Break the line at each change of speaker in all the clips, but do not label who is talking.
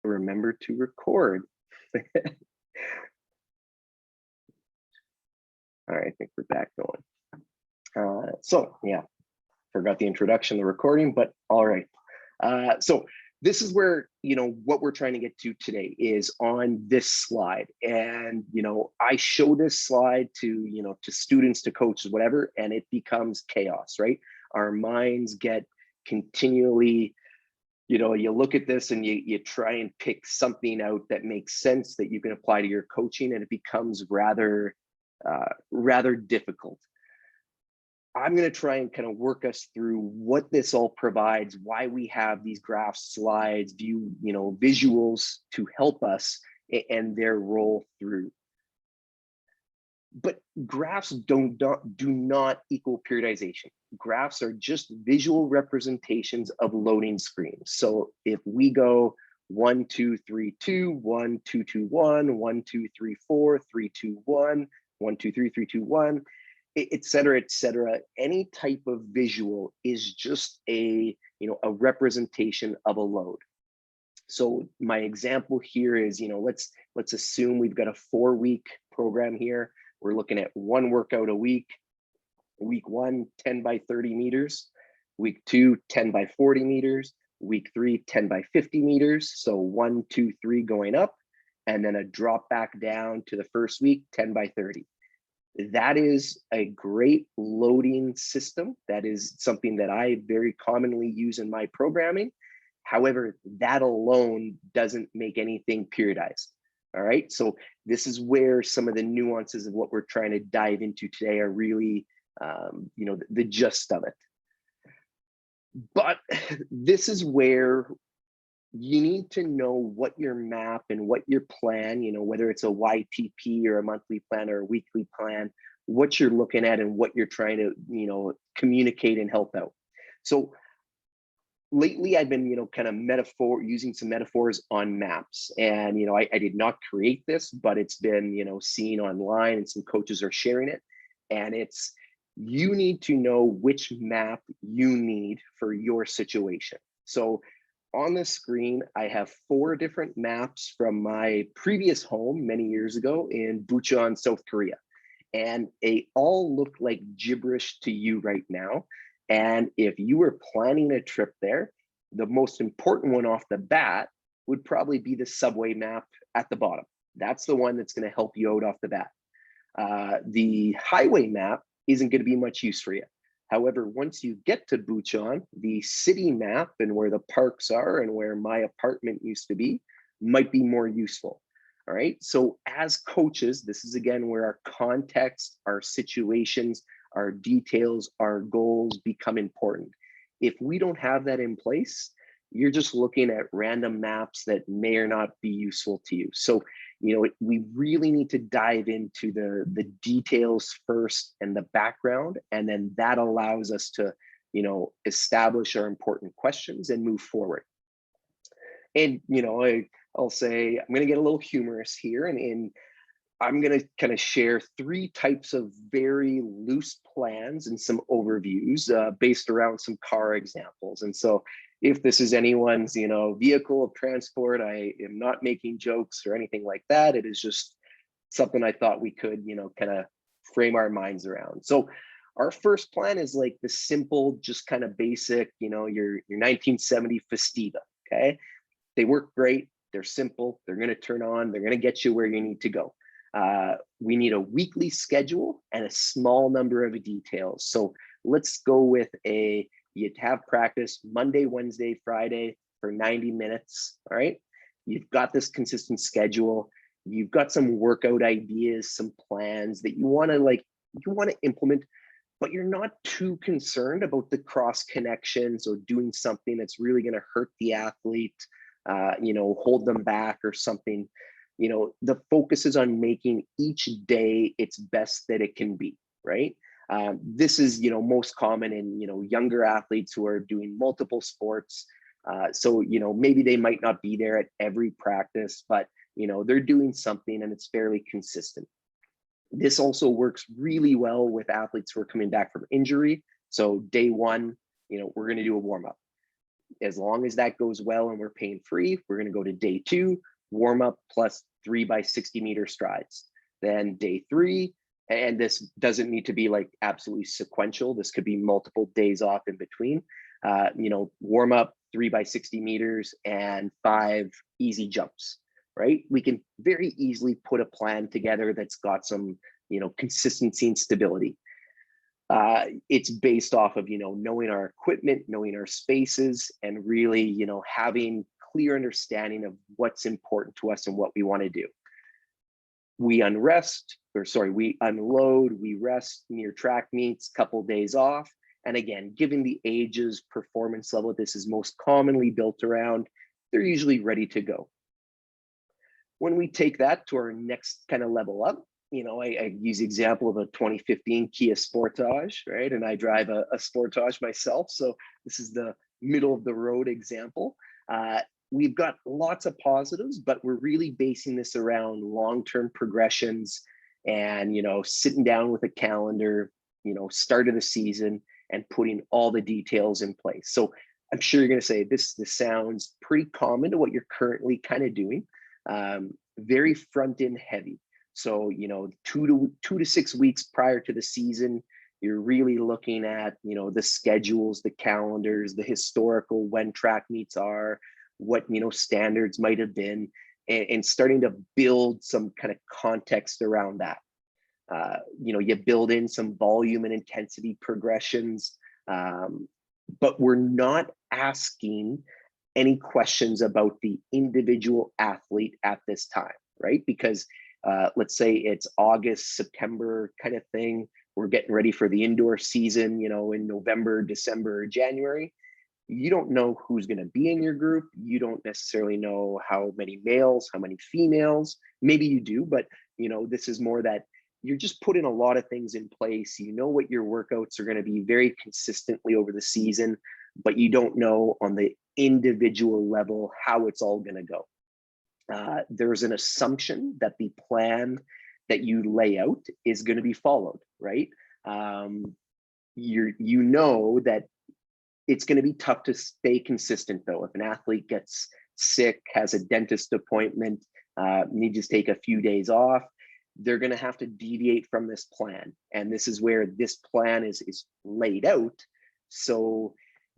remember to record. All right, I think we're back going. So yeah, forgot the introduction, the recording, but all right. So this is where, what we're trying to get to today is on this slide. And, I show this slide to, to students, to coaches, whatever, and it becomes chaos, right? Our minds get continually, you look at this and you try and pick something out that makes sense that you can apply to your coaching, and it becomes rather difficult. I'm going to try and kind of work us through what this all provides, why we have these graphs, slides, visuals to help us and their role through. But graphs do not equal periodization. Graphs are just visual representations of loading screens. So if we go 1, 2, 3, 2, 1, 2, 2, 1, 1, 2, 3, 4, 3, 2, 1, 1, 2, 3, 3, 2, 1, et cetera, et cetera. Any type of visual is just a representation of a load. So my example here is, let's assume we've got a 4-week program here. We're looking at 1 workout a week. Week 1, 10 by 30 meters. Week 2, 10 by 40 meters. Week 3, 10 by 50 meters. So 1, 2, 3 going up, and then a drop back down to the first week, 10 by 30. That is a great loading system. That is something that I very commonly use in my programming. However, that alone doesn't make anything periodized. All right, so this is where some of the nuances of what we're trying to dive into today are really, the gist of it. But this is where you need to know what your map and what your plan, whether it's a YTP or a monthly plan or a weekly plan, what you're looking at and what you're trying to, communicate and help out. So lately I've been, kind of using some metaphors on maps. And, I did not create this, but it's been, seen online and some coaches are sharing it. And it's, you need to know which map you need for your situation. So on the screen, I have 4 different maps from my previous home many years ago in Bucheon, South Korea. And they all look like gibberish to you right now. And if you were planning a trip there, the most important one off the bat would probably be the subway map at the bottom. That's the one that's going to help you out off the bat. The highway map isn't going to be much use for you. However, once you get to Bucheon, the city map and where the parks are and where my apartment used to be might be more useful. All right. So as coaches, this is again where our context, our situations, our details, our goals become important. If we don't have that in place, you're just looking at random maps that may or not be useful to you. So, we really need to dive into the details first and the background, and then that allows us to, establish our important questions and move forward. And, I'll say, I'm going to get a little humorous here, and I'm going to kind of share 3 types of very loose plans and some overviews based around some car examples. And so if this is anyone's, vehicle of transport, I am not making jokes or anything like that. It is just something I thought we could, kind of frame our minds around. So our first plan is like the simple, just kind of basic, your 1970 Festiva, okay? They work great. They're simple. They're going to turn on. They're going to get you where you need to go. We need a weekly schedule and a small number of details. So let's go with you'd have practice Monday, Wednesday, Friday for 90 minutes. All right. You've got this consistent schedule. You've got some workout ideas, some plans that you want to implement, but you're not too concerned about the cross connections or doing something that's really going to hurt the athlete, hold them back or something. The focus is on making each day its best that it can be, right? This is, most common in, younger athletes who are doing multiple sports. So, maybe they might not be there at every practice, but, they're doing something and it's fairly consistent. This also works really well with athletes who are coming back from injury. So day 1, we're going to do a warm up. As long as that goes well and we're pain free, we're going to go to day 2, warm up plus 3 by 60 meter strides. Then day 3, and this doesn't need to be like absolutely sequential. This could be multiple days off in between. Warm up 3 by 60 meters and 5 easy jumps, right? We can very easily put a plan together that's got some, consistency and stability. It's based off of, knowing our equipment, knowing our spaces, and really, having clear understanding of what's important to us and what we want to do. We unload, we rest near track meets, couple days off. And again, given the ages, performance level this is most commonly built around, they're usually ready to go. When we take that to our next kind of level up, I use the example of a 2015 Kia Sportage, right? And I drive a Sportage myself. So this is the middle of the road example. We've got lots of positives, but we're really basing this around long-term progressions and, sitting down with a calendar, start of the season and putting all the details in place. So I'm sure you're going to say this sounds pretty common to what you're currently kind of doing. Very front end heavy. So, 2 to 6 weeks prior to the season, you're really looking at, the schedules, the calendars, the historical when track meets are, what, standards might have been, and starting to build some kind of context around that. You build in some volume and intensity progressions, but we're not asking any questions about the individual athlete at this time, right? Because let's say it's August, September kind of thing. We're getting ready for the indoor season, in November, December, January. You don't know who's going to be in your group. You don't necessarily know how many males, how many females. Maybe you do, but this is more that you're just putting a lot of things in place. You know what your workouts are going to be very consistently over the season, but you don't know on the individual level how it's all going to go. There's an assumption that the plan that you lay out is going to be followed, right? You know that it's going to be tough to stay consistent though. If an athlete gets sick, has a dentist appointment, needs to take a few days off, they're going to have to deviate from this plan. And this is where this plan is laid out. So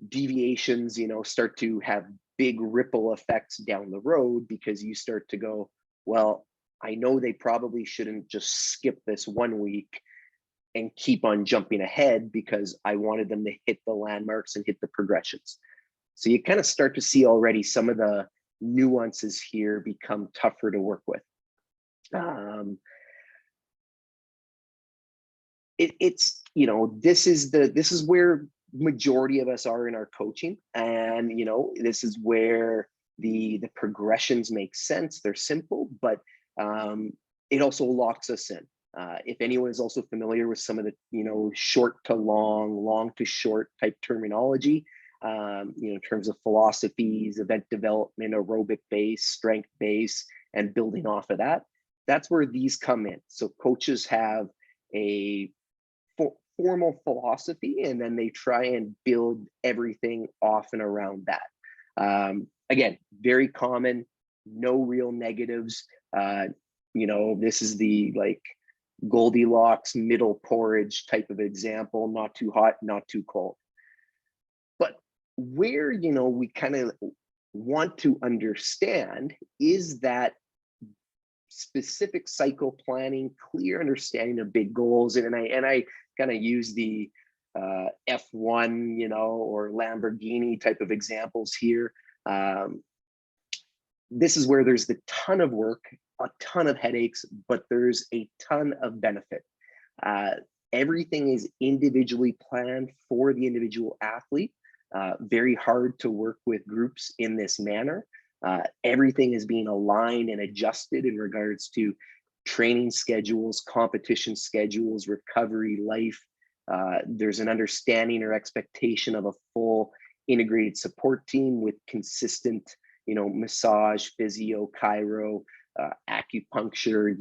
deviations, start to have big ripple effects down the road, because you start to go, well, I know they probably shouldn't just skip this 1 week and keep on jumping ahead because I wanted them to hit the landmarks and hit the progressions. So you kind of start to see already some of the nuances here become tougher to work with. This is where majority of us are in our coaching, and this is where the progressions make sense. They're simple, but it also locks us in. If anyone is also familiar with some of the short to long, long to short type terminology, in terms of philosophies, event development, aerobic base, strength base, and building off of that, that's where these come in. So coaches have a formal philosophy, and then they try and build everything off and around that. Again, very common, no real negatives. This is the Goldilocks middle porridge type of example, not too hot, not too cold. But where, we kind of want to understand is that specific cycle planning, clear understanding of big goals. And I kind of use the F1, or Lamborghini type of examples here. This is where there's the ton of work, a ton of headaches, but there's a ton of benefit. Everything is individually planned for the individual athlete. Very hard to work with groups in this manner. Everything is being aligned and adjusted in regards to training schedules, competition schedules, recovery, life. There's an understanding or expectation of a full integrated support team with consistent, massage, physio, chiro, acupuncture,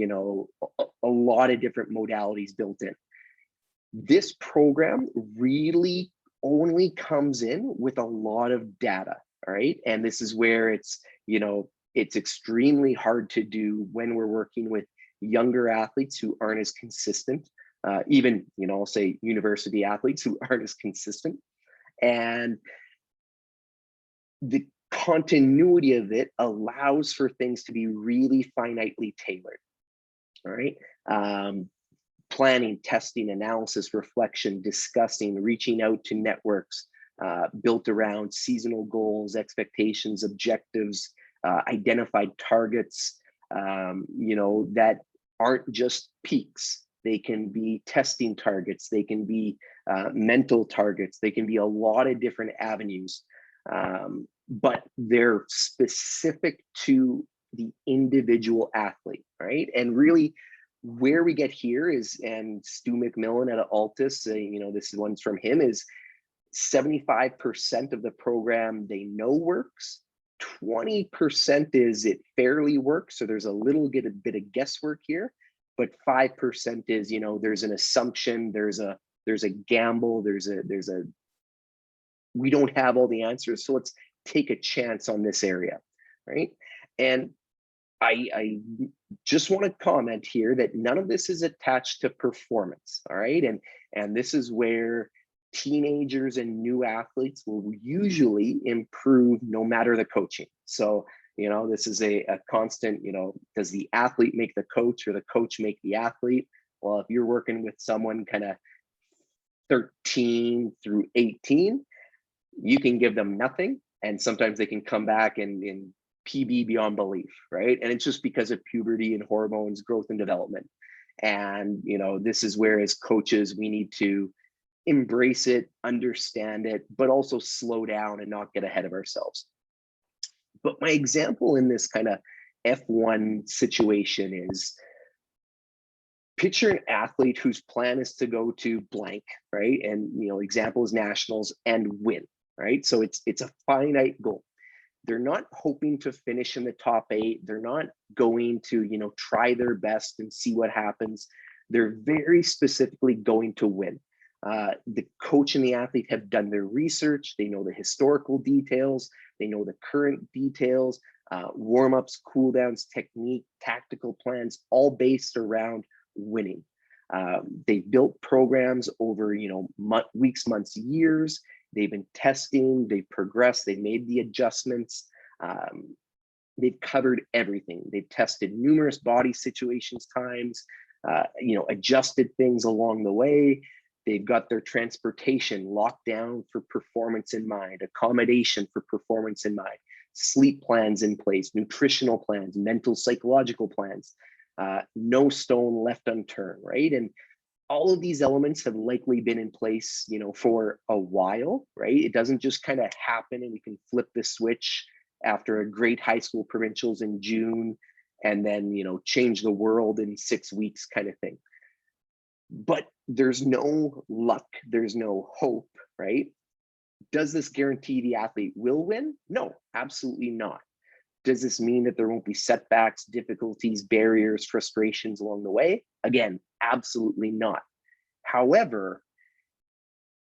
a lot of different modalities built in. This program really only comes in with a lot of data. all right? And this is where it's, it's extremely hard to do when we're working with younger athletes who aren't as consistent, even, I'll say university athletes who aren't as consistent. And the continuity of it allows for things to be really finitely tailored, all right? Planning, testing, analysis, reflection, discussing, reaching out to networks built around seasonal goals, expectations, objectives, identified targets, that aren't just peaks. They can be testing targets, they can be mental targets, they can be a lot of different avenues, but they're specific to the individual athlete, right? And really, where we get here is, and Stu McMillan at Altus, this one's from him, is 75% of the program they know works, 20% is it fairly works, so there's a little bit of guesswork here, but 5% is, there's an assumption, there's a gamble, there's a we don't have all the answers, so let's take a chance on this area, right? And I just want to comment here that none of this is attached to performance, all right? And this is where teenagers and new athletes will usually improve no matter the coaching. So, this is a constant, does the athlete make the coach or the coach make the athlete? Well, if you're working with someone kind of 13 through 18, you can give them nothing, and sometimes they can come back and PB beyond belief, right? And it's just because of puberty and hormones, growth and development. And, this is where as coaches, we need to embrace it, understand it, but also slow down and not get ahead of ourselves. But my example in this kind of F1 situation is, picture an athlete whose plan is to go to blank, right? And, example is nationals, and win, right? So it's a finite goal. They're not hoping to finish in the top 8. They're not going to, try their best and see what happens. They're very specifically going to win. The coach and the athlete have done their research. They know the historical details. They know the current details, warm-ups, cool downs, technique, tactical plans, all based around winning. They've built programs over, weeks, months, years. They've been testing, they've progressed, they've made the adjustments. They've covered everything. They've tested numerous body situations times, adjusted things along the way. They've got their transportation locked down for performance in mind, accommodation for performance in mind, sleep plans in place, nutritional plans, mental, psychological plans, no stone left unturned, right? And all of these elements have likely been in place, for a while, right? It doesn't just kind of happen and we can flip the switch after a great high school provincials in June and then, change the world in 6 weeks kind of thing. But there's no luck, there's no hope, right? Does this guarantee the athlete will win? No, absolutely not. Does this mean that there won't be setbacks, difficulties, barriers, frustrations along the way? Again, absolutely not. However,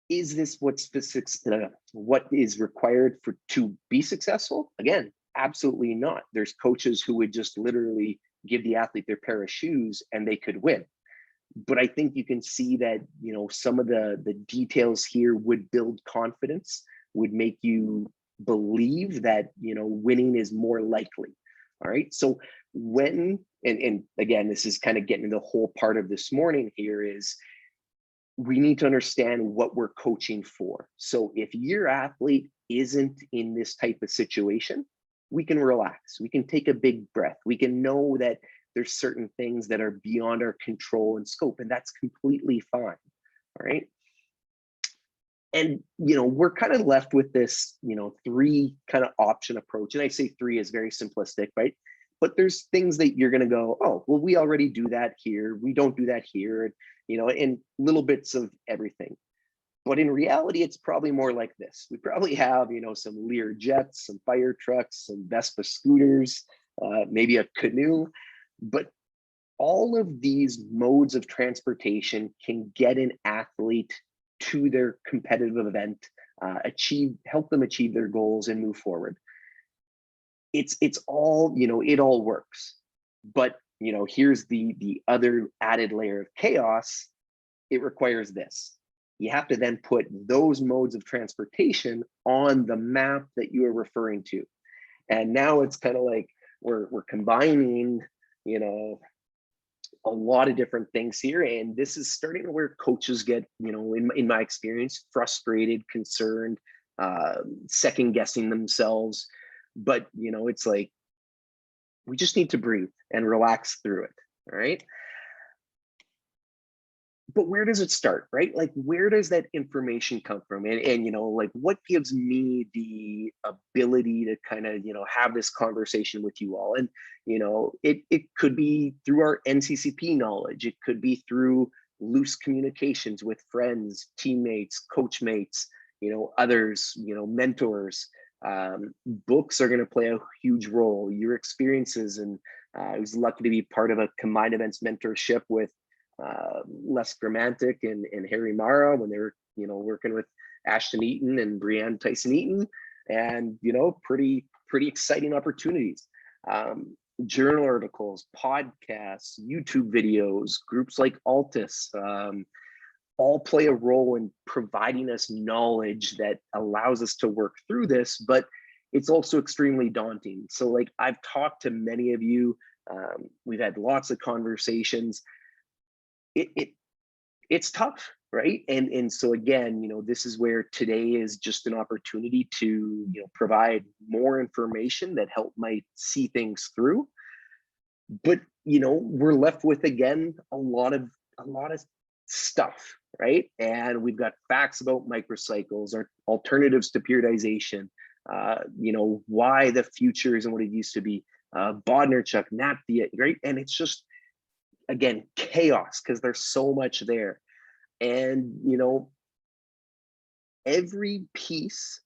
is this what is required to be successful? Again, absolutely not. There's coaches who would just literally give the athlete their pair of shoes and they could win. But I think you can see that, some of the details here would build confidence, would make you believe that, winning is more likely. All right. So when, and again, this is kind of getting the whole part of this morning here, is we need to understand what we're coaching for. So if your athlete isn't in this type of situation, we can relax. We can take a big breath. We can know that there's certain things that are beyond our control and scope, and that's completely fine. All right. And, we're kind of left with this, 3 kind of option approach. And I say 3 is very simplistic, right? But there's things that you're going to go, oh, well, we already do that here. We don't do that here, and little bits of everything. But in reality, it's probably more like this. We probably have, some Lear jets, some fire trucks, some Vespa scooters, maybe a canoe. But all of these modes of transportation can get an athlete to their competitive event help them achieve their goals and move forward. It's all, it all works. But, here's the other added layer of chaos. It requires this. You have to then put those modes of transportation on the map that you are referring to. And now it's kind of like we're combining, a lot of different things here. And this is starting to where coaches get, in my experience, frustrated, concerned, second guessing themselves. But, it's like, we just need to breathe and relax through it. All right. But where does it start, right? Like, where does that information come from? And like, what gives me the ability to kind of, have this conversation with you all? And, it could be through our NCCP knowledge. It could be through loose communications with friends, teammates, coach mates, others, mentors. Books are going to play a huge role. Your experiences. And I was lucky to be part of a combined events mentorship with Les Gramantic and Harry Mara when they were, working with Ashton Eaton and Brianne Tyson Eaton, and, pretty exciting opportunities. Journal articles, podcasts, YouTube videos, groups like Altus, all play a role in providing us knowledge that allows us to work through this, but it's also extremely daunting. So like, I've talked to many of you, we've had lots of conversations. It's tough, right? And so again, this is where today is just an opportunity to, provide more information that help might see things through. But we're left with, again, a lot of stuff, right? And we've got facts about microcycles, or alternatives to periodization, why the future isn't what it used to be, Bodnarchuk, Napthia, right? And it's just, again, chaos, because there's so much there. And every piece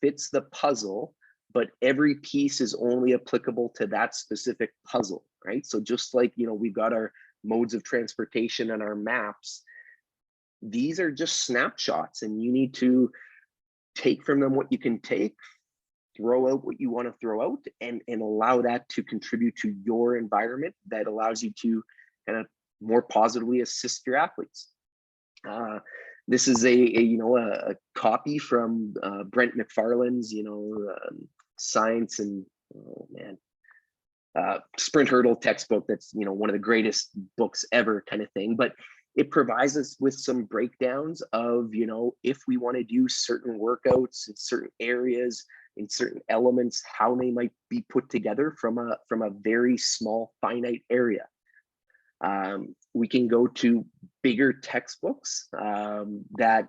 fits the puzzle, but every piece is only applicable to that specific puzzle, right? So just like, we've got our modes of transportation and our maps, these are just snapshots, and you need to take from them what you can take, throw out what you want to throw out, and allow that to contribute to your environment that allows you to kind of more positively assist your athletes. This is a copy from Brent McFarland's, science and, sprint hurdle textbook. That's, one of the greatest books ever, kind of thing. But it provides us with some breakdowns of, if we want to do certain workouts in certain areas, in certain elements, how they might be put together from a very small finite area. We can go to bigger textbooks that,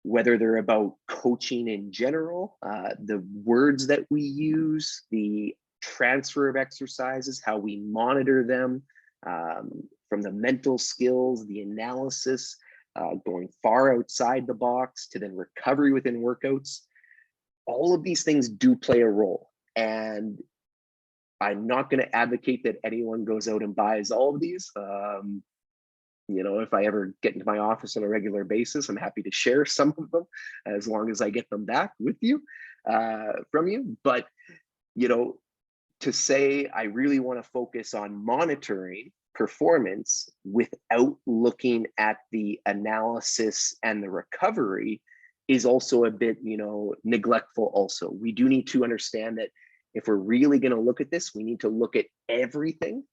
whether they're about coaching in general, the words that we use, the transfer of exercises, how we monitor them, from the mental skills, the analysis, going far outside the box to then recovery within workouts. All of these things do play a role. And I'm not going to advocate that anyone goes out and buys all of these. If I ever get into my office on a regular basis, I'm happy to share some of them, as long as I get them back with you, from you. But, to say I really want to focus on monitoring performance without looking at the analysis and the recovery is also a bit, neglectful. Also, we do need to understand that if we're really going to look at this, we need to look at everything.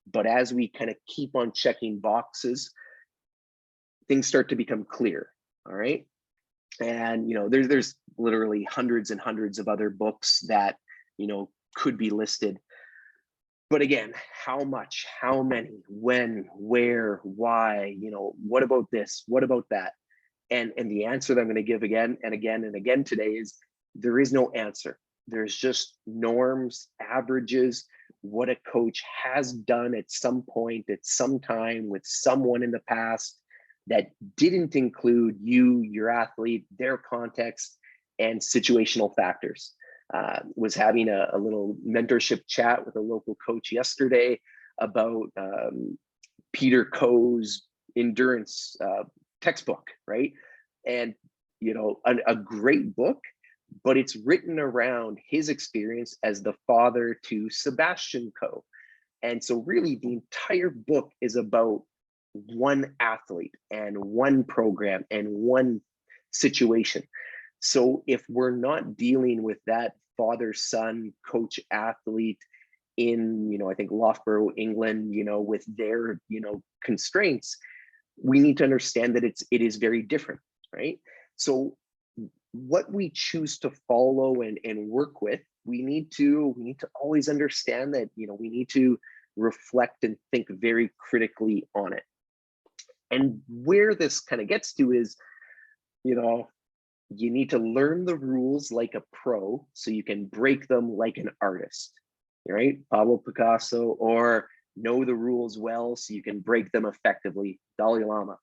But as we kind of keep on checking boxes, things start to become clear. All right. And, there's literally hundreds and hundreds of other books that, could be listed. But again, how much, how many, when, where, why, what about this? What about that? And the answer that I'm going to give again and again and again today is there is no answer. There's just norms, averages, what a coach has done at some point, at some time, with someone in the past that didn't include you, your athlete, their context, and situational factors. Was having a little mentorship chat with a local coach yesterday about Peter Coe's endurance textbook, right? And a great book, but it's written around his experience as the father to Sebastian Coe. And so really the entire book is about one athlete and one program and one situation. So if we're not dealing with that father son coach athlete in, I think Loughborough, England, with their, constraints, we need to understand that it is very different, right? So what we choose to follow and work with, we need to always understand that, we need to reflect and think very critically on it. And where this kind of gets to is, you need to learn the rules like a pro so you can break them like an artist, right? Pablo Picasso. Or know the rules well so you can break them effectively, Dalai Lama.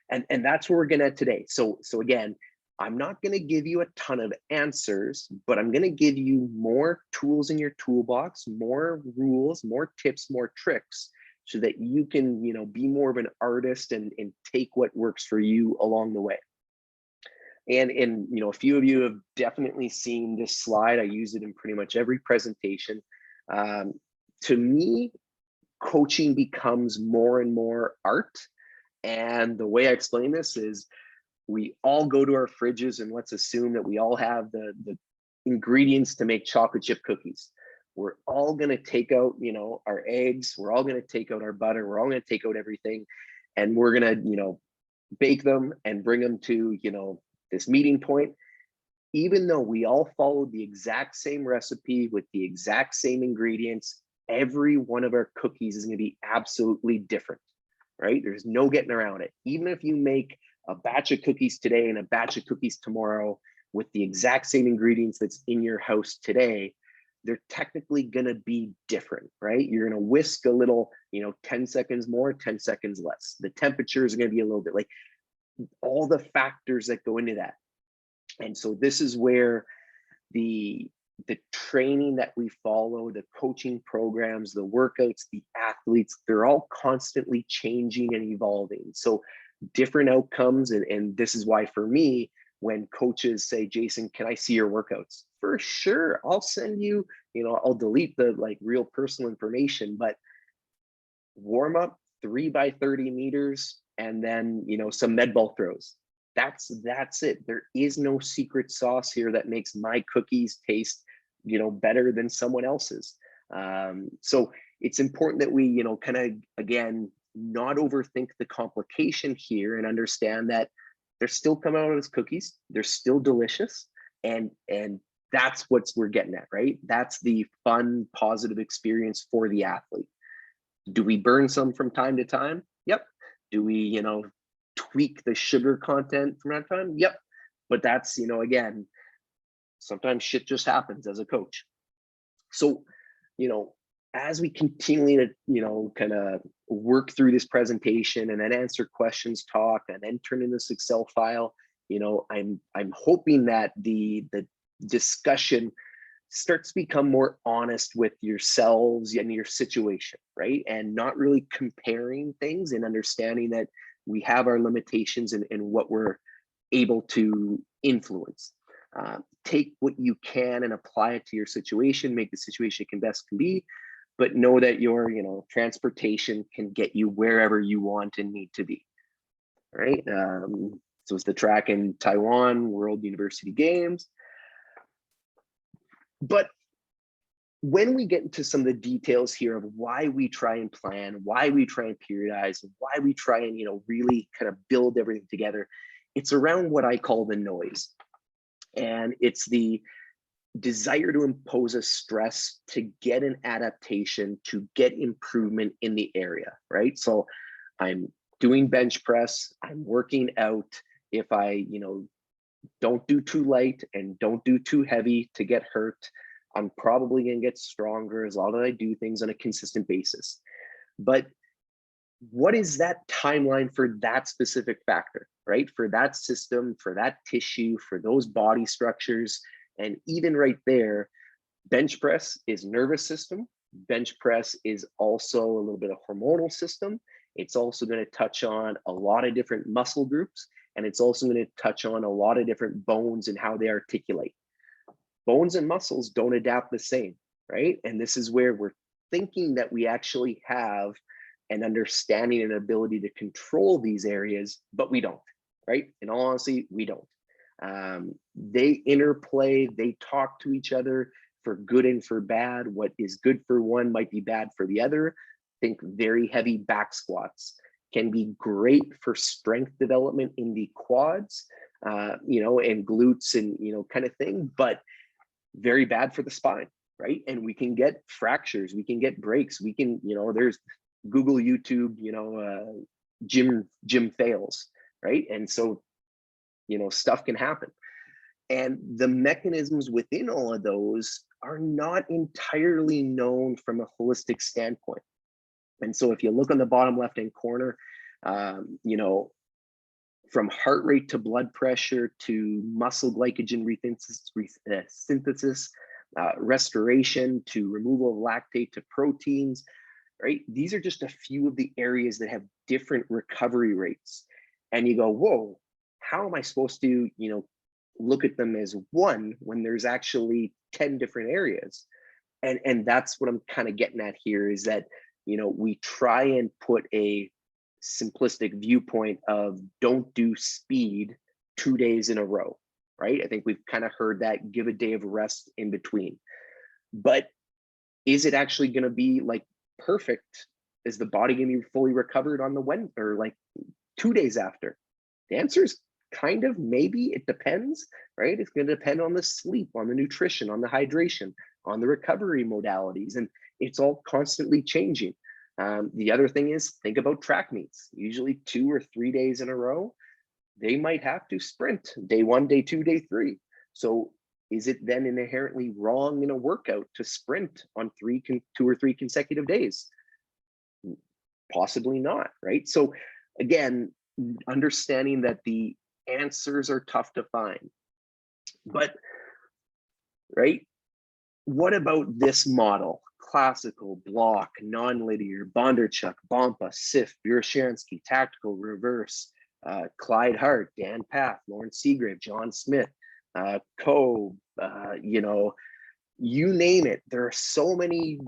And that's where we're gonna today. So again, I'm not gonna give you a ton of answers, but I'm gonna give you more tools in your toolbox, more rules, more tips, more tricks, so that you can, be more of an artist and take what works for you along the way. And a few of you have definitely seen this slide. I use it in pretty much every presentation. To me, coaching becomes more and more art. And the way I explain this is, we all go to our fridges and let's assume that we all have the ingredients to make chocolate chip cookies. We're all going to take out, our eggs. We're all going to take out our butter. We're all going to take out everything. And we're going to, bake them and bring them to, this meeting point. Even though we all followed the exact same recipe with the exact same ingredients, every one of our cookies is going to be absolutely different, right? There's no getting around it. Even if you make a batch of cookies today and a batch of cookies tomorrow with the exact same ingredients that's in your house today, they're technically going to be different, right? You're going to whisk a little, 10 seconds more, 10 seconds less. The temperatures are going to be a little bit, like, all the factors that go into that. And so this is where the training that we follow, the coaching programs, the workouts, the athletes, they're all constantly changing and evolving. So different outcomes. And this is why, for me, when coaches say, Jason, can I see your workouts? For sure. I'll send you, I'll delete the real personal information, but warm up 3 by 30 meters, and then, some med ball throws. That's it. There is no secret sauce here that makes my cookies taste, better than someone else's. So it's important that we, kind of, again, not overthink the complication here and understand that they're still coming out as cookies. They're still delicious. And that's what we're getting at, right? That's the fun, positive experience for the athlete. Do we burn some from time to time? Yep. Do we, tweak the sugar content from time to time? Yep. But that's, again, sometimes shit just happens as a coach. So, as we continue to, kind of work through this presentation and then answer questions, talk, and then turn in this Excel file, I'm hoping that the discussion starts to become more honest with yourselves and your situation, right? And not really comparing things, and understanding that we have our limitations and what we're able to influence. Take what you can and apply it to your situation, make the situation can best can be, but know that your, transportation can get you wherever you want and need to be, right? So it's the track in Taiwan World University Games. But when we get into some of the details here of why we try and plan, why we try and periodize, and why we try and, really kind of build everything together, it's around what I call the noise. And it's the desire to impose a stress to get an adaptation, to get improvement in the area, right? So I'm doing bench press, I'm working out. If I, don't do too light and don't do too heavy to get hurt, I'm probably going to get stronger as long as I do things on a consistent basis. But what is that timeline for that specific factor, right? For that system, for that tissue, for those body structures. And even right there, bench press is nervous system. Bench press is also a little bit of hormonal system. It's also going to touch on a lot of different muscle groups. And it's also going to touch on a lot of different bones and how they articulate. Bones and muscles don't adapt the same, right? And this is where we're thinking that we actually have an understanding and ability to control these areas, but we don't, right? In all honesty, we don't. They interplay, they talk to each other for good and for bad. What is good for one might be bad for the other. Think very heavy back squats can be great for strength development in the quads, and glutes and, kind of thing, but very bad for the spine, right? And we can get fractures, we can get breaks, we can, there's Google, YouTube, gym fails, right? And so, stuff can happen. And the mechanisms within all of those are not entirely known from a holistic standpoint. And so if you look on the bottom left-hand corner, from heart rate to blood pressure to muscle glycogen synthesis, restoration to removal of lactate to proteins, right? These are just a few of the areas that have different recovery rates. And you go, whoa, how am I supposed to, look at them as one when there's actually 10 different areas? And that's what I'm kind of getting at here, is that, we try and put a simplistic viewpoint of don't do speed 2 days in a row, right? I think we've kind of heard that, give a day of rest in between. But is it actually going to be like perfect? Is the body going to be fully recovered on the Wednesday or like 2 days after? The answer is kind of maybe. It depends, right? It's going to depend on the sleep, on the nutrition, on the hydration, on the recovery modalities, and it's all constantly changing. The other thing is, think about track meets. Usually 2 or 3 days in a row, they might have to sprint day 1, day 2, day 3. So is it then inherently wrong in a workout to sprint on 2 or 3 consecutive days? Possibly not, right? So again, understanding that the answers are tough to find. But, right, what about this model? Classical, block, non-linear, Bondarchuk, Bompa, Sif, Burashansky, tactical, reverse, Clyde Hart, Dan Path, Lawrence Seagrave, John Smith, Coe, you name it. There are so many,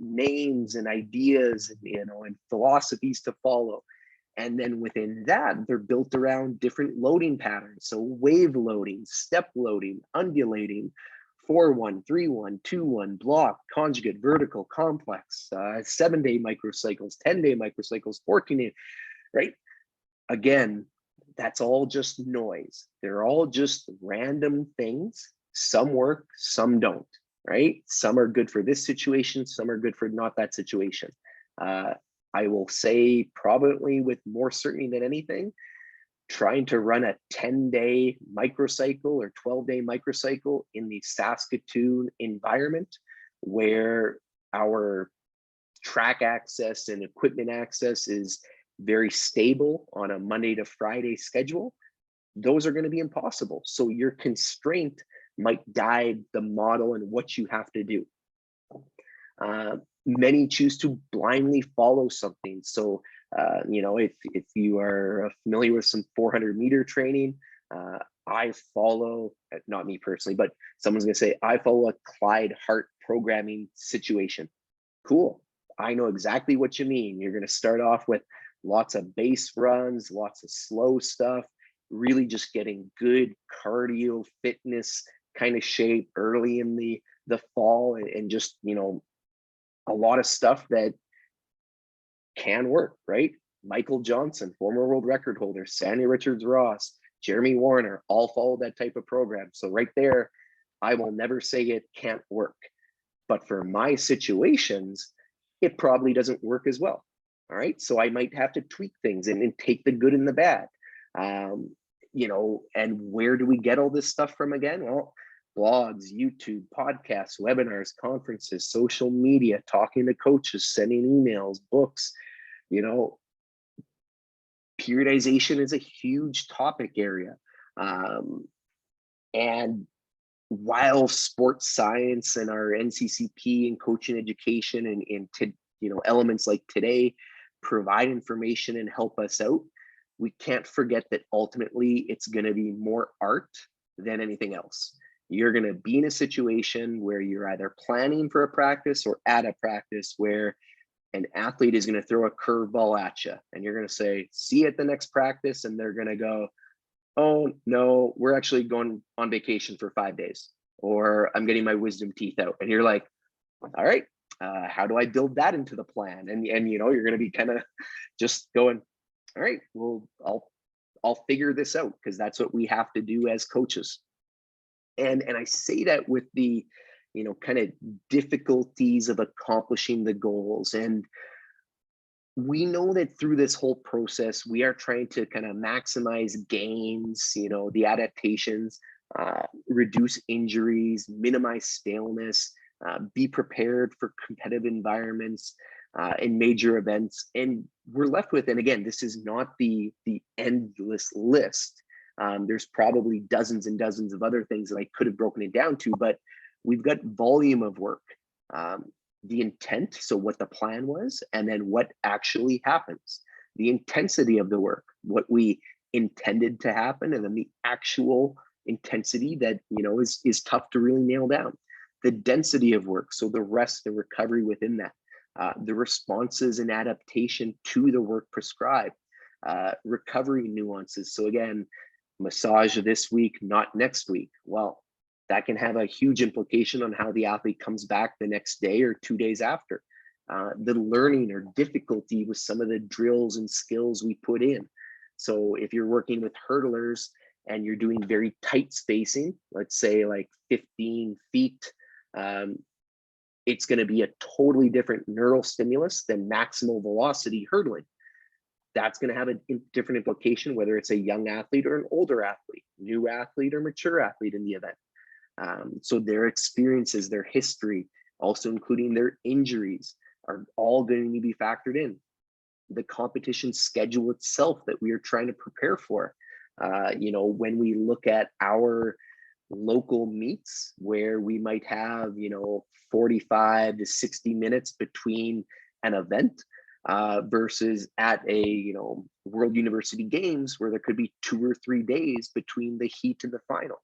names and ideas, and philosophies to follow. And then within that, they're built around different loading patterns. So wave loading, step loading, undulating, 4-1, 3-1, 2-1, block, conjugate, vertical, complex, 7-day microcycles, 10-day microcycles, 14-day, right? Again, that's all just noise. They're all just random things. Some work, some don't, right? Some are good for this situation, some are good for not that situation. I will say probably with more certainty than anything, trying to run a 10-day microcycle or 12-day microcycle in the Saskatoon environment, where our track access and equipment access is very stable on a Monday to Friday schedule, those are going to be impossible. So your constraint might guide the model and what you have to do. Many choose to blindly follow something. So, if you are familiar with some 400-meter training, I follow, not me personally, but someone's going to say, I follow a Clyde Hart programming situation. Cool. I know exactly what you mean. You're going to start off with lots of base runs, lots of slow stuff, really just getting good cardio fitness kind of shape early in the fall, and just, a lot of stuff that can work, right? Michael Johnson, former world record holder, Sandy Richards-Ross, Jeremy Warner, all follow that type of program. So right there, I will never say it can't work. But for my situations, it probably doesn't work as well. All right. So I might have to tweak things and take the good and the bad. And where do we get all this stuff from again? Well, blogs, YouTube, podcasts, webinars, conferences, social media, talking to coaches, sending emails, books. Periodization is a huge topic area. And while sports science and our NCCP and coaching education and elements like today provide information and help us out, we can't forget that ultimately it's going to be more art than anything else. You're going to be in a situation where you're either planning for a practice or at a practice where an athlete is going to throw a curveball at you, and you're going to say, see you at the next practice. And they're going to go, oh no, we're actually going on vacation for 5 days, or I'm getting my wisdom teeth out. And you're like, all right, how do I build that into the plan? And you know, you're going to be kind of just going, all right, well, I'll figure this out, because that's what we have to do as coaches. And I say that with the, you know, kind of difficulties of accomplishing the goals. And we know that through this whole process, we are trying to kind of maximize gains, you know, the adaptations, reduce injuries, minimize staleness, be prepared for competitive environments and major events. And we're left with, and again, this is not the endless list. There's probably dozens and dozens of other things that I could have broken it down to, but we've got volume of work, the intent, so what the plan was, and then what actually happens, the intensity of the work, what we intended to happen, and then the actual intensity that, you know, is tough to really nail down, the density of work, so the rest, the recovery within that, the responses and adaptation to the work prescribed, recovery nuances. So again, massage this week, not next week. Well, that can have a huge implication on how the athlete comes back the next day or 2 days after. The learning or difficulty with some of the drills and skills we put in. So if you're working with hurdlers and you're doing very tight spacing, let's say like 15 feet, it's going to be a totally different neural stimulus than maximal velocity hurdling. That's going to have a different implication, whether it's a young athlete or an older athlete, new athlete or mature athlete in the event. So their experiences, their history, also including their injuries, are all going to be factored in. The competition schedule itself that we are trying to prepare for. You know, when we look at our local meets where we might have, you know, 45 to 60 minutes between an event, versus at a, you know, World University Games where there could be 2 or 3 days between the heat and the final,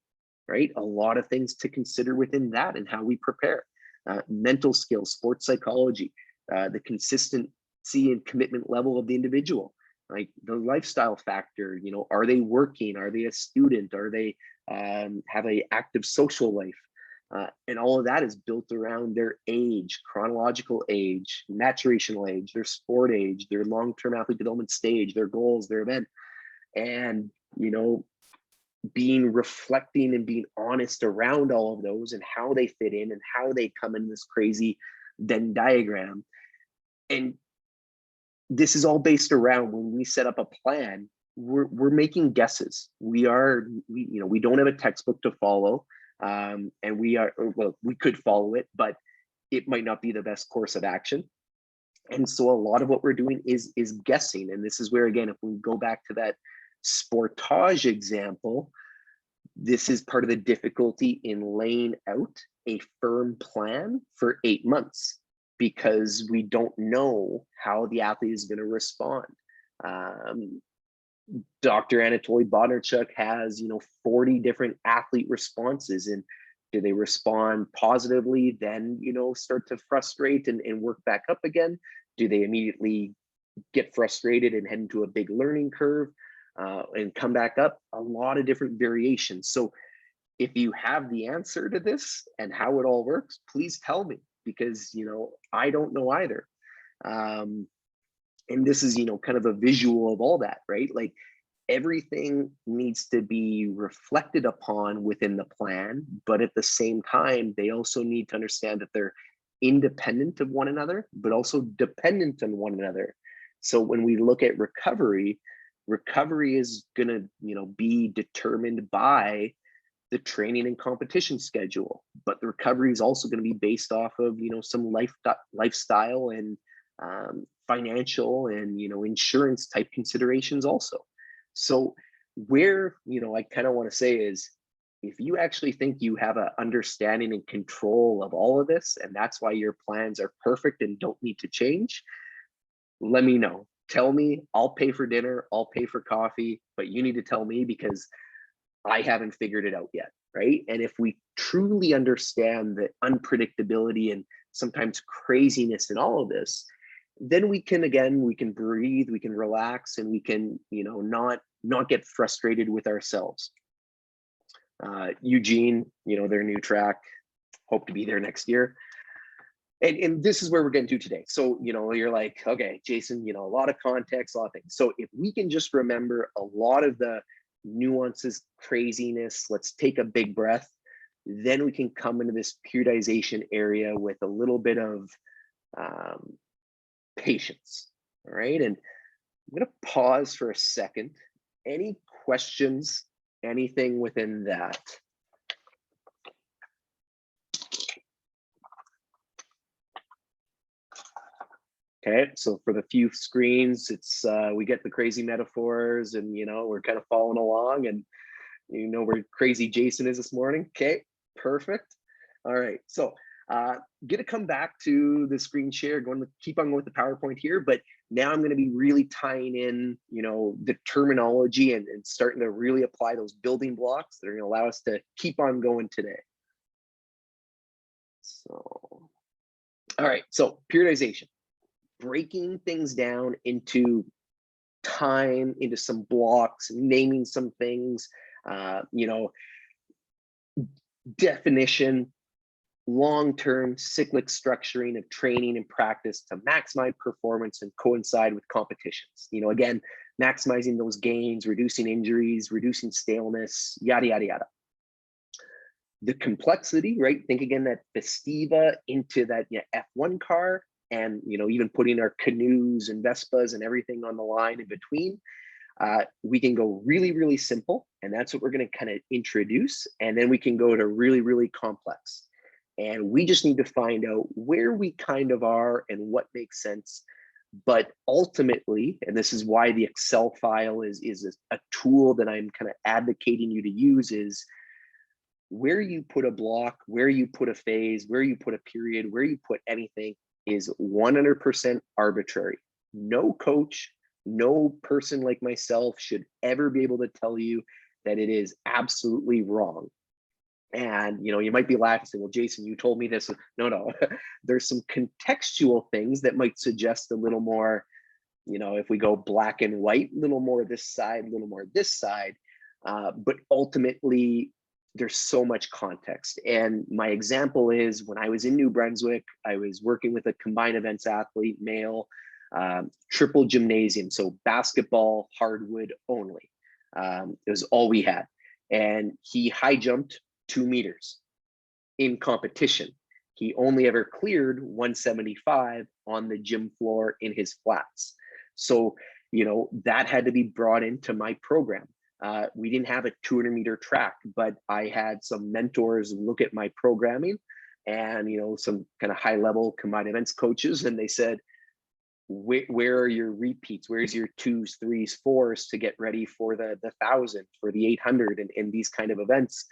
right? A lot of things to consider within that and how we prepare. Mental skills, sports psychology, the consistency and commitment level of the individual, like the lifestyle factor, you know, are they working? Are they a student? Are they have a active social life? And all of that is built around their age, chronological age, maturational age, their sport age, their long-term athlete development stage, their goals, their event. And, you know, reflecting and being honest around all of those and how they fit in and how they come in this crazy Venn diagram. And this is all based around, when we set up a plan, we're making guesses. We you know, we don't have a textbook to follow. And well, we could follow it, but it might not be the best course of action. And so a lot of what we're doing is guessing. And this is where, again, if we go back to that sportage example, this is part of the difficulty in laying out a firm plan for 8 months, because we don't know how the athlete is going to respond. Dr. Anatoly Bodnarchuk has, you know, 40 different athlete responses, and do they respond positively, then, you know, start to frustrate and work back up again? Do they immediately get frustrated and head into a big learning curve and come back up? A lot of different variations. So if you have the answer to this and how it all works, please tell me, because, you know, I don't know either. And this is, you know, kind of a visual of all that, right? Like, everything needs to be reflected upon within the plan, but at the same time, they also need to understand that they're independent of one another, but also dependent on one another. So when we look at recovery is going to, you know, be determined by the training and competition schedule, but the recovery is also going to be based off of, you know, some lifestyle and financial and, you know, insurance type considerations also. So where, you know, I kind of want to say is, if you actually think you have an understanding and control of all of this, and that's why your plans are perfect and don't need to change, let me know. tell me, I'll pay for dinner, I'll pay for coffee, but you need to tell me because I haven't figured it out yet, right? And if we truly understand the unpredictability and sometimes craziness in all of this, then we can, again, we can breathe, we can relax, and we can, not get frustrated with ourselves. Eugene, their new track, hope to be there next year. And this is where we're getting to today. So, you're like, okay, Jason, a lot of context, a lot of things. So if we can just remember a lot of the nuances, craziness, let's take a big breath, then we can come into this periodization area with a little bit of patience. All right. And I'm going to pause for a second. Any questions, anything within that? Okay, so for the few screens, it's we get the crazy metaphors, and we're kind of following along, and where crazy Jason is this morning. Okay, perfect. All right, so gonna come back to the screen share, keep on going with the PowerPoint here, but now I'm going to be really tying in, the terminology and starting to really apply those building blocks that are going to allow us to keep on going today. So, all right, so periodization. Breaking things down into time, into some blocks, naming some things, definition, long-term cyclic structuring of training and practice to maximize performance and coincide with competitions. Again, maximizing those gains, reducing injuries, reducing staleness, yada, yada, yada. The complexity, right? Think again, that Festiva into that F1 car, and even putting our canoes and Vespas and everything on the line in between. We can go really, really simple, and that's what we're going to kind of introduce, and then we can go to really, really complex. And we just need to find out where we kind of are and what makes sense. But ultimately, and this is why the Excel file is a tool that I'm kind of advocating you to use, is where you put a block, where you put a phase, where you put a period, where you put anything is 100% arbitrary. No coach, no person like myself should ever be able to tell you that it is absolutely wrong. And you might be laughing and say, well, Jason, you told me this. No. There's some contextual things that might suggest a little more, if we go black and white, a little more this side, a little more this side. But ultimately, there's so much context. And my example is when I was in New Brunswick, I was working with a combined events athlete, male, triple gymnasium. So basketball, hardwood only. It was all we had. And he high jumped 2 meters in competition. He only ever cleared 175 on the gym floor in his flats. So, that had to be brought into my program. We didn't have a 200-meter track, but I had some mentors look at my programming and, some kind of high-level combined events coaches. And they said, where are your repeats? Where's your 2s, 3s, 4s to get ready for the 1,000, for the 800 and these kind of events?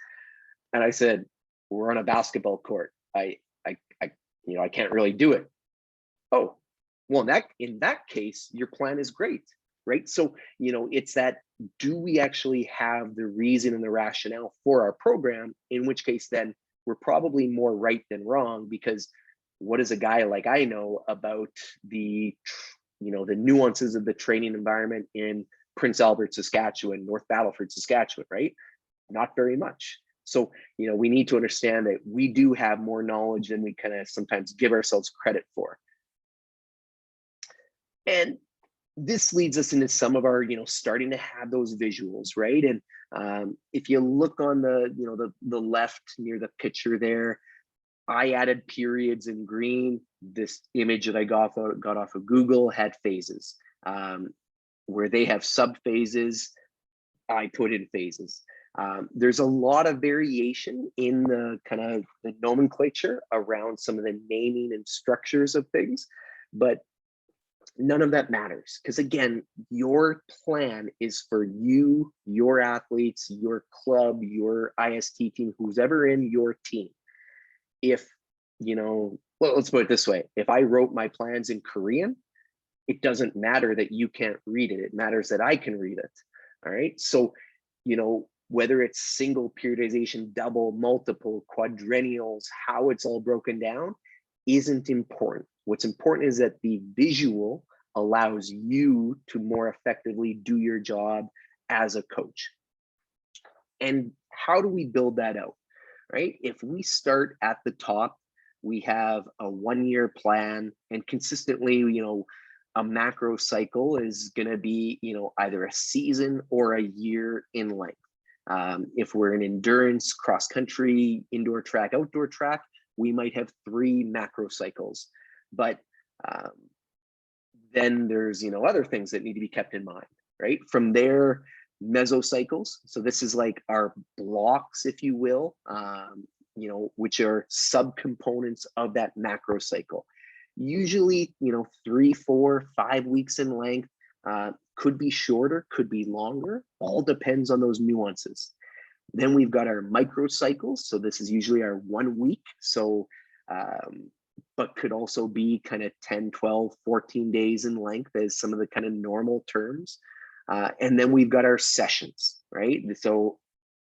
And I said, we're on a basketball court. I can't really do it. Oh, well, in that case, your plan is great, right? So, it's that, do we actually have the reason and the rationale for our program? In which case, then we're probably more right than wrong, because what does a guy like I know about the nuances of the training environment in Prince Albert, Saskatchewan, North Battleford, Saskatchewan, right? Not very much. So, we need to understand that we do have more knowledge than we kind of sometimes give ourselves credit for. And this leads us into some of our, starting to have those visuals, right? And if you look on the left near the picture there, I added periods in green. This image that I got off of Google had phases. Where they have sub-phases, I put in phases. There's a lot of variation in the kind of the nomenclature around some of the naming and structures of things, but none of that matters, because again, your plan is for you, your athletes, your club, your IST team, who's ever in your team. If, well, let's put it this way. If I wrote my plans in Korean, it doesn't matter that you can't read it. It matters that I can read it. All right. So, whether it's single periodization, double, multiple, quadrennials, how it's all broken down isn't important. What's important is that the visual allows you to more effectively do your job as a coach. And how do we build that out, right? If we start at the top, we have a 1-year plan, and consistently, a macro cycle is going to be, either a season or a year in length. If we're in endurance, cross country, indoor track, outdoor track, we might have 3 macro cycles. But then there's, other things that need to be kept in mind, right? From there, mesocycles. So this is like our blocks, if you will, which are subcomponents of that macro cycle. Usually, 3, 4, 5 weeks in length, could be shorter, could be longer, all depends on those nuances. Then we've got our microcycles. So this is usually our 1 week. So, but could also be kind of 10, 12, 14 days in length as some of the kind of normal terms. And then we've got our sessions, right? So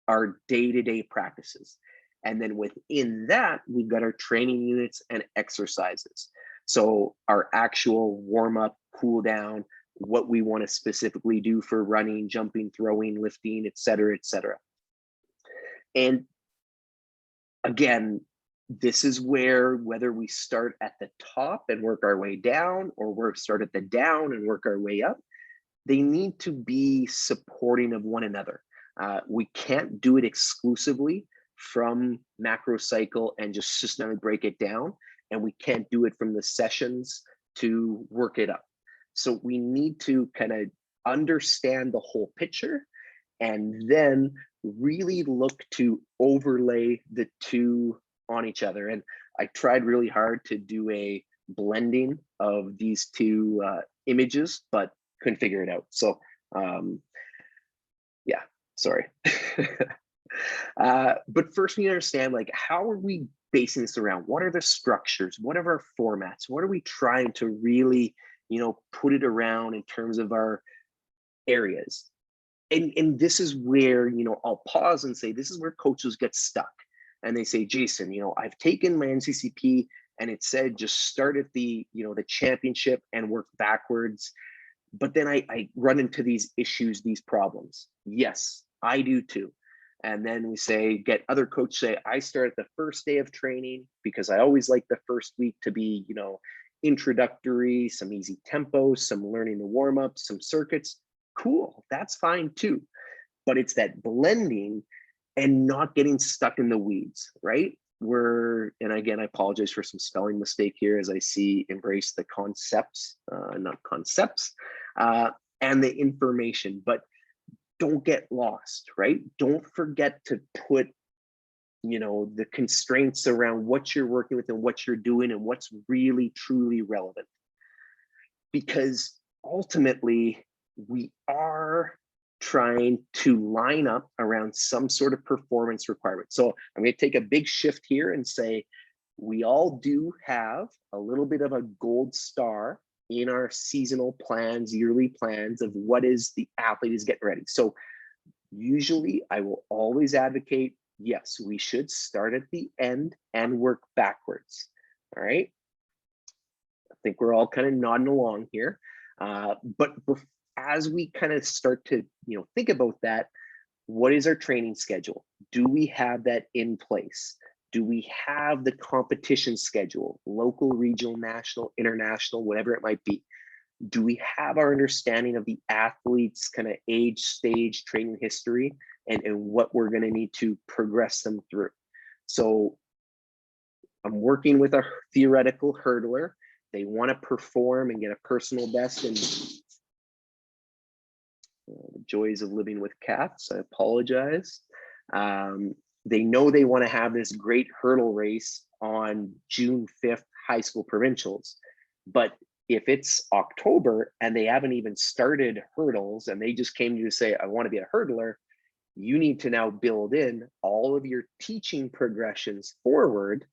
our day-to-day practices. And then within that, we've got our training units and exercises. So our actual warm-up, cool down, what we want to specifically do for running, jumping, throwing, lifting, et cetera, et cetera. And again, this is where, whether we start at the top and work our way down, or we start at the down and work our way up, they need to be supporting of one another. We can't do it exclusively from macro cycle and just systematically break it down. And we can't do it from the sessions to work it up. So we need to kind of understand the whole picture and then really look to overlay the two on each other. And I tried really hard to do a blending of these two images, but couldn't figure it out. So yeah, sorry. But first we understand, like, how are we basing this around? What are the structures? What are our formats? What are we trying to really, put it around in terms of our areas? And this is where, I'll pause and say, this is where coaches get stuck. And they say, Jason, I've taken my NCCP and it said just start at the, the championship and work backwards. But then I run into these issues, these problems. Yes, I do too. And then we say, get other coaches say, I start at the first day of training because I always like the first week to be, introductory, some easy tempos, some learning the warm up, some circuits. Cool, that's fine too. But it's that blending and not getting stuck in the weeds, right? And again, I apologize for some spelling mistake here as I see embrace the concepts, not concepts, and the information, but don't get lost, right? Don't forget to put, the constraints around what you're working with and what you're doing and what's really, truly relevant. Because ultimately, we are trying to line up around some sort of performance requirement. So I'm going to take a big shift here and say, we all do have a little bit of a gold star in our seasonal plans, yearly plans of what is the athlete is getting ready. So usually I will always advocate, yes, we should start at the end and work backwards. All right. I think we're all kind of nodding along here. But as we kind of start to, think about that, what is our training schedule? Do we have that in place? Do we have the competition schedule, local, regional, national, international, whatever it might be? Do we have our understanding of the athlete's kind of age, stage, training history, and what we're going to need to progress them through? So I'm working with a theoretical hurdler. They want to perform and get a personal best, and the joys of living with cats, I apologize. They know they want to have this great hurdle race on June 5th, high school provincials. But if it's October and they haven't even started hurdles and they just came to you to say, I want to be a hurdler, you need to now build in all of your teaching progressions forward,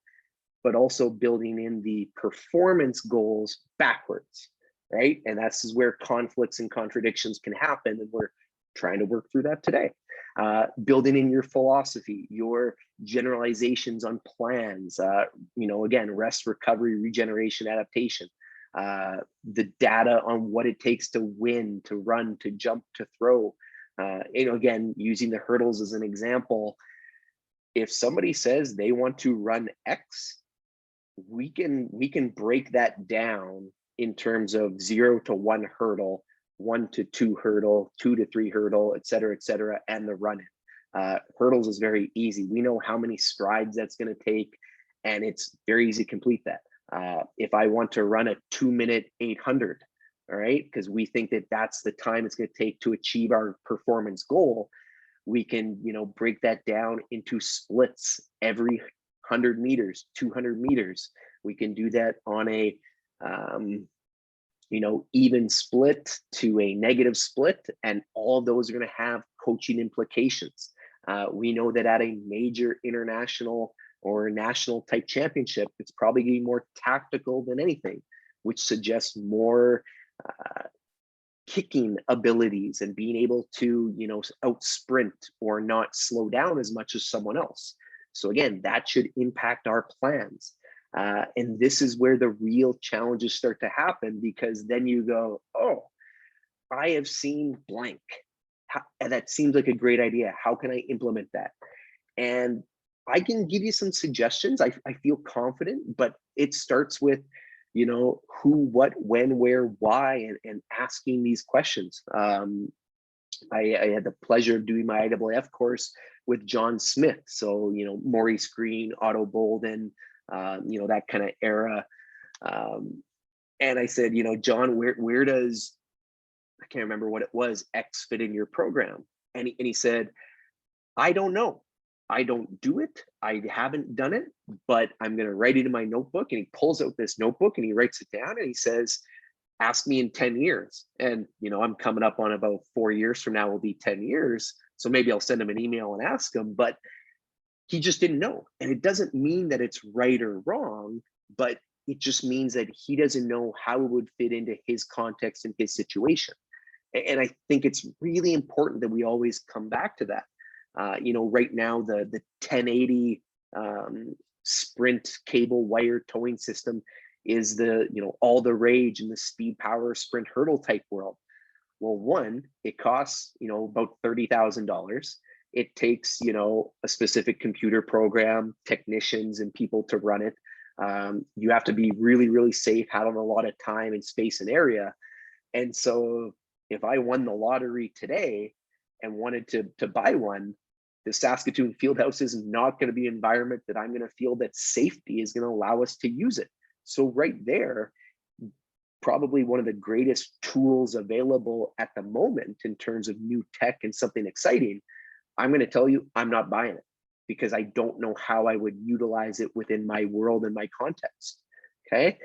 but also building in the performance goals backwards. right? And that's is where conflicts and contradictions can happen, and we're trying to work through that today. Building in your philosophy, your generalizations on plans, again, rest, recovery, regeneration, adaptation, the data on what it takes to win, to run, to jump, to throw. Again, using the hurdles as an example, if somebody says they want to run X, we can break that down in terms of 0 to 1 hurdle, 1 to 2 hurdle, 2 to 3 hurdle, et cetera, and the run in. Hurdles is very easy. We know how many strides that's going to take, and it's very easy to complete that. If I want to run a 2-minute 800, all right, because we think that that's the time it's going to take to achieve our performance goal, we can, break that down into splits every 100 meters, 200 meters. We can do that on a, even split to a negative split, and all of those are going to have coaching implications. We know that at a major international or national type championship, it's probably going to be more tactical than anything, which suggests more kicking abilities and being able to, out sprint or not slow down as much as someone else. So again, that should impact our plans. And this is where the real challenges start to happen, because then you go, oh, I have seen blank. That seems like a great idea. How can I implement that? And I can give you some suggestions. I feel confident, but it starts with, who, what, when, where, why, and asking these questions. I had the pleasure of doing my IAAF course with John Smith. So, Maurice Green, Otto Bolden, that kind of era. And I said, John, where does, I can't remember what it was, X fit in your program? And he said, I don't know. I don't do it. I haven't done it, but I'm going to write it in my notebook. And he pulls out this notebook and he writes it down and he says, ask me in 10 years. And, I'm coming up on about 4 years from now will be 10 years. So maybe I'll send him an email and ask him, but he just didn't know. And it doesn't mean that it's right or wrong, but it just means that he doesn't know how it would fit into his context and his situation. And I think it's really important that we always come back to that. Right now, the 1080 sprint cable wire towing system is the, all the rage in the speed, power, sprint hurdle type world. Well, one, it costs, about $30,000. It takes, a specific computer program, technicians, and people to run it. You have to be really, really safe, have a lot of time and space and area. And so if I won the lottery today and wanted to buy one, the Saskatoon Fieldhouse is not going to be an environment that I'm going to feel that safety is going to allow us to use it. So right there, probably one of the greatest tools available at the moment in terms of new tech and something exciting, I'm going to tell you, I'm not buying it because I don't know how I would utilize it within my world and my context. Okay.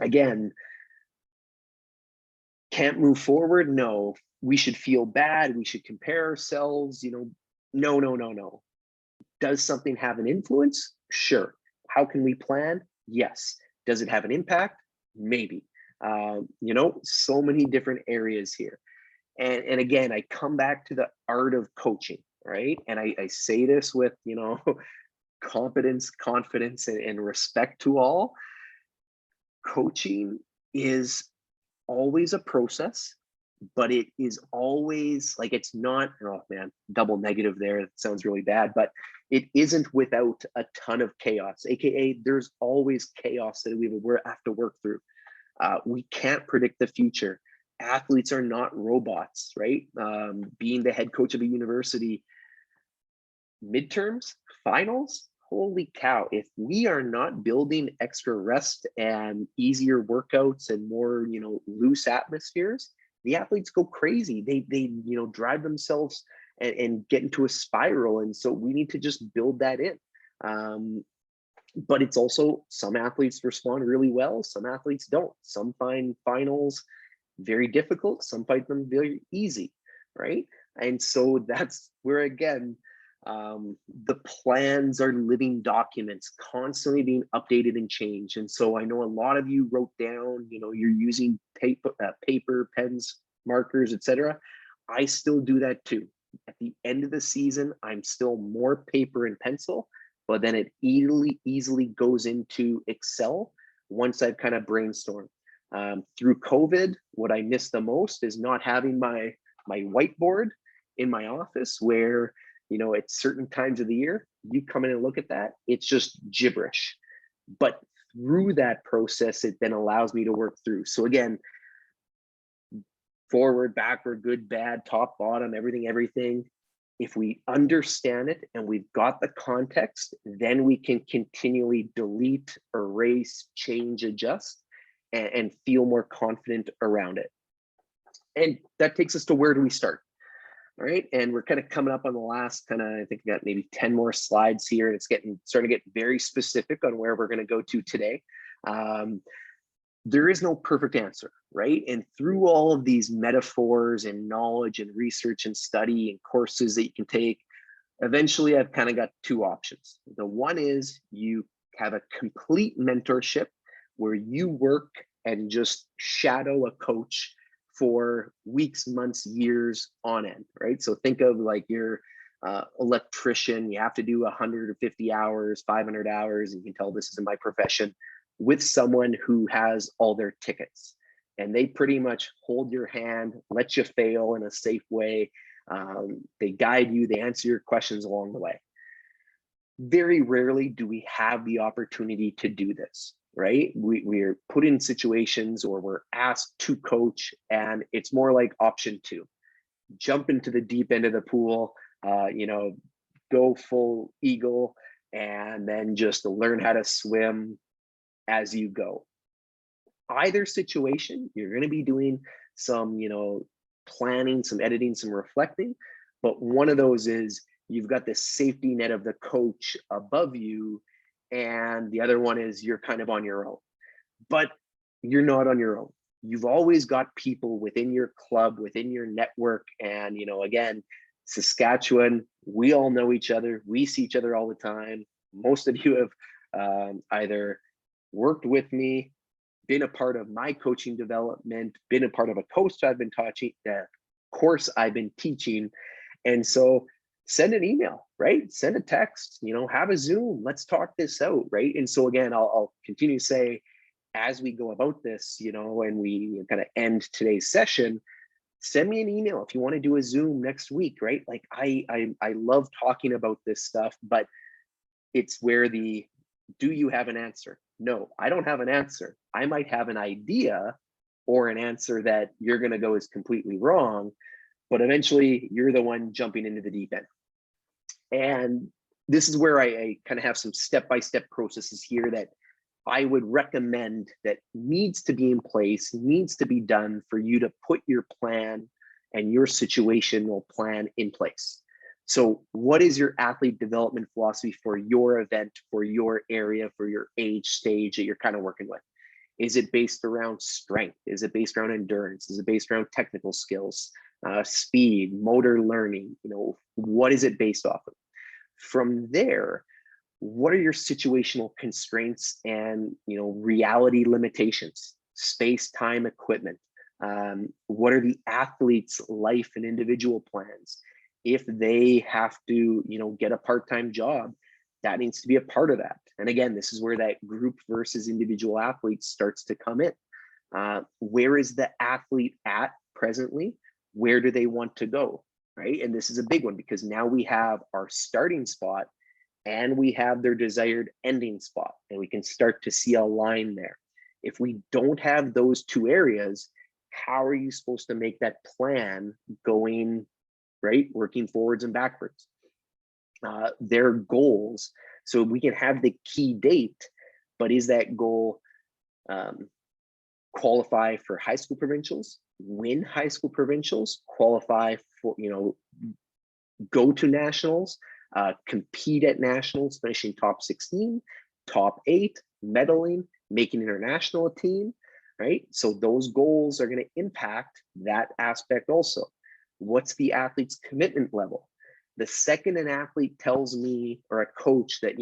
Again, can't move forward? No. We should feel bad. We should compare ourselves. No. Does something have an influence? Sure. How can we plan? Yes. Does it have an impact? Maybe. So many different areas here. And again, I come back to the art of coaching, right? And I say this with, competence, confidence, and respect to all. Coaching is always a process, but it is always like, it's not, oh man, double negative there. It sounds really bad, but it isn't without a ton of chaos, AKA there's always chaos that we have to work through. We can't predict the future. Athletes are not robots, right? Being the head coach of a university, midterms, finals, holy cow, if we are not building extra rest and easier workouts and more, loose atmospheres, the athletes go crazy. They drive themselves and get into a spiral. And so we need to just build that in. But it's also, some athletes respond really well. Some athletes don't. Some find finals very difficult. Some find them very easy, right? And so that's where, again, The plans are living documents, constantly being updated and changed. And so I know a lot of you wrote down, you're using paper, pens, markers, etc. I still do that too. At the end of the season, I'm still more paper and pencil, but then it easily goes into Excel once I've kind of brainstormed. Through COVID, what I miss the most is not having my whiteboard in my office where, at certain times of the year, you come in and look at that, it's just gibberish. But through that process, it then allows me to work through. So again, forward, backward, good, bad, top, bottom, everything. If we understand it and we've got the context, then we can continually delete, erase, change, adjust, and feel more confident around it. And that takes us to, where do we start? All right, and we're kind of coming up on the last I think we got maybe 10 more slides here, and it's starting to get very specific on where we're going to go to today. There is no perfect answer, right? And through all of these metaphors and knowledge and research and study and courses that you can take, eventually I've kind of got two options. The one is you have a complete mentorship where you work and just shadow a coach for weeks, months, years on end, right? So think of like your electrician, you have to do 150 hours, 500 hours, and you can tell this isn't my profession, with someone who has all their tickets. And they pretty much hold your hand, let you fail in a safe way. They guide you, they answer your questions along the way. Very rarely do we have the opportunity to do this, right? We're put in situations or we're asked to coach, and it's more like option two. Jump into the deep end of the pool, go full eagle, and then just learn how to swim as you go. Either situation, you're going to be doing some, planning, some editing, some reflecting, but one of those is you've got the safety net of the coach above you, and the other one is you're kind of on your own. But you're not on your own. You've always got people within your club, within your network, and again, Saskatchewan, we all know each other. We see each other all the time. Most of you have either worked with me, been a part of my coaching development, been a part of a course I've been teaching. And so send an email, right? Send a text, have a Zoom, let's talk this out, right? And so again, I'll continue to say, as we go about this, and we kind of end today's session, send me an email if you want to do a Zoom next week, right? Like I love talking about this stuff, but it's where do you have an answer? No, I don't have an answer. I might have an idea or an answer that you're going to go is completely wrong, but eventually you're the one jumping into the deep end. And this is where I kind of have some step-by-step processes here that I would recommend that needs to be in place, needs to be done for you to put your plan and your situational plan in place. So what is your athlete development philosophy for your event, for your area, for your age stage that you're kind of working with? Is it based around strength? Is it based around endurance? Is it based around technical skills, speed, motor learning? What is it based off of? From there, what are your situational constraints and reality limitations, space, time, equipment? What are the athlete's life and individual plans? If they have to, get a part-time job, that needs to be a part of that. And again, this is where that group versus individual athlete starts to come in. Where is the athlete at presently? Where do they want to go, right? And this is a big one because now we have our starting spot and we have their desired ending spot, and we can start to see a line there. If we don't have those two areas, how are you supposed to make that plan going, right? Working forwards and backwards. Their goals. So we can have the key date, but is that goal qualify for high school provincials, win high school provincials, qualify for, go to nationals, compete at nationals, finishing top 16, top 8, medaling, making international team, right? So those goals are going to impact that aspect also. What's the athlete's commitment level? The second an athlete tells me, or a coach, that,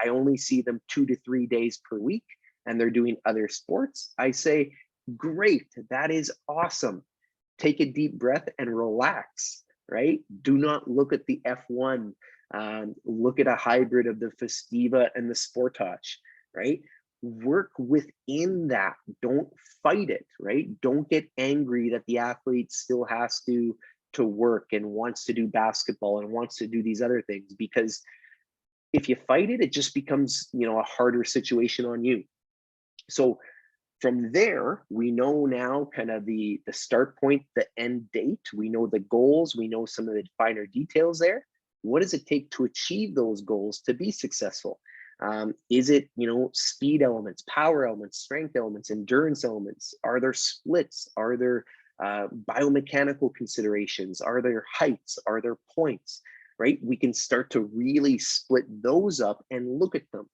I only see them 2 to 3 days per week and they're doing other sports, I say, great, that is awesome. Take a deep breath and relax, right? Do not look at the F1. Look at a hybrid of the Festiva and the Sportage, right? Work within that. Don't fight it, right? Don't get angry that the athlete still has to work and wants to do basketball and wants to do these other things, because if you fight it, it just becomes, a harder situation on you. So from there, we know now kind of the start point, the end date. We know the goals. We know some of the finer details there. What does it take to achieve those goals to be successful? Is it, speed elements, power elements, strength elements, endurance elements? Are there splits? Are there biomechanical considerations? Are there heights? Are there points? Right? We can start to really split those up and look at them.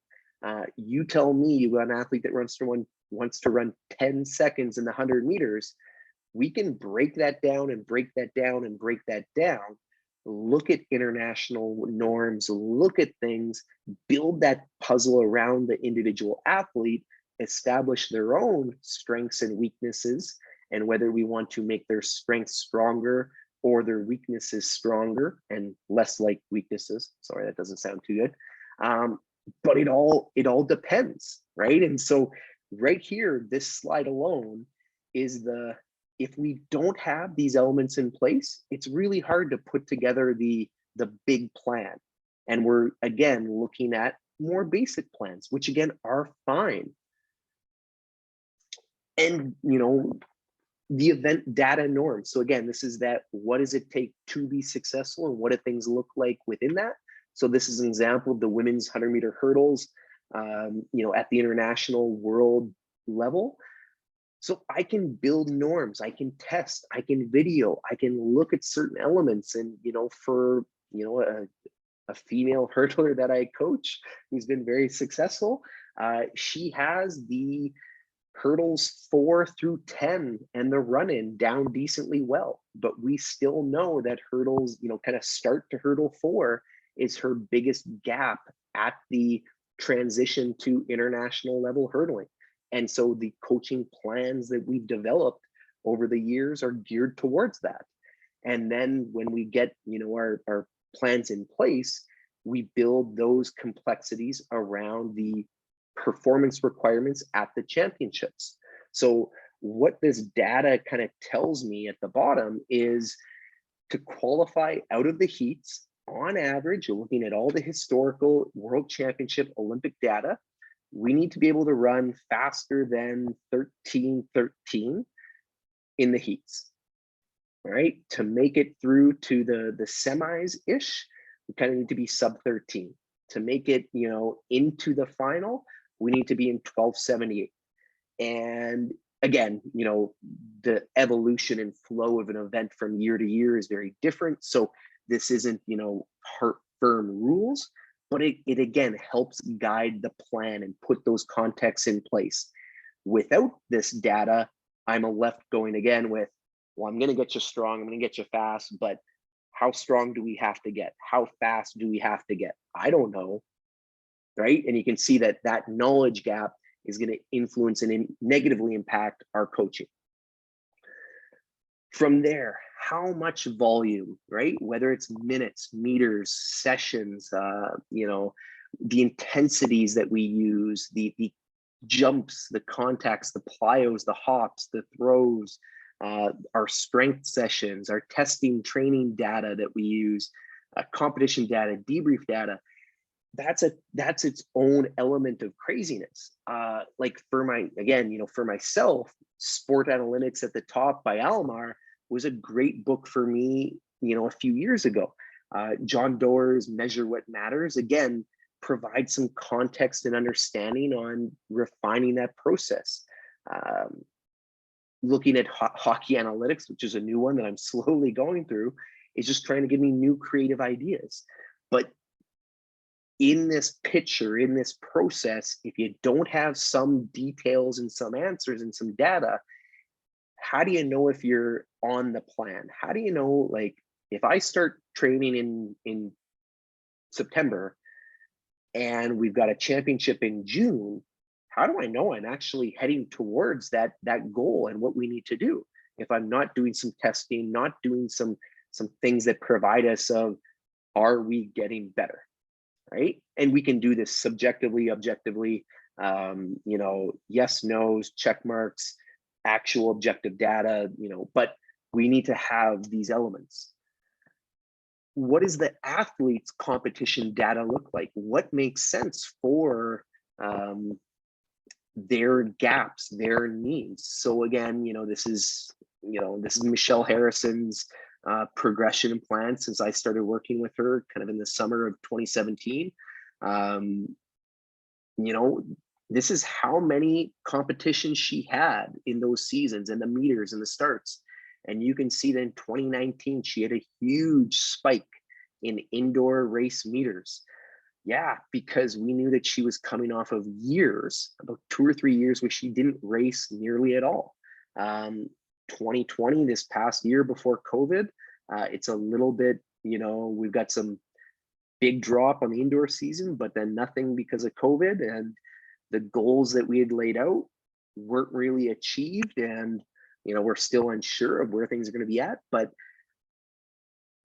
You tell me you got an athlete that wants to run 10 seconds in the 100 meters. We can break that down and break that down and break that down. Look at international norms, look at things, build that puzzle around the individual athlete, establish their own strengths and weaknesses, and whether we want to make their strengths stronger or their weaknesses stronger and less like weaknesses. Sorry, that doesn't sound too good. But it all depends, right? And so right here, this slide alone is if we don't have these elements in place, it's really hard to put together the big plan. And we're, again, looking at more basic plans, which again are fine. And, the event data norms. So again, this is that, what does it take to be successful and what do things look like within that? So this is an example of the women's 100-meter hurdles, at the international world level. So I can build norms, I can test, I can video, I can look at certain elements. And, for, a female hurdler that I coach who's been very successful, she has the hurdles 4 through 10 and the run-in down decently well. But we still know that hurdles, kind of start to hurdle 4 is her biggest gap at the transition to international level hurdling. And so the coaching plans that we've developed over the years are geared towards that. And then when we get, our plans in place, we build those complexities around the performance requirements at the championships. So what this data kind of tells me at the bottom is, to qualify out of the heats, on average, you're looking at all the historical world championship Olympic data, we need to be able to run faster than 13:13 in the heats. All right, to make it through to the semis-ish, we kind of need to be sub 13. To make it, into the final, we need to be in 12:78. And again, the evolution and flow of an event from year to year is very different. So this isn't, firm rules, but it again helps guide the plan and put those contexts in place. Without this data, I'm left going again with, well, I'm going to get you strong, I'm going to get you fast, but how strong do we have to get? How fast do we have to get? I don't know, right? And you can see that knowledge gap is going to influence and negatively impact our coaching. From there, how much volume, right? Whether it's minutes, meters, sessions, the intensities that we use, the jumps, the contacts, the plyos, the hops, the throws, our strength sessions, our testing training data that we use, competition data, debrief data. That's its own element of craziness. Like for myself, Sport Analytics at the Top by Almar was a great book for me, a few years ago. John Doerr's Measure What Matters, again, provides some context and understanding on refining that process. Looking at Hockey Analytics, which is a new one that I'm slowly going through, is just trying to give me new creative ideas. But in this picture, in this process, if you don't have some details and some answers and some data, how do you know if you're on the plan? How do you know, like, if I start training in September and we've got a championship in June, how do I know I'm actually heading towards that goal and what we need to do if I'm not doing some testing, not doing some things that provide us of, are we getting better, right? And we can do this subjectively, objectively, you know, yes, no's, check marks, actual objective data, you know, but we need to have these elements. What does the athlete's competition data look like? What makes sense for their gaps, their needs? So again, you know, this is Michelle Harrison's progression and plan since I started working with her kind of in the summer of 2017. You know, this is how many competitions she had in those seasons and the meters and the starts. And you can see that in 2019, she had a huge spike in indoor race meters. Yeah, because we knew that she was coming off of years, about 2 or 3 years, where she didn't race nearly at all. 2020, this past year before COVID, it's a little bit, you know, we've got some big drop on the indoor season, but then nothing because of COVID, and the goals that we had laid out weren't really achieved. And, you know, we're still unsure of where things are going to be at, but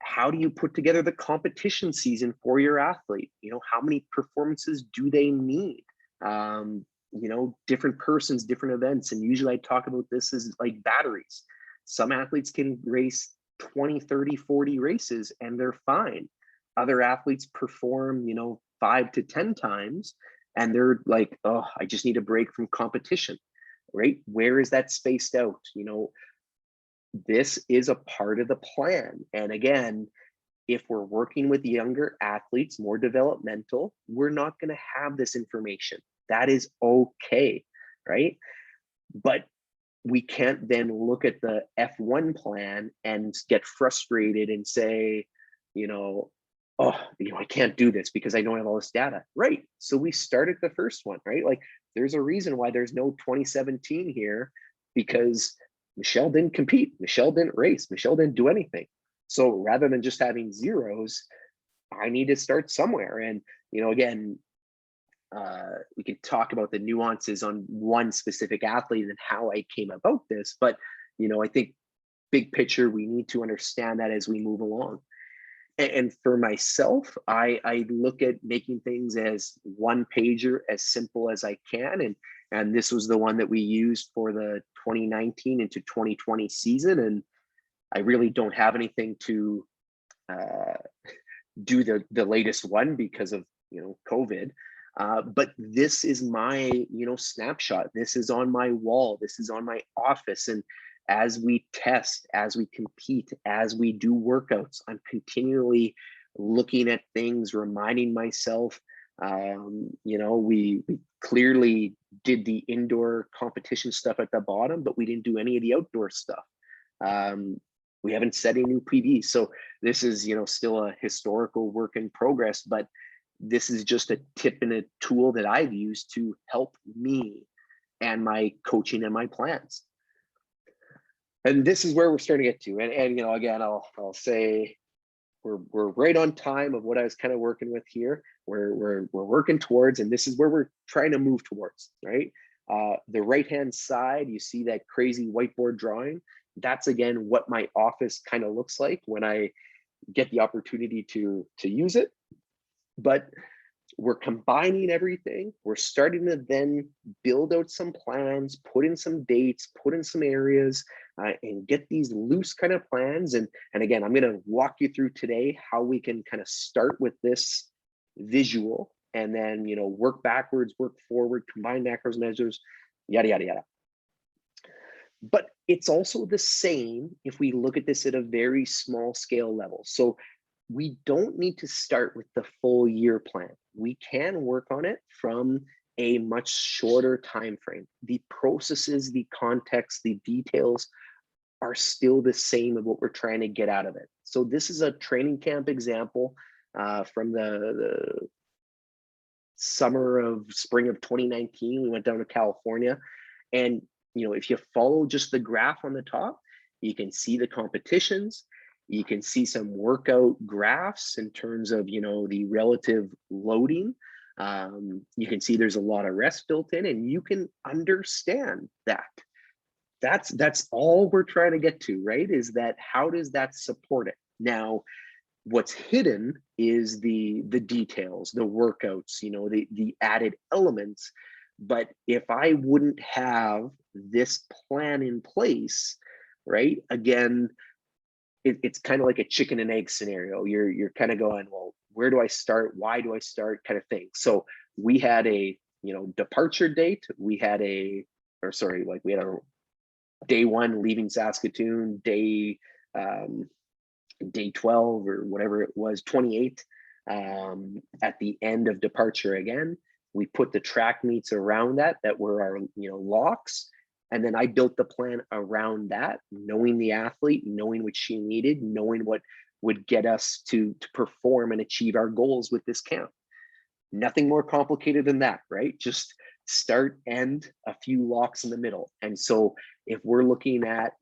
how do you put together the competition season for your athlete? You know, how many performances do they need? You know, different persons, different events. And usually I talk about this as like batteries. Some athletes can race 20, 30, 40 races and they're fine. Other athletes perform, you know, 5 to 10 times and they're like, oh, I just need a break from competition, right? Where is that spaced out? You know, this is a part of the plan. And again, if we're working with younger athletes, more developmental, we're not going to have this information. That is okay, right? But we can't then look at the F1 plan and get frustrated and say, you know, oh, you know, I can't do this because I don't have all this data. Right. So we started the first one, right? Like there's a reason why there's no 2017 here, because Michelle didn't compete. Michelle didn't race. Michelle didn't do anything. So rather than just having zeros, I need to start somewhere. And, you know, again, we could talk about the nuances on one specific athlete and how I came about this. But, you know, I think big picture, we need to understand that as we move along. And for myself, I look at making things as one pager, as simple as I can. And this was the one that we used for the 2019 into 2020 season. And I really don't have anything to do the latest one because of, you know, COVID. But this is my, you know, snapshot. This is on my wall. This is on my office. And as we test, as we compete, as we do workouts, I'm continually looking at things, reminding myself, you know, we clearly did the indoor competition stuff at the bottom, but we didn't do any of the outdoor stuff. We haven't set any new PBs. So this is, you know, still a historical work in progress, but this is just a tip and a tool that I've used to help me and my coaching and my plans. And this is where we're starting to get to. And you know, again, I'll say we're right on time of what I was kind of working with here. We're working towards, and this is where we're trying to move towards, right? The right-hand side, you see that crazy whiteboard drawing. That's again what my office kind of looks like when I get the opportunity to use it. But we're combining everything. We're starting to then build out some plans, put in some dates, put in some areas, and get these loose kind of plans. And again, I'm going to walk you through today how we can kind of start with this visual and then, you know, work backwards, work forward, combine macros, measures, yada, yada, yada. But it's also the same if we look at this at a very small scale level. So we don't need to start with the full year plan. We can work on it from a much shorter time frame. The processes, the context, the details are still the same of what we're trying to get out of it. So this is a training camp example from the spring of 2019. We went down to California, and you know, if you follow just the graph on the top, you can see the competitions. You can see some workout graphs in terms of, the relative loading. You can see there's a lot of rest built in, and you can understand that. That's all we're trying to get to, right? Is that how does that support it? Now, what's hidden is the details, the workouts, the added elements. But if I wouldn't have this plan in place, right? Again, it's kind of like a chicken and egg scenario. You're kind of going, well, where do I start? Why do I start? Kind of thing. So we had a departure date. We had a day one leaving Saskatoon, day 12 or whatever it was, 28. At the end of departure again, we put the track meets around that were our locks. And then I built the plan around that, knowing the athlete, knowing what she needed, knowing what would get us to perform and achieve our goals with this camp. Nothing more complicated than that, right? Just start, end, a few locks in the middle. And so if we're looking at,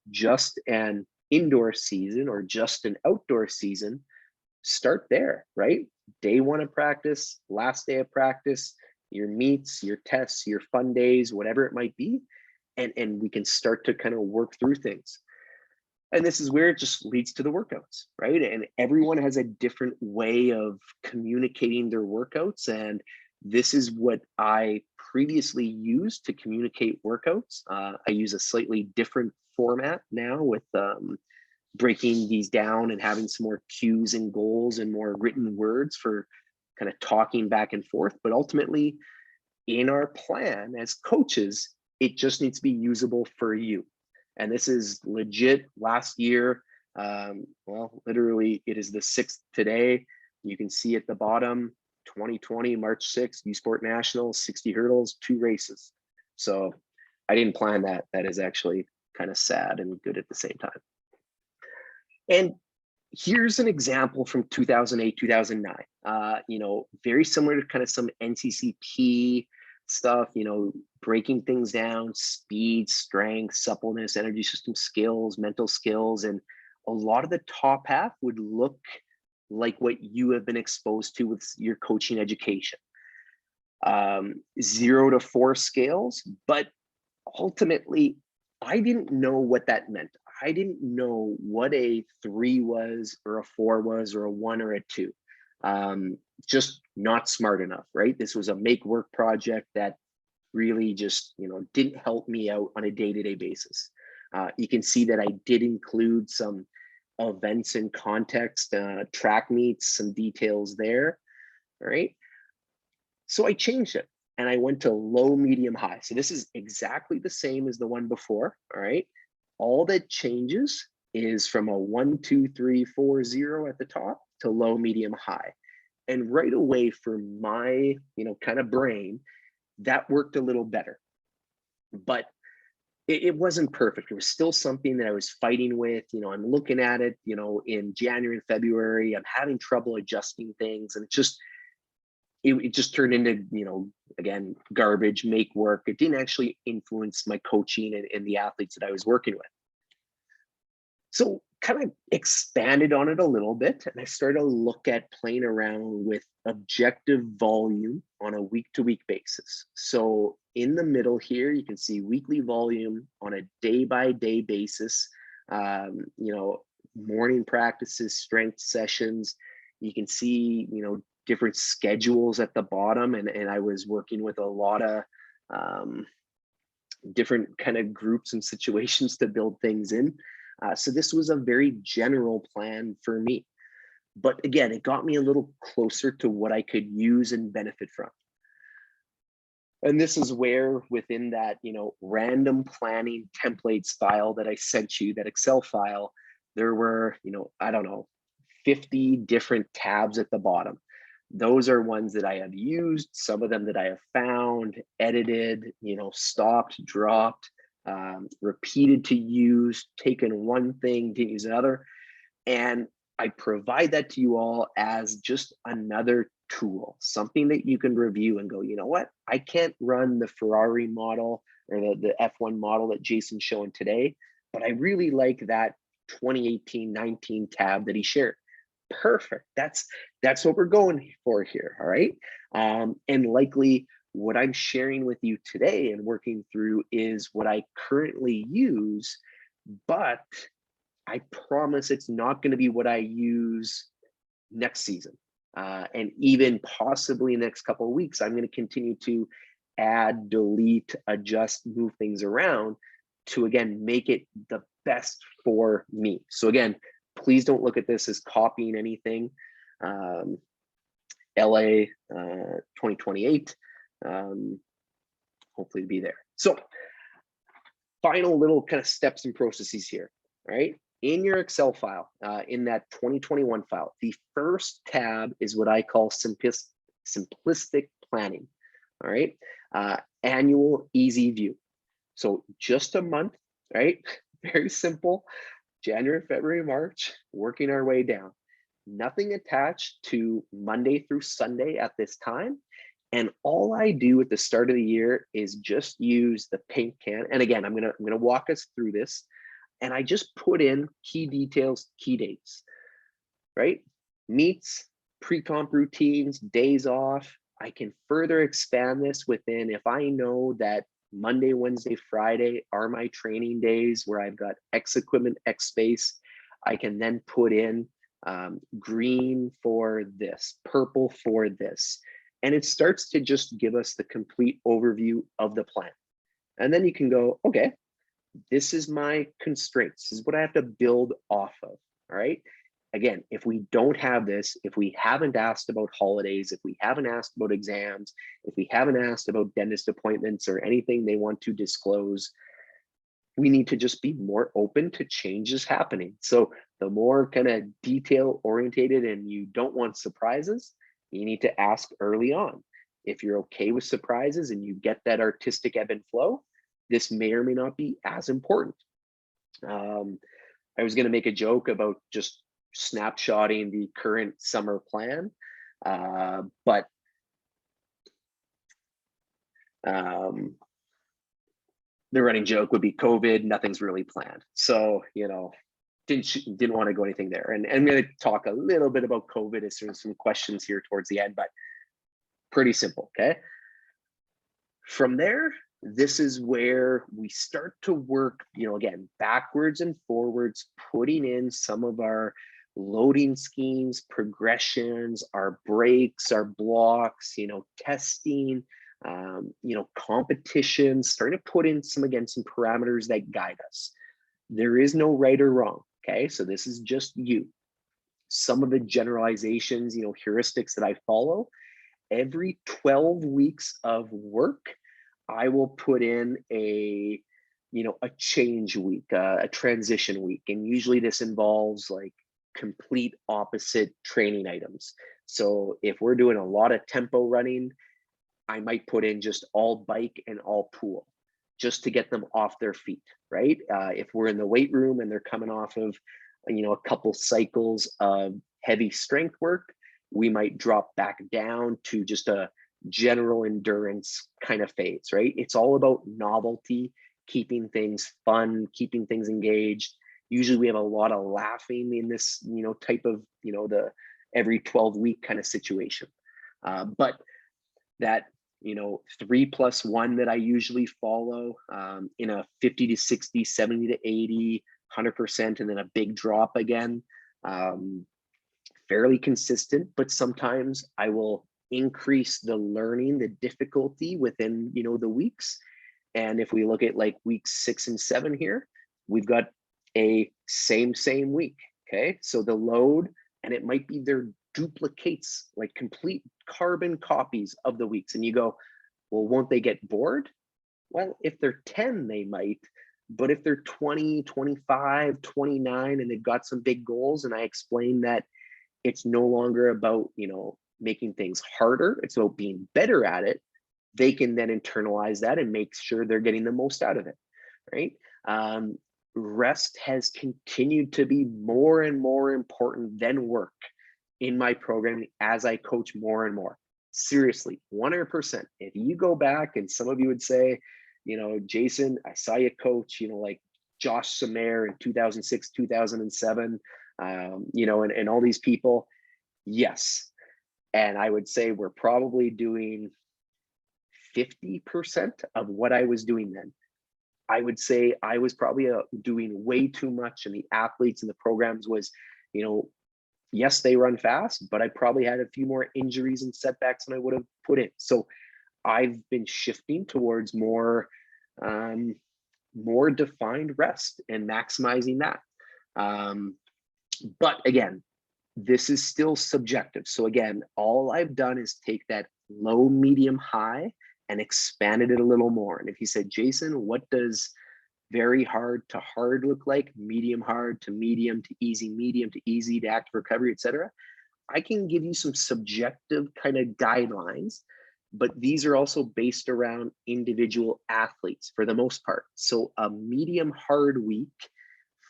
just an indoor season or just an outdoor season, start there, right? Day one of practice, last day of practice, your meets, your tests, your fun days, whatever it might be. And we can start to kind of work through things. And this is where it just leads to the workouts, right? And everyone has a different way of communicating their workouts. And this is what I previously used to communicate workouts. I use a slightly different format now with breaking these down and having some more cues and goals and more written words for kind of talking back and forth. But ultimately, in our plan as coaches, it just needs to be usable for you. And this is legit last year. Well, literally, it is the 6th today. You can see at the bottom, 2020, March 6th, U Sport Nationals, 60 hurdles, 2 races. So I didn't plan that. That is actually kind of sad and good at the same time. And here's an example from 2008, 2009. Very similar to kind of some NCCP stuff, breaking things down, speed, strength, suppleness, energy system skills, mental skills. And a lot of the top half would look like what you have been exposed to with your coaching education. 0 to 4 scales, but ultimately, I didn't know what that meant. I didn't know what a 3 was or a 4 was or a 1 or a 2. Just not smart enough, right? This was a make work project that really just, didn't help me out on a day-to-day basis. You can see that I did include some events and context, track meets, some details there, all right? So I changed it and I went to low, medium, high. So this is exactly the same as the one before, all right? All that changes is from a 1, 2, 3, 4, 0 at the top to low, medium, high. And right away for my, kind of brain, that worked a little better. But it wasn't perfect. It was still something that I was fighting with. I'm looking at it, in January and February, I'm having trouble adjusting things. And it just turned into, again, garbage, make work. It didn't actually influence my coaching and the athletes that I was working with. So kind of expanded on it a little bit. And I started to look at playing around with objective volume on a week-to-week basis. So in the middle here, you can see weekly volume on a day-by-day basis, morning practices, strength sessions. You can see, different schedules at the bottom. And I was working with a lot of different kind of groups and situations to build things in. So this was a very general plan for me. But again, it got me a little closer to what I could use and benefit from. And this is where within that, random planning template file that I sent you, that Excel file, there were, 50 different tabs at the bottom. Those are ones that I have used, some of them that I have found, edited, stopped, dropped, repeated to use, taken one thing, didn't use another. And I provide that to you all as just another tool, something that you can review and go, you know what, I can't run the Ferrari model or the F1 model that Jason's showing today, but I really like that 2018-19 tab that he shared. Perfect. That's what we're going for here. All right. And likely what I'm sharing with you today and working through is what I currently use, but I promise it's not going to be what I use next season. And even possibly next couple of weeks, I'm going to continue to add, delete, adjust, move things around to, again, make it the best for me. So again, please don't look at this as copying anything. LA 2028, hopefully to be there. So final little kind of steps and processes here, right? In your Excel file, in that 2021 file, the first tab is what I call simplistic planning, all right? Annual easy view. So just a month, right? Very simple. January, February, March, working our way down. Nothing attached to Monday through Sunday at this time. And all I do at the start of the year is just use the paint can. And again, I'm gonna walk us through this. And I just put in key details, key dates, right? Meets, pre-comp routines, days off. I can further expand this within, if I know that Monday, Wednesday, Friday are my training days where I've got X equipment, X space, I can then put in green for this, purple for this. And it starts to just give us the complete overview of the plan. And then you can go, okay, this is my constraints. This is what I have to build off of, all right? Again, if we don't have this, if we haven't asked about holidays, if we haven't asked about exams, if we haven't asked about dentist appointments or anything they want to disclose, we need to just be more open to changes happening. So the more kind of detail orientated and you don't want surprises, you need to ask early on. If you're okay with surprises and you get that artistic ebb and flow, this may or may not be as important. I was going to make a joke about just snapshotting the current summer plan, but the running joke would be COVID, nothing's really planned. So, you know, didn't want to go anything there. And I'm going to talk a little bit about COVID as there's some questions here towards the end, but pretty simple, okay? From there, this is where we start to work, you know, again, backwards and forwards, putting in some of our loading schemes, progressions, our breaks, our blocks, you know, testing, you know, competitions, starting to put in some, again, some parameters that guide us. There is no right or wrong, okay? So this is just you. Some of the generalizations, you know, heuristics that I follow, every 12 weeks of work, I will put in a, you know, a change week, a transition week. And usually this involves like complete opposite training items. So if we're doing a lot of tempo running, I might put in just all bike and all pool just to get them off their feet, right? If we're in the weight room and they're coming off of, you know, a couple cycles of heavy strength work, we might drop back down to just a general endurance kind of phase, right? It's all about novelty, keeping things fun, keeping things engaged. Usually we have a lot of laughing in this, you know, type of, you know, the every 12-week kind of situation. But that, you know, 3+1 that I usually follow in a 50 to 60, 70 to 80, 100%, and then a big drop again. Fairly consistent, but sometimes I will increase the learning, the difficulty within, you know, the weeks. And if we look at like weeks 6 and 7 here, we've got a same week, okay? So the load, and it might be their duplicates, like complete carbon copies of the weeks. And you go, well, won't they get bored? Well, if they're 10, they might, but if they're 20, 25, 29, and they've got some big goals, and I explain that it's no longer about, you know, making things harder, it's about being better at it, they can then internalize that and make sure they're getting the most out of it, right? Rest has continued to be more and more important than work in my programming as I coach more and more. Seriously, 100%. If you go back, and some of you would say, you know, Jason, I saw you coach, you know, like Josh Sumer in 2006, 2007, you know, and all these people. Yes. And I would say we're probably doing 50% of what I was doing then. I would say I was probably doing way too much, and the athletes and the programs was, you know, yes, they run fast, but I probably had a few more injuries and setbacks than I would have put in. So I've been shifting towards more defined rest and maximizing that. But again, this is still subjective. So again, all I've done is take that low, medium, high and expanded it a little more. And if you said, Jason, what does very hard to hard look like? Medium hard to medium to easy to active recovery, etc. I can give you some subjective kind of guidelines, but these are also based around individual athletes for the most part. So a medium hard week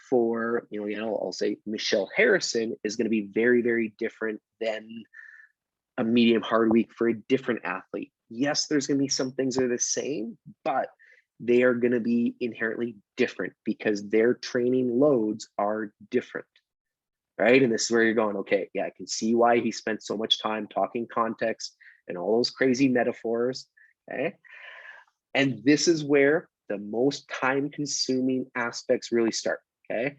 for, you know, I'll say Michelle Harrison is going to be very, very different than a medium hard week for a different athlete. Yes, there's going to be some things that are the same, but they are going to be inherently different because their training loads are different, right? And this is where you're going, okay, yeah, I can see why he spent so much time talking context and all those crazy metaphors, okay? And this is where the most time-consuming aspects really start, okay?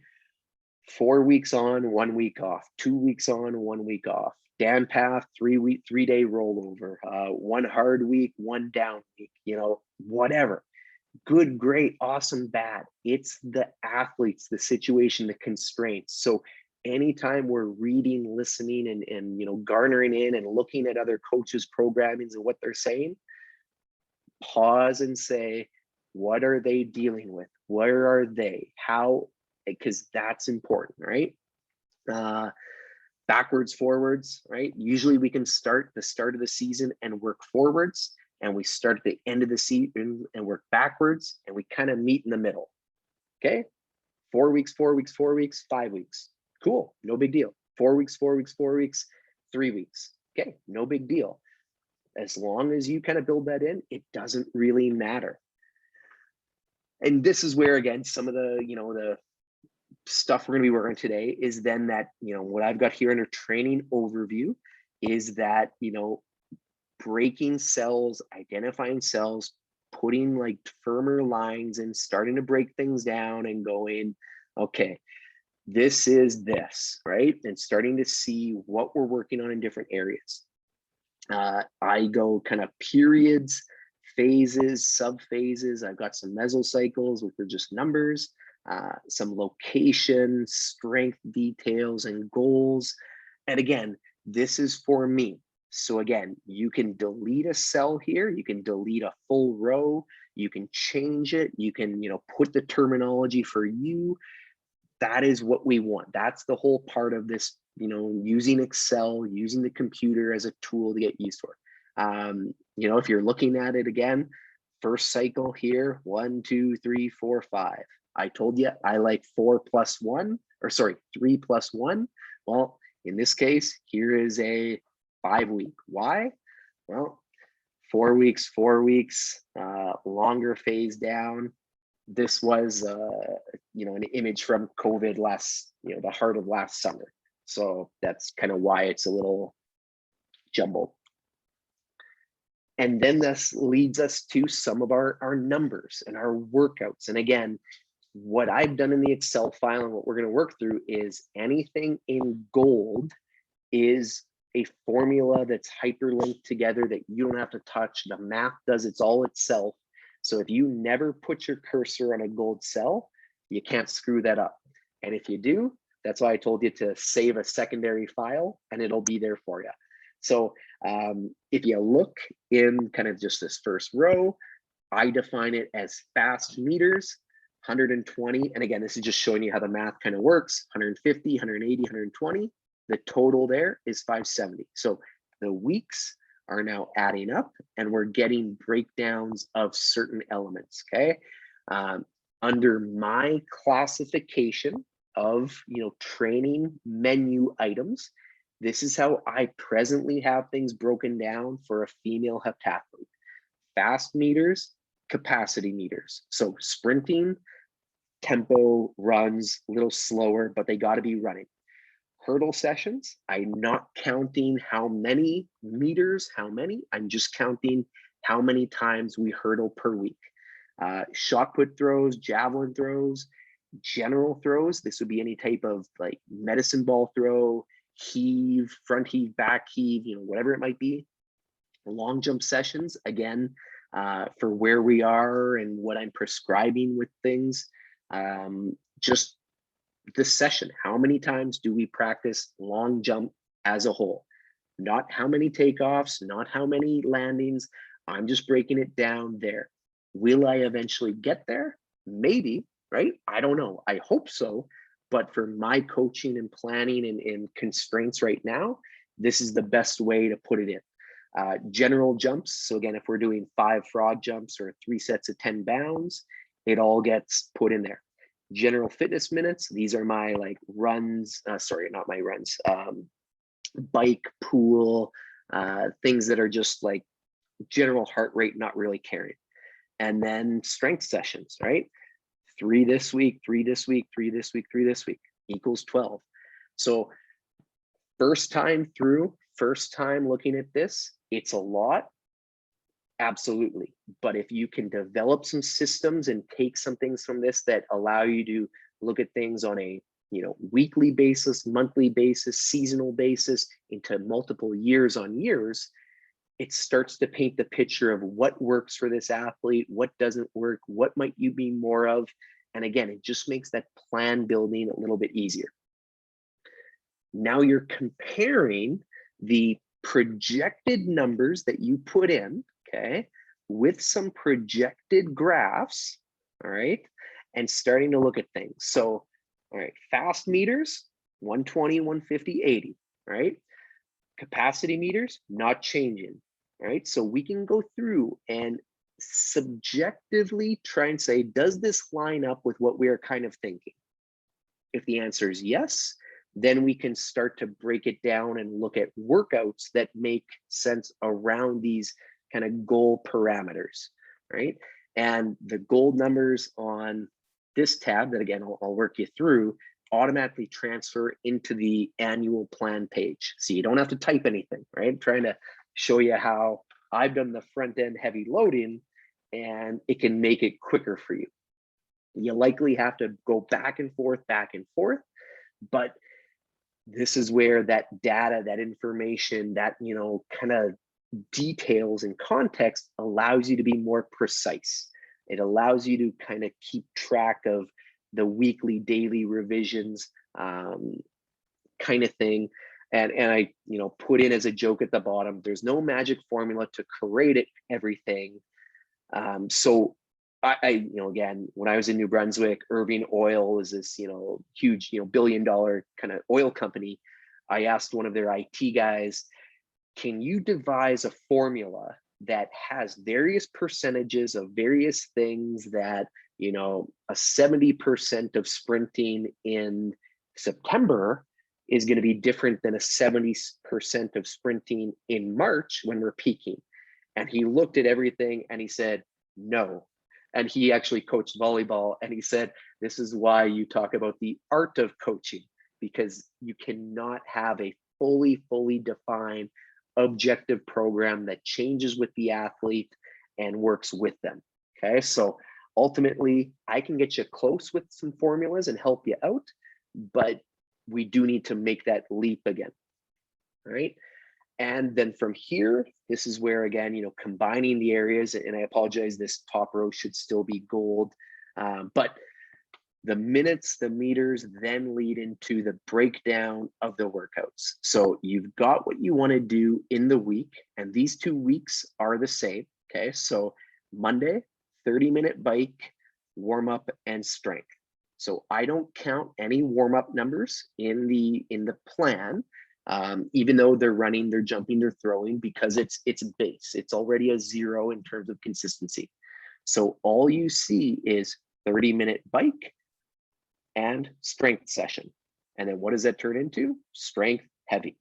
4 weeks on, 1 week off, 2 weeks on, 1 week off. Dan path, 3-day rollover, 1 hard week, 1 down week, you know, whatever. Good, great, awesome, bad. It's the athletes, the situation, the constraints. So anytime we're reading, listening, and you know, garnering in and looking at other coaches' programmings and what they're saying, pause and say, what are they dealing with? Where are they? How? Because that's important, right? Backwards, forwards, right? Usually we can start the start of the season and work forwards, and we start at the end of the season and work backwards, and we kind of meet in the middle. Okay, 4 weeks, 4 weeks, 4 weeks, 5 weeks. Cool, no big deal. 4 weeks, 4 weeks, 4 weeks, 3 weeks. Okay, no big deal. As long as you kind of build that in, it doesn't really matter. And this is where, again, some of the, you know, the stuff we're going to be working today is then that, you know, what I've got here under training overview is that, you know, breaking cells, identifying cells, putting like firmer lines and starting to break things down and going, okay, this is this, right? And starting to see what we're working on in different areas. I go kind of periods, phases, sub-phases. I've got some mesocycles, which are just numbers, some location, strength details, and goals. And again, this is for me. So again, you can delete a cell here, you can delete a full row, you can change it, you can, you know, put the terminology for you. That is what we want. That's the whole part of this, you know, using Excel, using the computer as a tool to get used to it. You know, if you're looking at it again, first cycle here, 1, 2, 3, 4, 5. I told you I like 4 plus 1, or sorry, 3 plus 1. Well, in this case, here is a 5 week. Why? Well, 4 weeks, 4 weeks, longer phase down. This was, you know, an image from COVID last, you know, the heart of last summer. So that's kind of why it's a little jumbled. And then this leads us to some of our numbers and our workouts. And again, what I've done in the Excel file and what we're going to work through is anything in gold is a formula that's hyperlinked together that you don't have to touch. The math does it's all itself. So if you never put your cursor on a gold cell, you can't screw that up. And if you do, that's why I told you to save a secondary file and it'll be there for you. So if you look in kind of just this first row, I define it as fast meters, 120. And again, this is just showing you how the math kind of works, 150, 180, 120. The total there is 570. So the weeks are now adding up and we're getting breakdowns of certain elements, okay? Under my classification of, you know, training menu items, this is how I presently have things broken down for a female heptathlete. Fast meters, capacity meters. So sprinting, tempo runs, a little slower, but they got to be running. Hurdle sessions, I'm not counting how many meters, I'm just counting how many times we hurdle per week. Shot put throws, javelin throws, general throws. This would be any type of like medicine ball throw, heave, front heave, back heave, whatever it might be. Long jump sessions, again, for where we are and what I'm prescribing with things. Just the session, how many times do we practice long jump as a whole? Not how many takeoffs, not how many landings. I'm just breaking it down there. Will I eventually get there? Maybe, right? I don't know. I hope so. But for my coaching and planning and constraints right now, this is the best way to put it in. General jumps. So again, if we're doing 5 fraud jumps or 3 sets of 10 bounds, it all gets put in there. General fitness minutes. These are my like runs. Sorry, not my runs. Bike, pool, things that are just like general heart rate, not really carrying. And then strength sessions, right? 3 this week, 3 this week, 3 this week, 3 this week equals 12. So first time through, first time looking at this, it's a lot. Absolutely. But if you can develop some systems and take some things from this that allow you to look at things on a weekly basis, monthly basis, seasonal basis, into multiple years on years, it starts to paint the picture of what works for this athlete, what doesn't work, what might you be more of. And again, it just makes that plan building a little bit easier. Now you're comparing the projected numbers that you put in, okay, with some projected graphs, all right, and starting to look at things. So, all right, fast meters, 120, 150, 80, right? Capacity meters, not changing, right? So we can go through and subjectively try and say, does this line up with what we're kind of thinking? If the answer is yes, then we can start to break it down and look at workouts that make sense around these kind of goal parameters, right? And the goal numbers on this tab that, again, I'll work you through, automatically transfer into the annual plan page. So you don't have to type anything, right? I'm trying to show you how I've done the front end heavy loading, and it can make it quicker for you. You likely have to go back and forth, but this is where that data, that information, that kind of details and context allows you to be more precise. It allows you to kind of keep track of the weekly, daily revisions, kind of thing. And I put in as a joke at the bottom, there's no magic formula to create everything. So I again, when I was in New Brunswick, Irving Oil is this, huge, billion-dollar kind of oil company. I asked one of their IT guys, can you devise a formula that has various percentages of various things that, a 70% of sprinting in September is going to be different than a 70% of sprinting in March when we're peaking? And he looked at everything and he said, no. And he actually coached volleyball, and he said, this is why you talk about the art of coaching, because you cannot have a fully defined objective program that changes with the athlete and works with them. Okay, so ultimately I can get you close with some formulas and help you out, but we do need to make that leap again. All right. And then from here, this is where, again, combining the areas, and I apologize, this top row should still be gold, but the minutes, the meters then lead into the breakdown of the workouts. So you've got what you want to do in the week, and these 2 weeks are the same. Okay, so Monday, 30-minute bike, warm up, and strength. So I don't count any warm up numbers in the plan. Even though they're running, they're jumping, they're throwing, because it's base. It's already a 0 in terms of consistency. So all you see is 30-minute bike and strength session. And then what does that turn into? Strength heavy,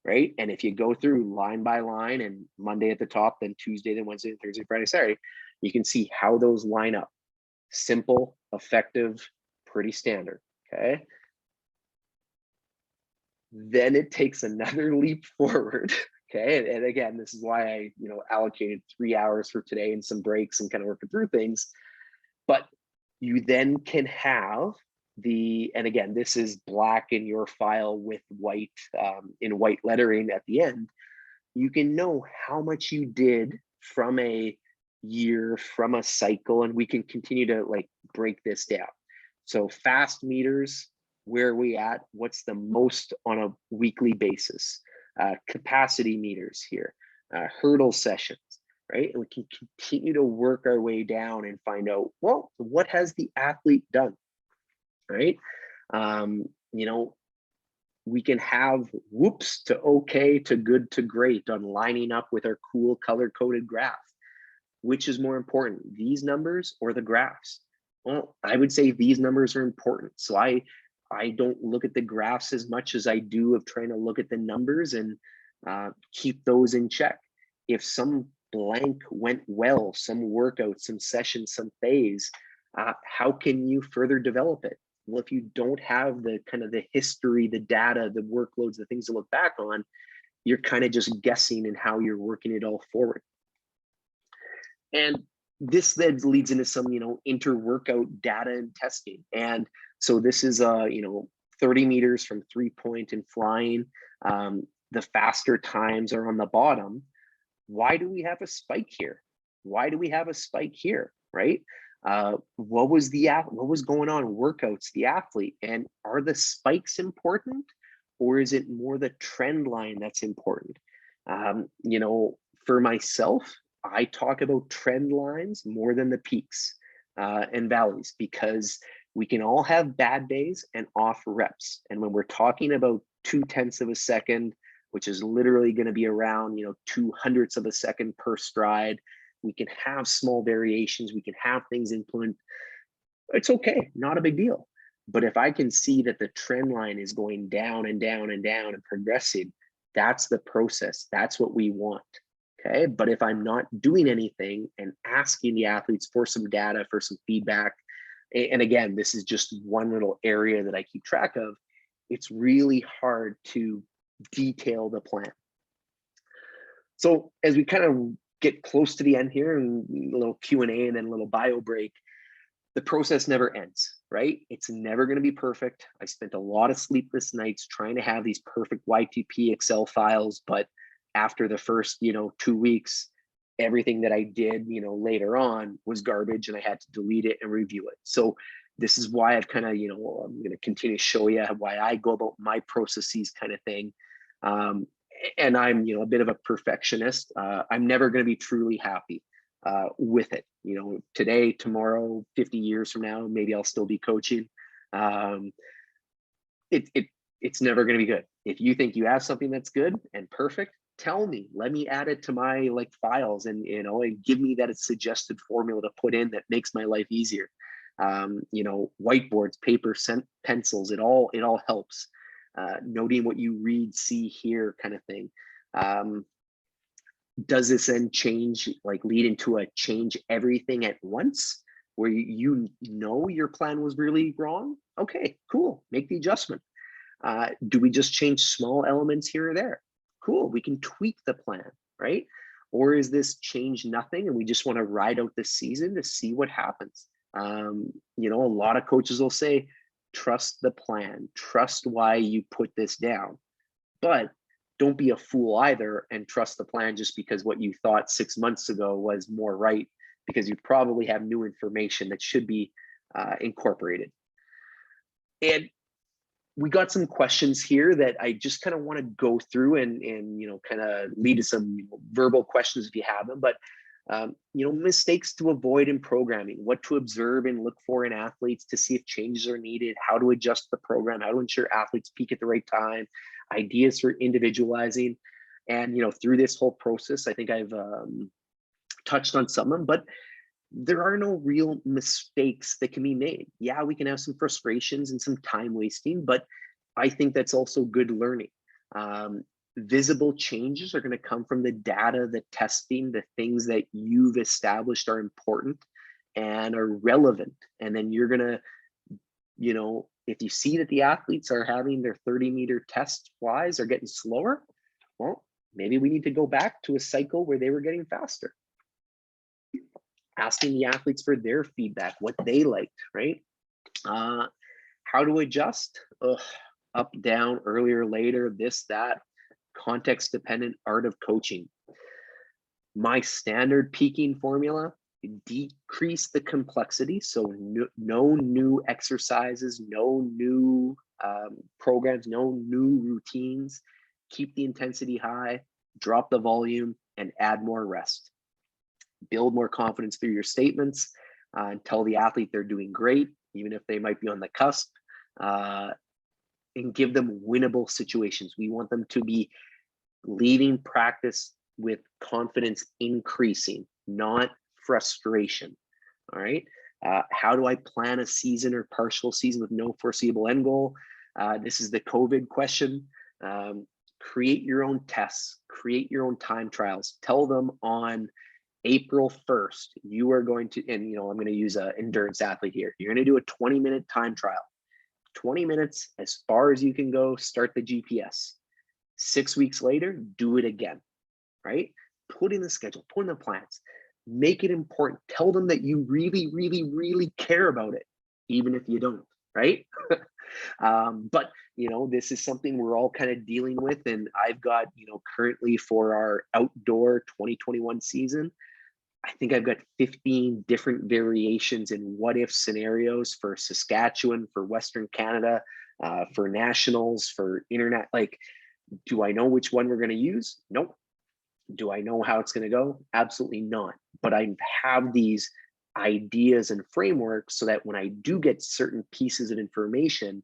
right? And if you go through line by line, and Monday at the top, then Tuesday, then Wednesday, Thursday, Friday, Saturday, you can see how those line up. Simple, effective, pretty standard, okay? Then it takes another leap forward, okay? And again, this is why I, allocated 3 hours for today and some breaks and kind of working through things. But you then can have and again, this is black in your file with white, in white lettering at the end. You can know how much you did from a year, from a cycle, and we can continue to like break this down. So fast meters, where are we at? What's the most on a weekly basis? Capacity meters here, hurdle sessions, right? And we can continue to work our way down and find out, well, what has the athlete done, right? We can have whoops to okay to good to great on lining up with our cool color-coded graph. Which is more important, these numbers or the graphs? Well, I would say these numbers are important. So I don't look at the graphs as much as I do of trying to look at the numbers and keep those in check. If some blank went well, some workout, some session, some phase, how can you further develop it? Well, if you don't have the kind of the history, the data, the workloads, the things to look back on, you're kind of just guessing in how you're working it all forward. And this then leads into some, inter-workout data and testing. And so this is, 30 meters from 3-point and flying. The faster times are on the bottom. Why do we have a spike here? Why do we have a spike here, right? What was going on in workouts, the athlete, and are the spikes important, or is it more the trend line that's important? For myself, I talk about trend lines more than the peaks and valleys, because we can all have bad days and off reps. And when we're talking about 0.2 of a second, which is literally going to be around 0.02 of a second per stride, we can have small variations, we can have things implement. It's okay, not a big deal. But if I can see that the trend line is going down and down and down and progressing, that's the process. That's what we want. Okay. But if I'm not doing anything and asking the athletes for some data, for some feedback, and again, this is just one little area that I keep track of, it's really hard to detail the plan. So as we kind of get close to the end here, and a little Q&A and then a little bio break, the process never ends, right? It's never going to be perfect. I spent a lot of sleepless nights trying to have these perfect YTP Excel files, but after the first 2 weeks, everything that I did later on was garbage, and I had to delete it and review it. So this is why I've kind of I'm going to continue to show you why I go about my processes kind of thing. And I'm a bit of a perfectionist. I'm never going to be truly happy with it. Today, tomorrow, 50 years from now, maybe I'll still be coaching. It's never going to be good. If you think you have something that's good and perfect, tell me. Let me add it to my files, and and give me that suggested formula to put in that makes my life easier. Whiteboards, paper, pencils, it all helps. Noting what you read, see, hear, kind of thing. Does this then lead into a change everything at once, where your plan was really wrong? Okay, cool. Make the adjustment. Do we just change small elements here or there? Cool, we can tweak the plan, right? Or is this change nothing and we just want to ride out this season to see what happens? A lot of coaches will say, trust the plan, trust why you put this down, but don't be a fool either and trust the plan just because what you thought 6 months ago was more right, because you probably have new information that should be incorporated. And we got some questions here that I just kind of want to go through and kind of lead to some verbal questions if you have them. But mistakes to avoid in programming, what to observe and look for in athletes to see if changes are needed, how to adjust the program, how to ensure athletes peak at the right time, ideas for individualizing. And through this whole process, I think I've touched on some of them, but there are no real mistakes that can be made. Yeah, we can have some frustrations and some time wasting, but I think that's also good learning. Visible changes are going to come from the data, the testing, the things that you've established are important and are relevant. And then you're going to you know, if you see that the athletes are having their 30-meter test flies are getting slower, well, maybe we need to go back to a cycle where they were getting faster. Asking the athletes for their feedback, what they liked, right? How to adjust, up, down, earlier, later, this, that, context dependent art of coaching. My standard peaking formula, decrease the complexity. So no new exercises, no new programs, no new routines. Keep the intensity high, drop the volume, and add more rest. Build more confidence through your statements, and tell the athlete they're doing great, even if they might be on the cusp, and give them winnable situations. We want them to be leaving practice with confidence increasing, not frustration. All right. How do I plan a season or partial season with no foreseeable end goal? This is the COVID question. Create your own tests, create your own time trials. Tell them on April 1st, you are going to, and I'm going to use an endurance athlete here. You're going to do a 20-minute time trial. 20 minutes, as far as you can go, start the GPS. 6 weeks later, do it again, right? Put in the schedule, put in the plans, make it important. Tell them that you really, really, really care about it, even if you don't, right? But this is something we're all kind of dealing with. And I've got, currently for our outdoor 2021 season, I think I've got 15 different variations in what if scenarios for Saskatchewan, for Western Canada, for nationals, for internet. Like, do I know which one we're going to use? Nope. Do I know how it's going to go? Absolutely not. But I have these ideas and frameworks so that when I do get certain pieces of information,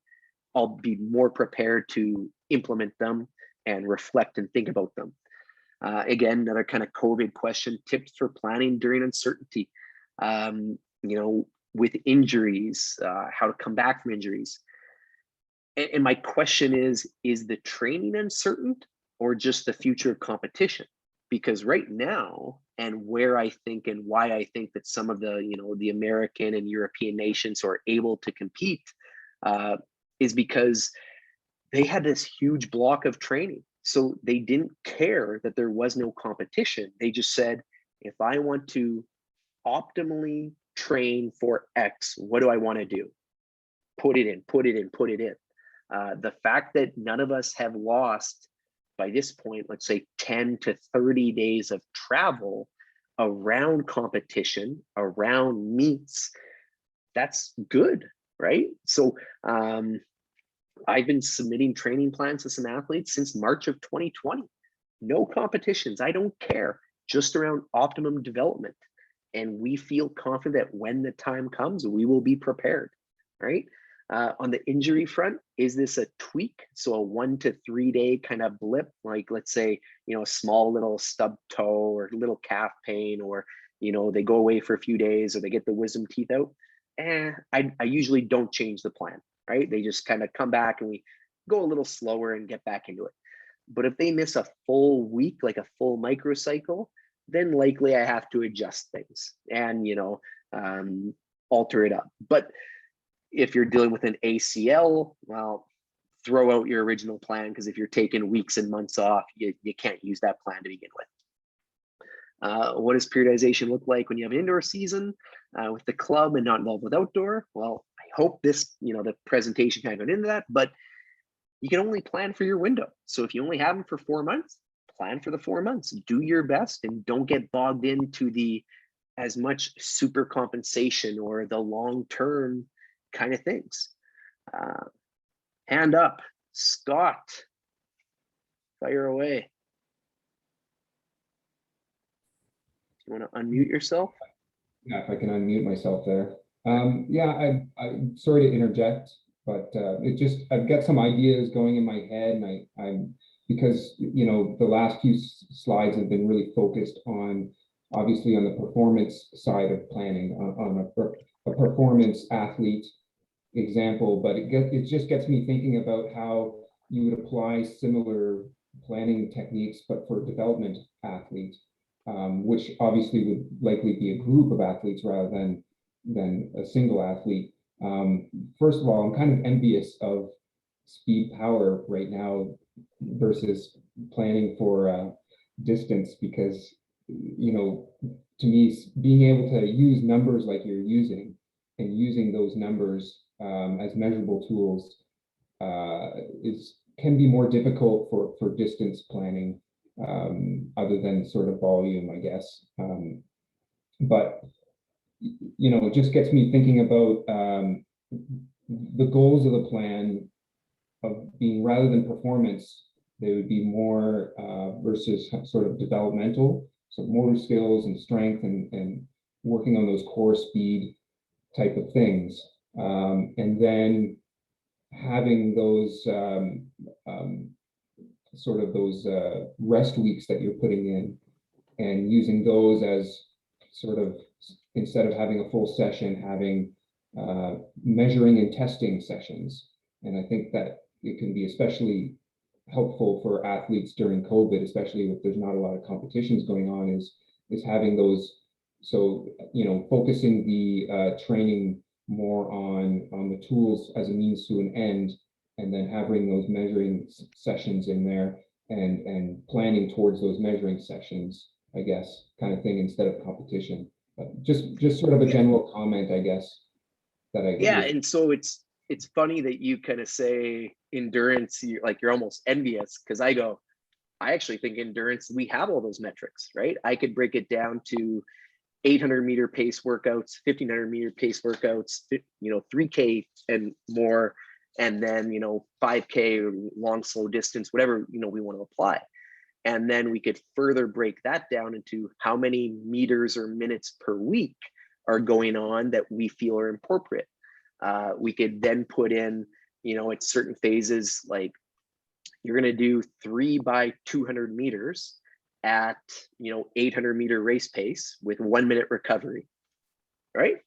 I'll be more prepared to implement them and reflect and think about them. Again, another kind of COVID question, tips for planning during uncertainty, with injuries, how to come back from injuries. And my question is the training uncertain or just the future of competition? Because right now, and where I think and why I think that some of the, the American and European nations who are able to compete is because they had this huge block of training. So they didn't care that there was no competition. They just said, if I want to optimally train for X, what do I want to do? Put it in, put it in, put it in. The fact that none of us have lost by this point, let's say 10 to 30 days of travel around competition, around meets, that's good, right? So I've been submitting training plans to some athletes since March of 2020. No competitions, I don't care, just around optimum development. And we feel confident that when the time comes, we will be prepared, right? On the injury front, is this a tweak? So a 1 to 3 day kind of blip, like let's say, a small little stub toe or little calf pain, or, they go away for a few days or they get the wisdom teeth out. I usually don't change the plan, right? They just kind of come back and we go a little slower and get back into it. But if they miss a full week, like a full microcycle, then likely I have to adjust things and, alter it up. But if you're dealing with an ACL, well, throw out your original plan, because if you're taking weeks and months off, you can't use that plan to begin with. What does periodization look like when you have an indoor season with the club and not involved with outdoor? Well, I hope this, the presentation kind of got into that, but you can only plan for your window. So if you only have them for 4 months, plan for the 4 months. Do your best and don't get bogged into the as much super compensation or the long-term kind of things. Hand up, Scott, fire away. You want to unmute yourself?
Yeah, if I can unmute myself there. Yeah, I'm sorry to interject, but I've got some ideas going in my head, and I'm because the last few slides have been really focused on, obviously, on the performance side of planning, on a performance athlete example, but it just gets me thinking about how you would apply similar planning techniques, but for development athletes, which obviously would likely be a group of athletes rather than a single athlete. First of all, I'm kind of envious of speed power right now versus planning for distance, because, to me, being able to use numbers like you're using and using those numbers as measurable tools is can be more difficult for distance planning, other than sort of volume, I guess. But it just gets me thinking about the goals of the plan of being, rather than performance, they would be more versus sort of developmental, so motor skills and strength, and working on those core speed type of things, and then having those sort of those rest weeks that you're putting in, and using those as sort of, instead of having a full session, having measuring and testing sessions. And I think that it can be especially helpful for athletes during COVID, especially if there's not a lot of competitions going on, is having those. So, focusing the training more on the tools as a means to an end, and then having those measuring sessions in there, and planning towards those measuring sessions, I guess, kind of thing, instead of competition. But just sort of a
Yeah,
general comment, I guess, that I
yeah,
was.
and so it's funny that you kind of say endurance, you're almost envious, because I actually think endurance, we have all those metrics, right? I could break it down to 800-meter pace workouts, 1500-meter pace workouts, 3K and more, and then 5K long slow distance, whatever we want to apply. And then we could further break that down into how many meters or minutes per week are going on that we feel are appropriate. We could then put in, at certain phases, like you're going to do 3 by 200 meters at 800-meter race pace with 1 minute recovery, right?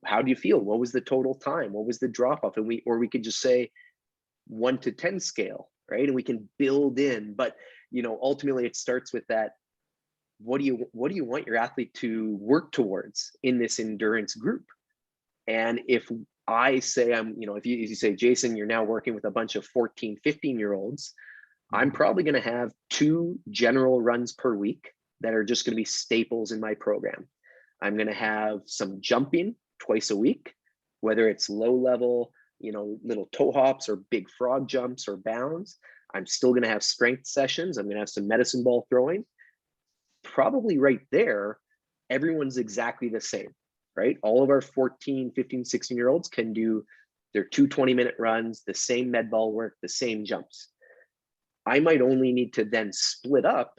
How do you feel? What was the total time? What was the drop off? And we could just say 1 to 10 scale, right? And we can build in, but ultimately it starts with that. What do you want your athlete to work towards in this endurance group? And if I say if you say, Jason, you're now working with a bunch of 14, 15-year-olds, I'm probably going to have 2 general runs per week that are just going to be staples in my program. I'm going to have some jumping twice a week, whether it's low level, little toe hops or big frog jumps or bounds. I'm still going to have strength sessions. I'm going to have some medicine ball throwing. Probably right there, everyone's exactly the same, right? All of our 14, 15, 16-year-olds can do their 2 20-minute runs, the same med ball work, the same jumps. I might only need to then split up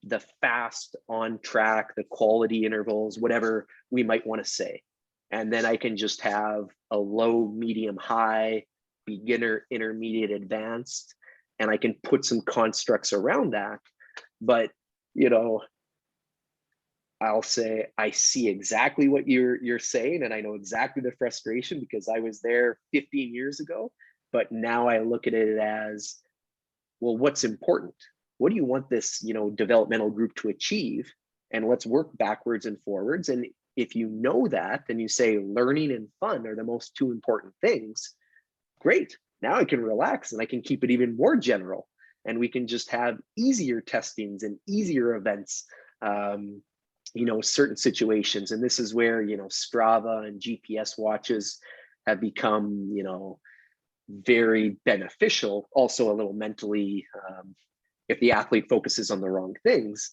the fast, on track, the quality intervals, whatever we might want to say. And then I can just have a low, medium, high, beginner, intermediate, advanced, and I can put some constructs around that. But, I'll say I see exactly what you're saying, and I know exactly the frustration, because I was there 15 years ago. But now I look at it as, well, what's important? What do you want this, developmental group to achieve? And let's work backwards and forwards. And if you know that, then you say learning and fun are the most 2 important things. Great. Now I can relax and I can keep it even more general. And we can just have easier testings and easier events, certain situations. And this is where, Strava and GPS watches have become, very beneficial, also a little mentally, if the athlete focuses on the wrong things.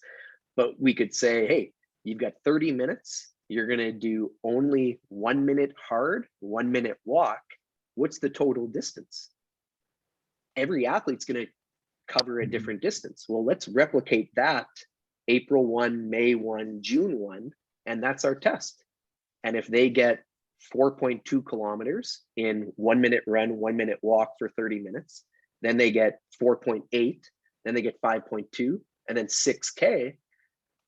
But we could say, hey, you've got 30 minutes, you're going to do only 1 minute hard, 1 minute walk. What's the total distance? Every athlete's going to cover a different distance. Well, let's replicate that April 1, May 1, June 1, and that's our test. And if they get 4.2 kilometers in 1 minute run, 1 minute walk for 30 minutes, then they get 4.8, then they get 5.2, and then 6K.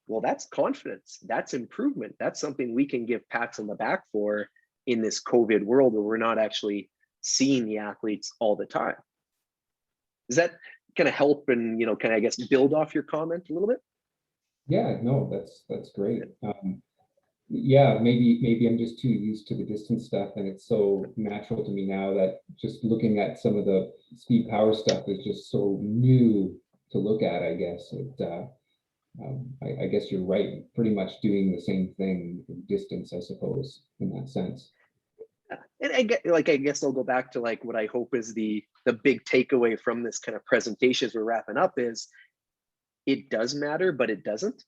Well, that's confidence. That's improvement. That's something we can give pats on the back for in this COVID world, where we're not actually seeing the athletes all the time. Does that kind of help and, kind of, I guess, build off your comment a little bit?
Yeah, no, that's great. yeah, maybe I'm just too used to the distance stuff, and it's so natural to me now that just looking at some of the speed power stuff is just so new to look at, I guess. I guess you're right, pretty much doing the same thing in distance, I suppose, in that sense.
And I guess I'll go back to like what I hope is the big takeaway from this kind of presentation as we're wrapping up is it does matter, but it doesn't.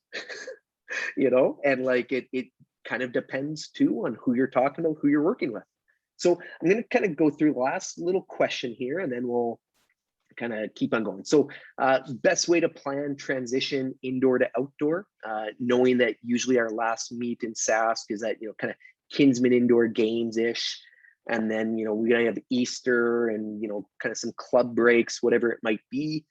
And like it kind of depends too on who you're talking to, who you're working with. So I'm going to kind of go through the last little question here, and then we'll kind of keep on going. So best way to plan transition indoor to outdoor, knowing that usually our last meet in Sask is that, kind of Kinsman indoor games ish. And then, we're going to have Easter and, kind of some club breaks, whatever it might be.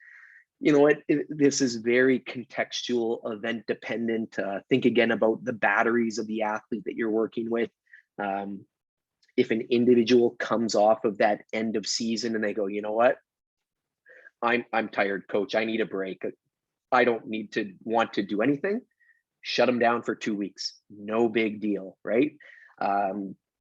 This is very contextual, event dependent. Think again about the batteries of the athlete that you're working with. If an individual comes off of that end of season and they go, you know what, I'm tired, coach, I need a break, I don't need to want to do anything, shut them down for 2 weeks, no big deal, right?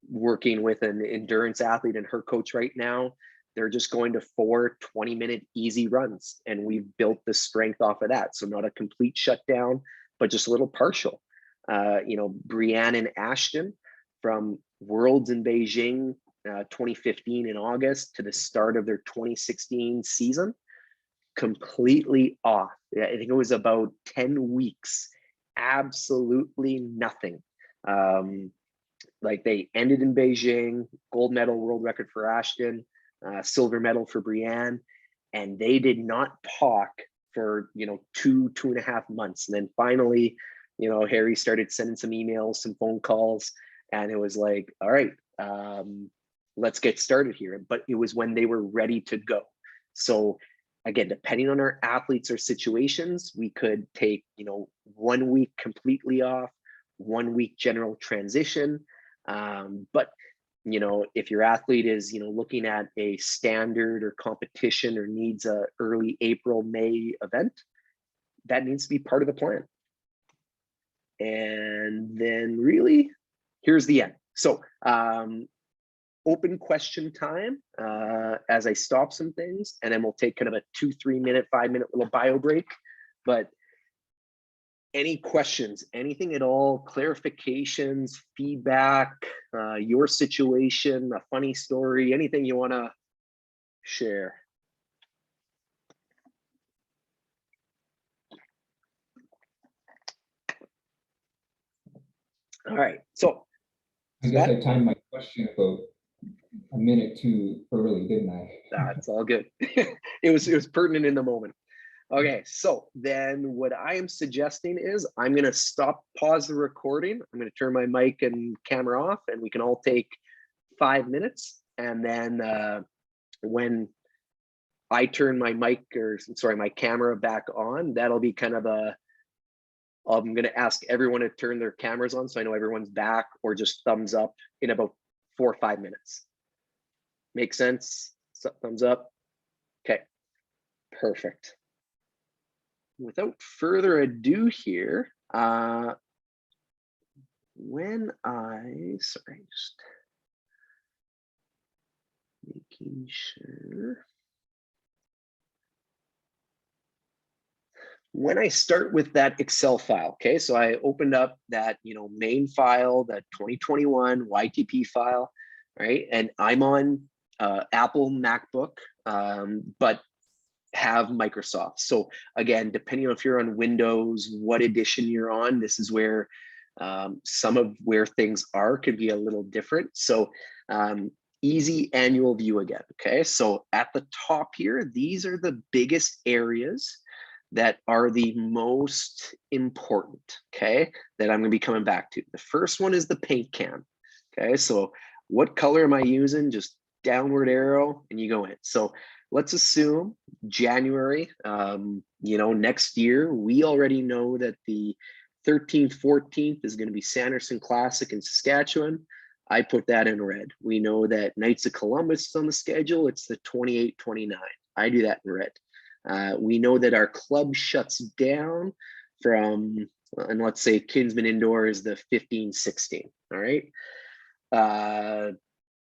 Working with an endurance athlete and her coach right now, they're just going to 4 20-minute easy runs, and we've built the strength off of that. So not a complete shutdown, but just a little partial. Brianne and Ashton, from Worlds in Beijing 2015 in August to the start of their 2016 season, completely off. I think it was about 10 weeks, absolutely nothing. Like they ended in Beijing, gold medal, world record for Ashton, silver medal for Brianne, and they did not talk for 2.5 months. And then finally, Harry started sending some emails, some phone calls, and it was like, all right, let's get started here. But it was when they were ready to go. So again, depending on our athletes or situations, we could take 1 week completely off, 1 week general transition. But if your athlete is looking at a standard or competition or needs a early April, May event, that needs to be part of the plan. And then really, here's the end. So open question time as I stop some things, and then we'll take kind of a 2-3 minute, 5-minute little bio break. But any questions, anything at all, clarifications, feedback, your situation, a funny story, anything you want to share? All right, so
I guess I timed my question about a minute too early, didn't I?
That's all good. It was pertinent in the moment. Okay, so then what I am suggesting is I'm going to pause the recording. I'm going to turn my mic and camera off, and we can all take 5 minutes. And then when I turn my my camera back on, that'll be kind of I'm going to ask everyone to turn their cameras on so I know everyone's back, or just thumbs up in about 4 or 5 minutes. Make sense? Thumbs up. Okay, perfect. Without further ado here, just making sure. When I start with that Excel file, okay, so I opened up that, main file, that 2021 YTP file, right? And I'm on Apple MacBook, but have Microsoft. So again, depending on if you're on Windows, what edition you're on, this is where some of where things could be a little different. So easy annual view again. Okay, so at the top here, these are the biggest areas that are the most important, okay, that I'm going to be coming back to. The first one is the paint can. Okay, so what color am I using? Just downward arrow and you go in. So let's assume January, next year, we already know that the 13th, 14th is going to be Sanderson Classic in Saskatchewan. I put that in red. We know that Knights of Columbus is on the schedule. It's the 28, 29. I do that in red. We know that our club shuts down from and let's say Kinsman Indoor is the 15-16. All right.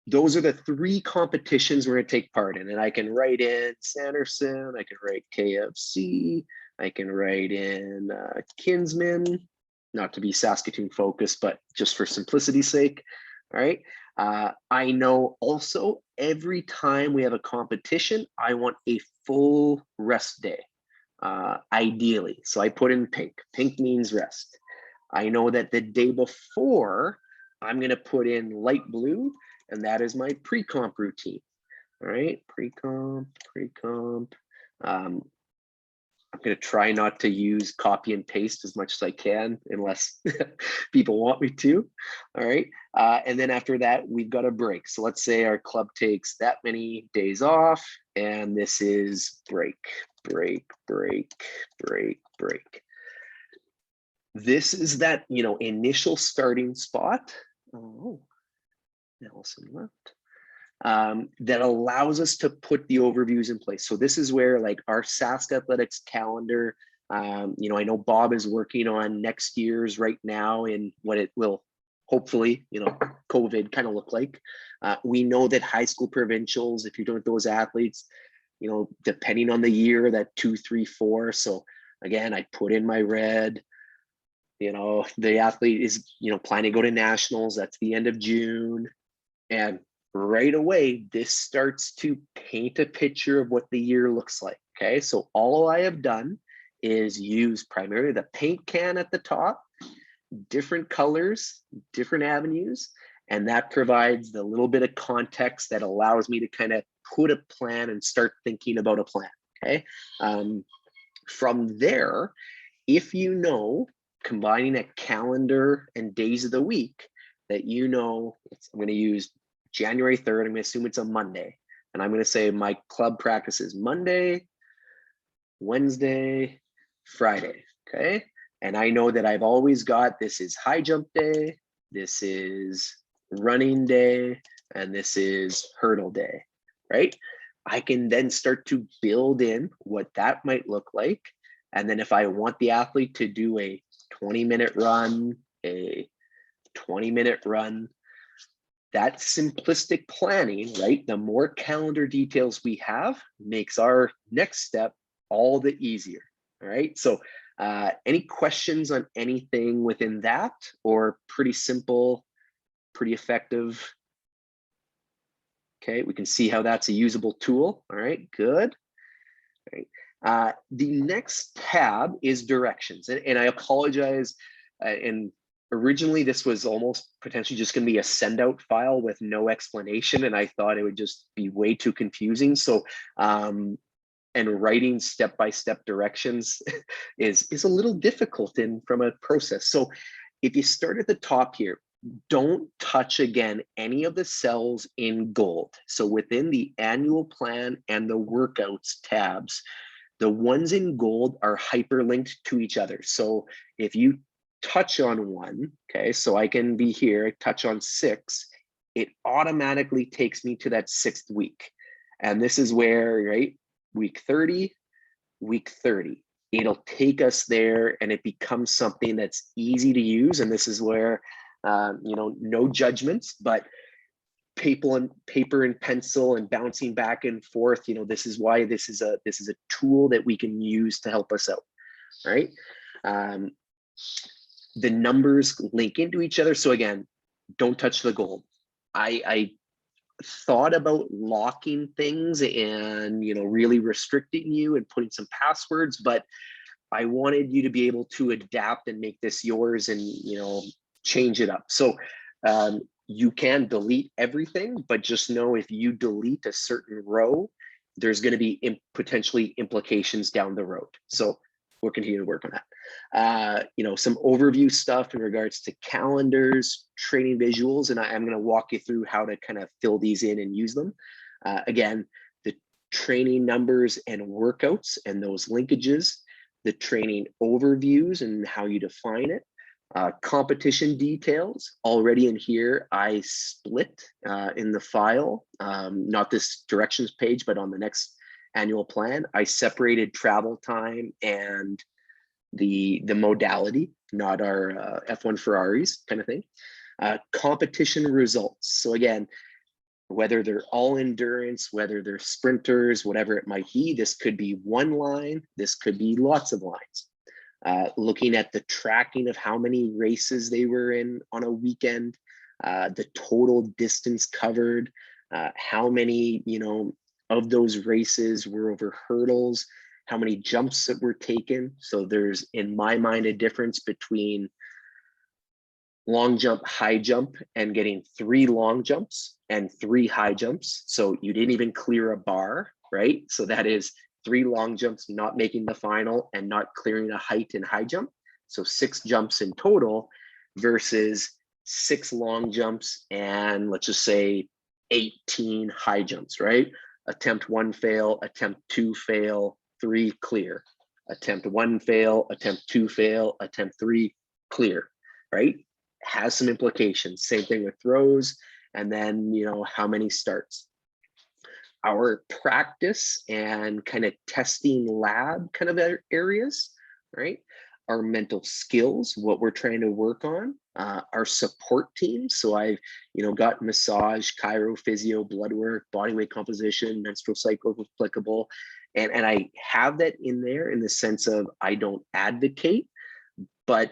Those are the 3 competitions we're going to take part in. And I can write in Sanderson, I can write KFC, I can write in Kinsman, not to be Saskatoon focused, but just for simplicity's sake. All right. I know also every time we have a competition, I want a full rest day, ideally. So I put in pink. Pink means rest. I know that the day before, I'm going to put in light blue, and that is my pre-comp routine. All right, pre-comp. I'm going to try not to use copy and paste as much as I can, unless people want me to. All right. And then after that, we've got a break. So let's say our club takes that many days off, and this is break. This is that, initial starting spot. Oh, Nelson left. That allows us to put the overviews in place. So this is where like our Sask Athletics calendar, I know Bob is working on next year's right now and what it will hopefully, COVID kind of look like. We know that high school provincials, if you're doing those athletes, depending on the year, that 2, 3, 4. So again, I put in my red. The athlete is, planning to go to nationals. That's the end of June. And right away, this starts to paint a picture of what the year looks like. Okay, so all I have done is use primarily the paint can at the top, different colors, different avenues, and that provides the little bit of context that allows me to kind of put a plan and start thinking about a plan. Okay, from there, if combining a calendar and days of the week that I'm going to use January 3rd, I'm going to assume it's a Monday. And I'm going to say my club practice is Monday, Wednesday, Friday. Okay. And I know that I've always got, this is high jump day, this is running day, and this is hurdle day, right? I can then start to build in what that might look like. And then if I want the athlete to do a 20-minute run, a 20-minute run, that simplistic planning, right? The more calendar details we have makes our next step all the easier. All right. So any questions on anything within that, or pretty simple, pretty effective? Okay. We can see how that's a usable tool. All right. Good. All right. The next tab is directions. And I apologize. And originally this was almost potentially just going to be a send out file with no explanation. And I thought it would just be way too confusing. So, and writing step-by-step directions is a little difficult from a process. So if you start at the top here, don't touch again any of the cells in gold. So within the annual plan and the workouts tabs, the ones in gold are hyperlinked to each other. So if you touch on one, okay, so I can be here, touch on 6, it automatically takes me to that 6th week. And this is where, right, week 30, it'll take us there, and it becomes something that's easy to use. And this is where, no judgments, but paper and pencil and bouncing back and forth, this is why this is a tool that we can use to help us out. All right. The numbers link into each other. So again, don't touch the gold. I thought about locking things and, really restricting you and putting some passwords, but I wanted you to be able to adapt and make this yours and, change it up. So you can delete everything, but just know if you delete a certain row, there's going to be potentially implications down the road. So we'll continue to work on that. Some overview stuff in regards to calendars, training visuals, and I'm going to walk you through how to kind of fill these in and use them. Again, the training numbers and workouts and those linkages, the training overviews and how you define it. Competition details already in here. I split in the file, not this directions page, but on the next annual plan, I separated travel time and the modality, not our F1 Ferraris kind of thing. Competition results. So again, whether they're all endurance, whether they're sprinters, whatever it might be, this could be one line, this could be lots of lines. Looking at the tracking of how many races they were in on a weekend, the total distance covered, how many, of those races were over hurdles, how many jumps that were taken. So there's, in my mind, a difference between long jump, high jump, and getting 3 long jumps and 3 high jumps. So you didn't even clear a bar, right? So that is 3 long jumps, not making the final, and not clearing a height and high jump. So 6 jumps in total versus 6 long jumps and let's just say 18 high jumps, right? Attempt 1 fail, attempt 2 fail, 3 clear. Attempt 1 fail, attempt 2 fail, attempt 3 clear, right? Has some implications. Same thing with throws, and then how many starts. Our practice and kind of testing lab kind of areas, right? Our mental skills, what we're trying to work on, our support team. So I've got massage, chiro, physio, blood work, body weight composition, menstrual cycle if applicable, and I have that in there in the sense of I don't advocate, but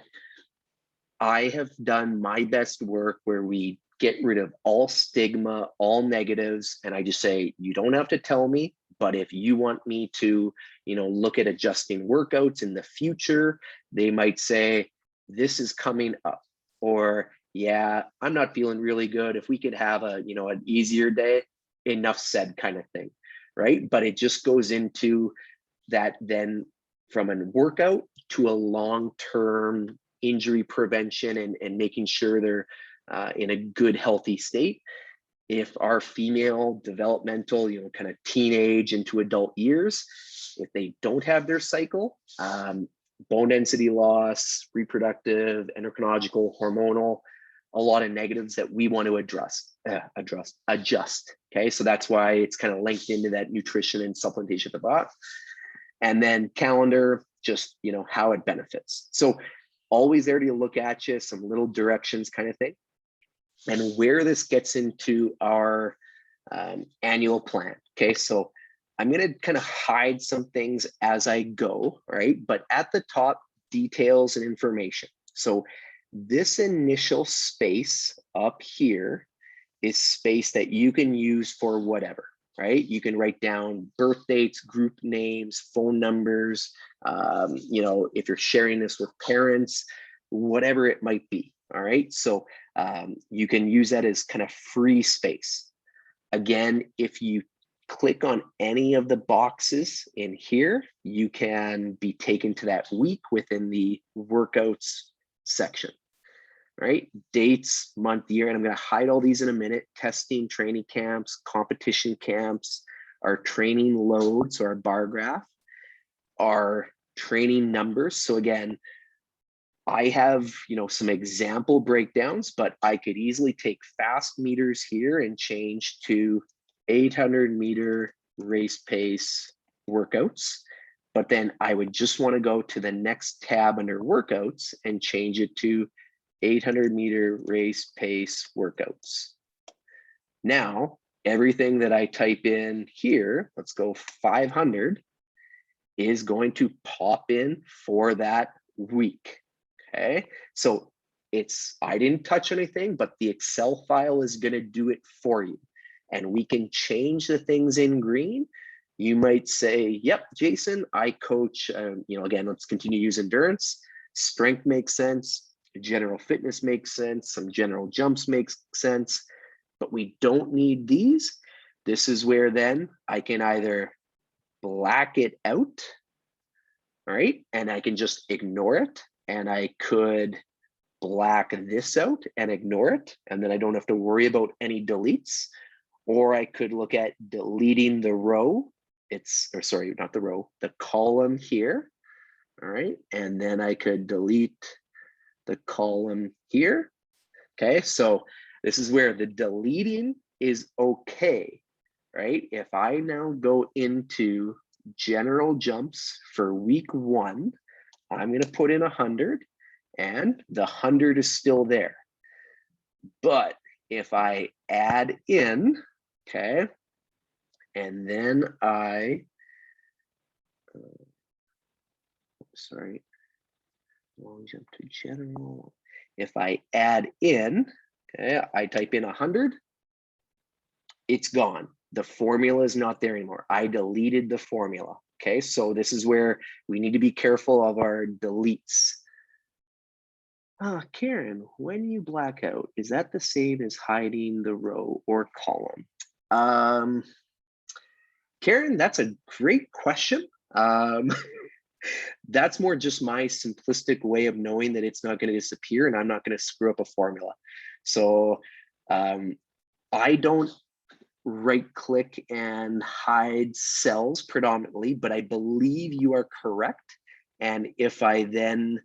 I have done my best work where we get rid of all stigma, all negatives, and I just say, you don't have to tell me, but if you want me to, look at adjusting workouts in the future, they might say, this is coming up, or yeah, I'm not feeling really good. If we could have an easier day, enough said kind of thing, right? But it just goes into that then from a workout to a long-term injury prevention and making sure they're in a good, healthy state. If our female developmental, kind of teenage into adult years, if they don't have their cycle, bone density loss, reproductive, endocrinological, hormonal, a lot of negatives that we want to adjust. Okay, so that's why it's kind of linked into that nutrition and supplementation at the bottom. And then calendar, just how it benefits. So always there to look at you, some little directions kind of thing. And where this gets into our annual plan. Okay, so I'm going to kind of hide some things as I go, right? But at the top, details and information. So this initial space up here is space that you can use for whatever, right? You can write down birth dates, group names, phone numbers, if you're sharing this with parents, whatever it might be, all right? So you can use that as kind of free space. Again, if you click on any of the boxes in here, you can be taken to that week within the workouts section, right? Dates, month, year, and I'm going to hide all these in a minute. Testing, training camps, competition camps, our training loads, or our bar graph, our training numbers. So again, I have, some example breakdowns, but I could easily take fast meters here and change to 800-meter race pace workouts. But then I would just want to go to the next tab under workouts and change it to 800-meter race pace workouts. Now, everything that I type in here, let's go 500, is going to pop in for that week. Okay, so I didn't touch anything, but the Excel file is going to do it for you. And we can change the things in green. You might say, yep, Jason, I coach, again, let's continue to use endurance. Strength makes sense. General fitness makes sense. Some general jumps makes sense, but we don't need these. This is where then I can either black it out, right? And I can just ignore it. And I could black this out and ignore it. And then I don't have to worry about any deletes. Or I could look at deleting the row. Not the row, the column here. All right. And then I could delete the column here. Okay. So this is where the deleting is okay, right? If I now go into general jumps for week 1, I'm going to put in 100, and the 100 is still there. But if I add in, okay, and then sorry, long jump to general. If I add in, okay, I type in 100, it's gone. The formula is not there anymore. I deleted the formula. Okay, so this is where we need to be careful of our deletes. Karen, when you black out, is that the same as hiding the row or column? Karen, that's a great question. That's more just my simplistic way of knowing that it's not going to disappear and I'm not going to screw up a formula. So I don't right click and hide cells predominantly, but I believe you are correct. And if I then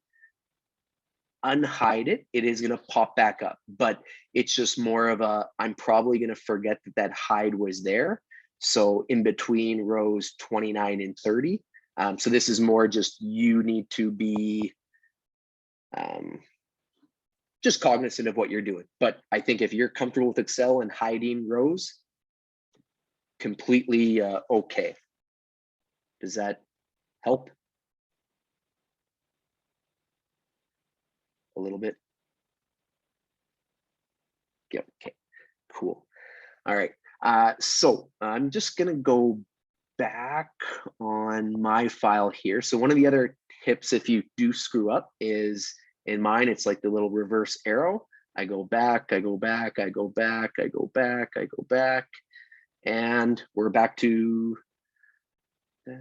unhide it, it is going to pop back up, but it's just more of a, I'm probably going to forget that that hide was there. So in between rows 29 and 30. So this is more just, you need to be just cognizant of what you're doing. But I think if you're comfortable with Excel and hiding rows, completely okay. Does that help? A little bit? Yep, okay, cool. All right, so I'm just gonna go back on my file here. So one of the other tips, if you do screw up, is in mine, it's like the little reverse arrow. I go back, I go back, I go back, I go back, I go back, and we're back to back,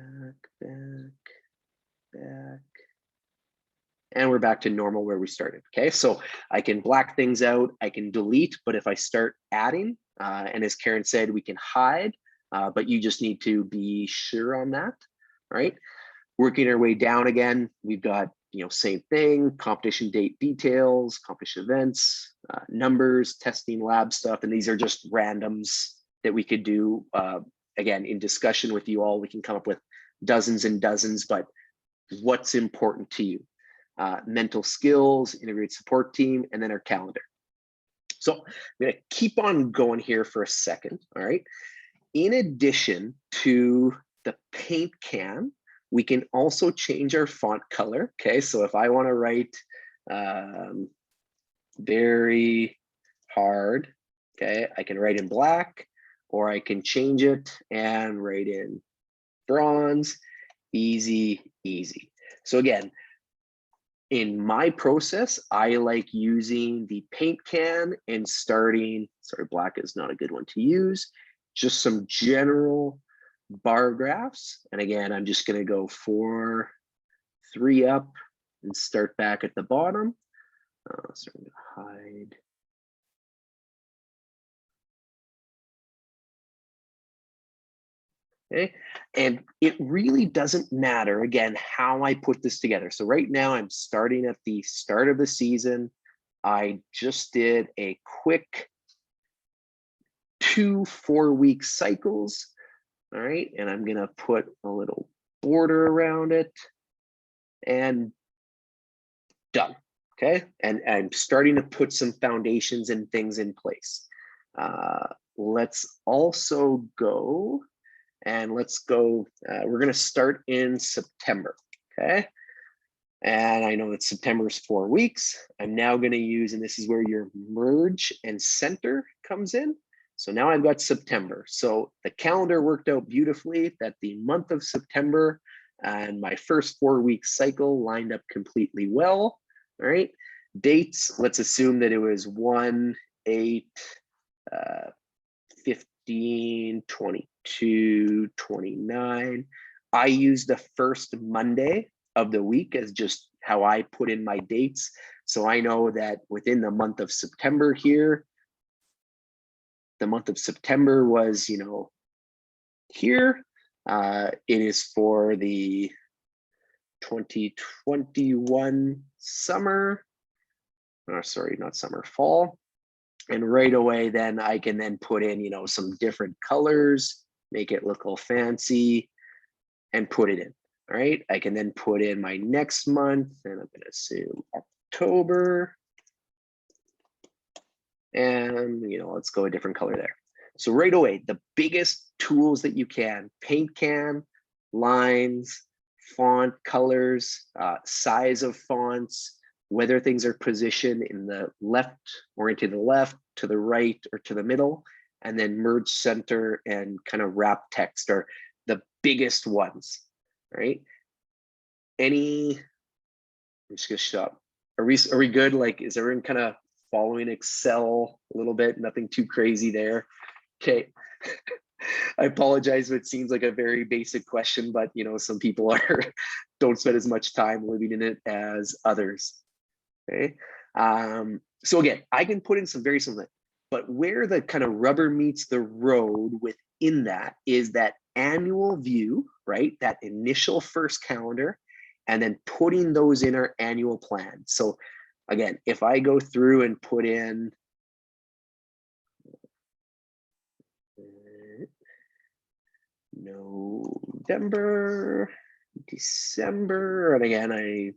and we're back to normal where we started. Okay, so I can black things out, I can delete, but if I start adding, and as Karen said, we can hide, but you just need to be sure on that, right? Working our way down again, we've got, you know, same thing, competition date details, competition events, numbers, testing lab stuff, and these are just randoms that we could do. Again, in discussion with you all, we can come up with dozens and dozens, but what's important to you? Mental skills, integrated support team, and then our calendar. So I'm gonna keep on going here for a second, all right? In addition to the paint can, we can also change our font color, okay? So if I wanna write very hard, okay, I can write in black, or I can change it and write in bronze, easy, easy. So again, in my process, I like using the paint can and starting, sorry, black is not a good one to use, just some general bar graphs. And again, I'm just gonna go 4, 3 up and start back at the bottom. So I'm gonna hide. Okay, and it really doesn't matter, again, how I put this together. So right now I'm starting at the start of the season. I just did a quick 2 4-week cycles, all right? And I'm gonna put a little border around it and done, okay? And I'm starting to put some foundations and things in place. Let's also go, and let's go, we're gonna start in September, okay? And I know that September is 4 weeks. I'm now gonna use, and this is where your merge and center comes in. So now I've got September. So the calendar worked out beautifully that the month of September and my first 4-week cycle lined up completely well, all right? Dates, let's assume that it was 1, 8, 15, 22, 29. I use the first Monday of the week as just how I put in my dates. So I know that within the month of September here, the month of September was, you know, here. It is for the 2021 summer, sorry, not summer, fall. And right away, then I can then put in, you know, some different colors, make it look all fancy and put it in. All right, I can then put in my next month, and I'm going to assume October. And, let's go a different color there. So right away, the biggest tools that you can, paint can, lines, font colors, size of fonts, whether things are positioned in the left or into the left, to the right or to the middle, and then merge center and kind of wrap text are the biggest ones, right? I'm just gonna stop. Are we good? Like, is everyone kind of following Excel a little bit? Nothing too crazy there. Okay. I apologize if it seems like a very basic question, but some people don't spend as much time living in it as others. Okay. So again, I can put in some very similar, but where the kind of rubber meets the road within that is that annual view, right? That initial first calendar, and then putting those in our annual plan. So again, if I go through and put in November, December, and again, I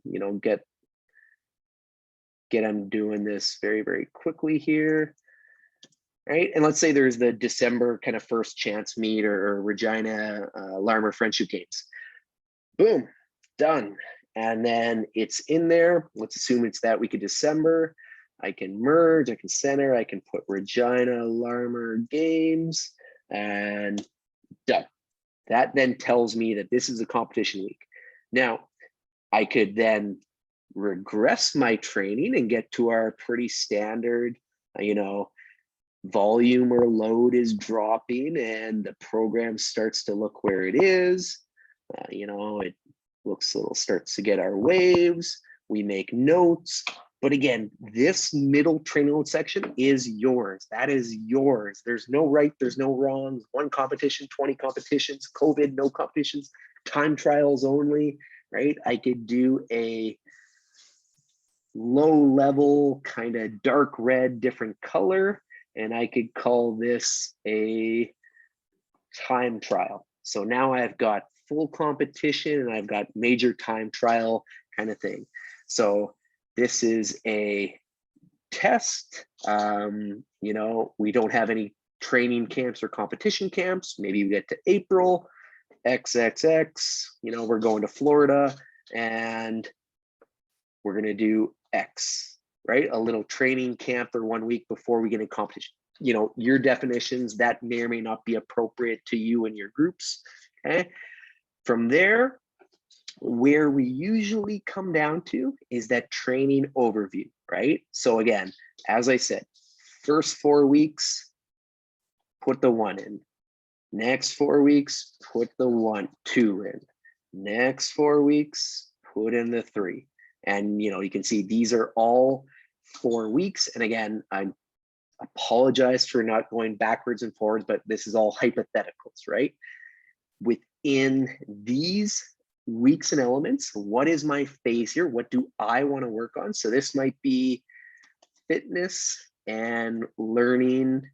I'm doing this very, very quickly here, right? And let's say there's the December kind of first chance meet or Regina Larmer Friendship Games. Boom, done. And then it's in there. Let's assume it's that week of December. I can merge, I can center, I can put Regina Larmer Games, and done. That then tells me that this is a competition week. Now, I could then regress my training and get to our pretty standard, volume or load is dropping and the program starts to look where it is. It looks a little, starts to get our waves. We make notes. But again, this middle training load section is yours. That is yours. There's no right, there's no wrong. 1 competition, 20 competitions, COVID, no competitions, time trials only, right? I could do a low level, kind of dark red, different color, and I could call this a time trial. So now I've got full competition and I've got major time trial kind of thing. So this is a test. We don't have any training camps or competition camps. Maybe we get to April, XXX, we're going to Florida and we're going to do X, right? A little training camp for 1 week before we get in competition. Your definitions that may or may not be appropriate to you and your groups. Okay. From there, where we usually come down to is that training overview, right? So again, as I said, first 4 weeks, put the 1 in. Next 4 weeks, put the 2 in. Next 4 weeks, put in the 3. And you can see these are all 4 weeks. And again, I apologize for not going backwards and forwards, but this is all hypotheticals, right? Within these weeks and elements, what is my phase here? What do I want to work on? So this might be fitness and learning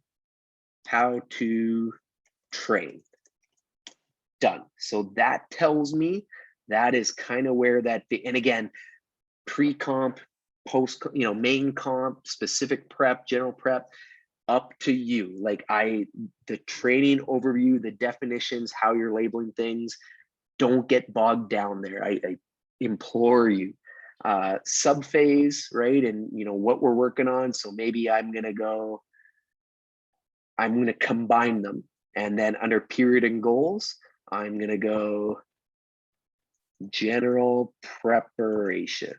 how to train. Done. So that tells me that is kind of where that, and again, pre-comp, post, main comp, specific prep, general prep, up to you. Like the training overview, the definitions, how you're labeling things, don't get bogged down there. I implore you. Sub-phase, right? And what we're working on. So maybe I'm going to combine them. And then under period and goals, I'm going to go general preparation.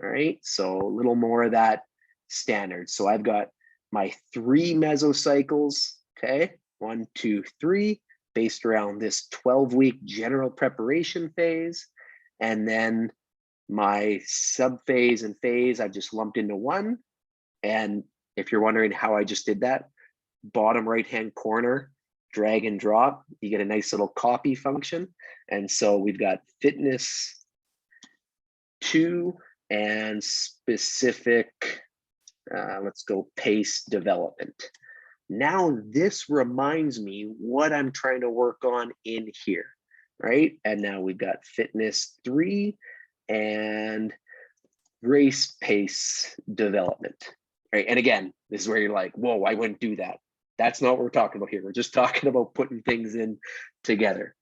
All right. So a little more of that standard. So I've got my 3 mesocycles. Okay. 1, 2, 3, based around this 12-week general preparation phase. And then my sub phase and phase, I've just lumped into one. And if you're wondering how I just did that, bottom right-hand corner, drag and drop, you get a nice little copy function. And so we've got fitness 2 and specific, let's go pace development. Now this reminds me what I'm trying to work on in here. right? And now we've got fitness 3 and race pace development, right? And again, this is where you're like, whoa, I wouldn't do that. That's not what we're talking about here. We're just talking about putting things in together.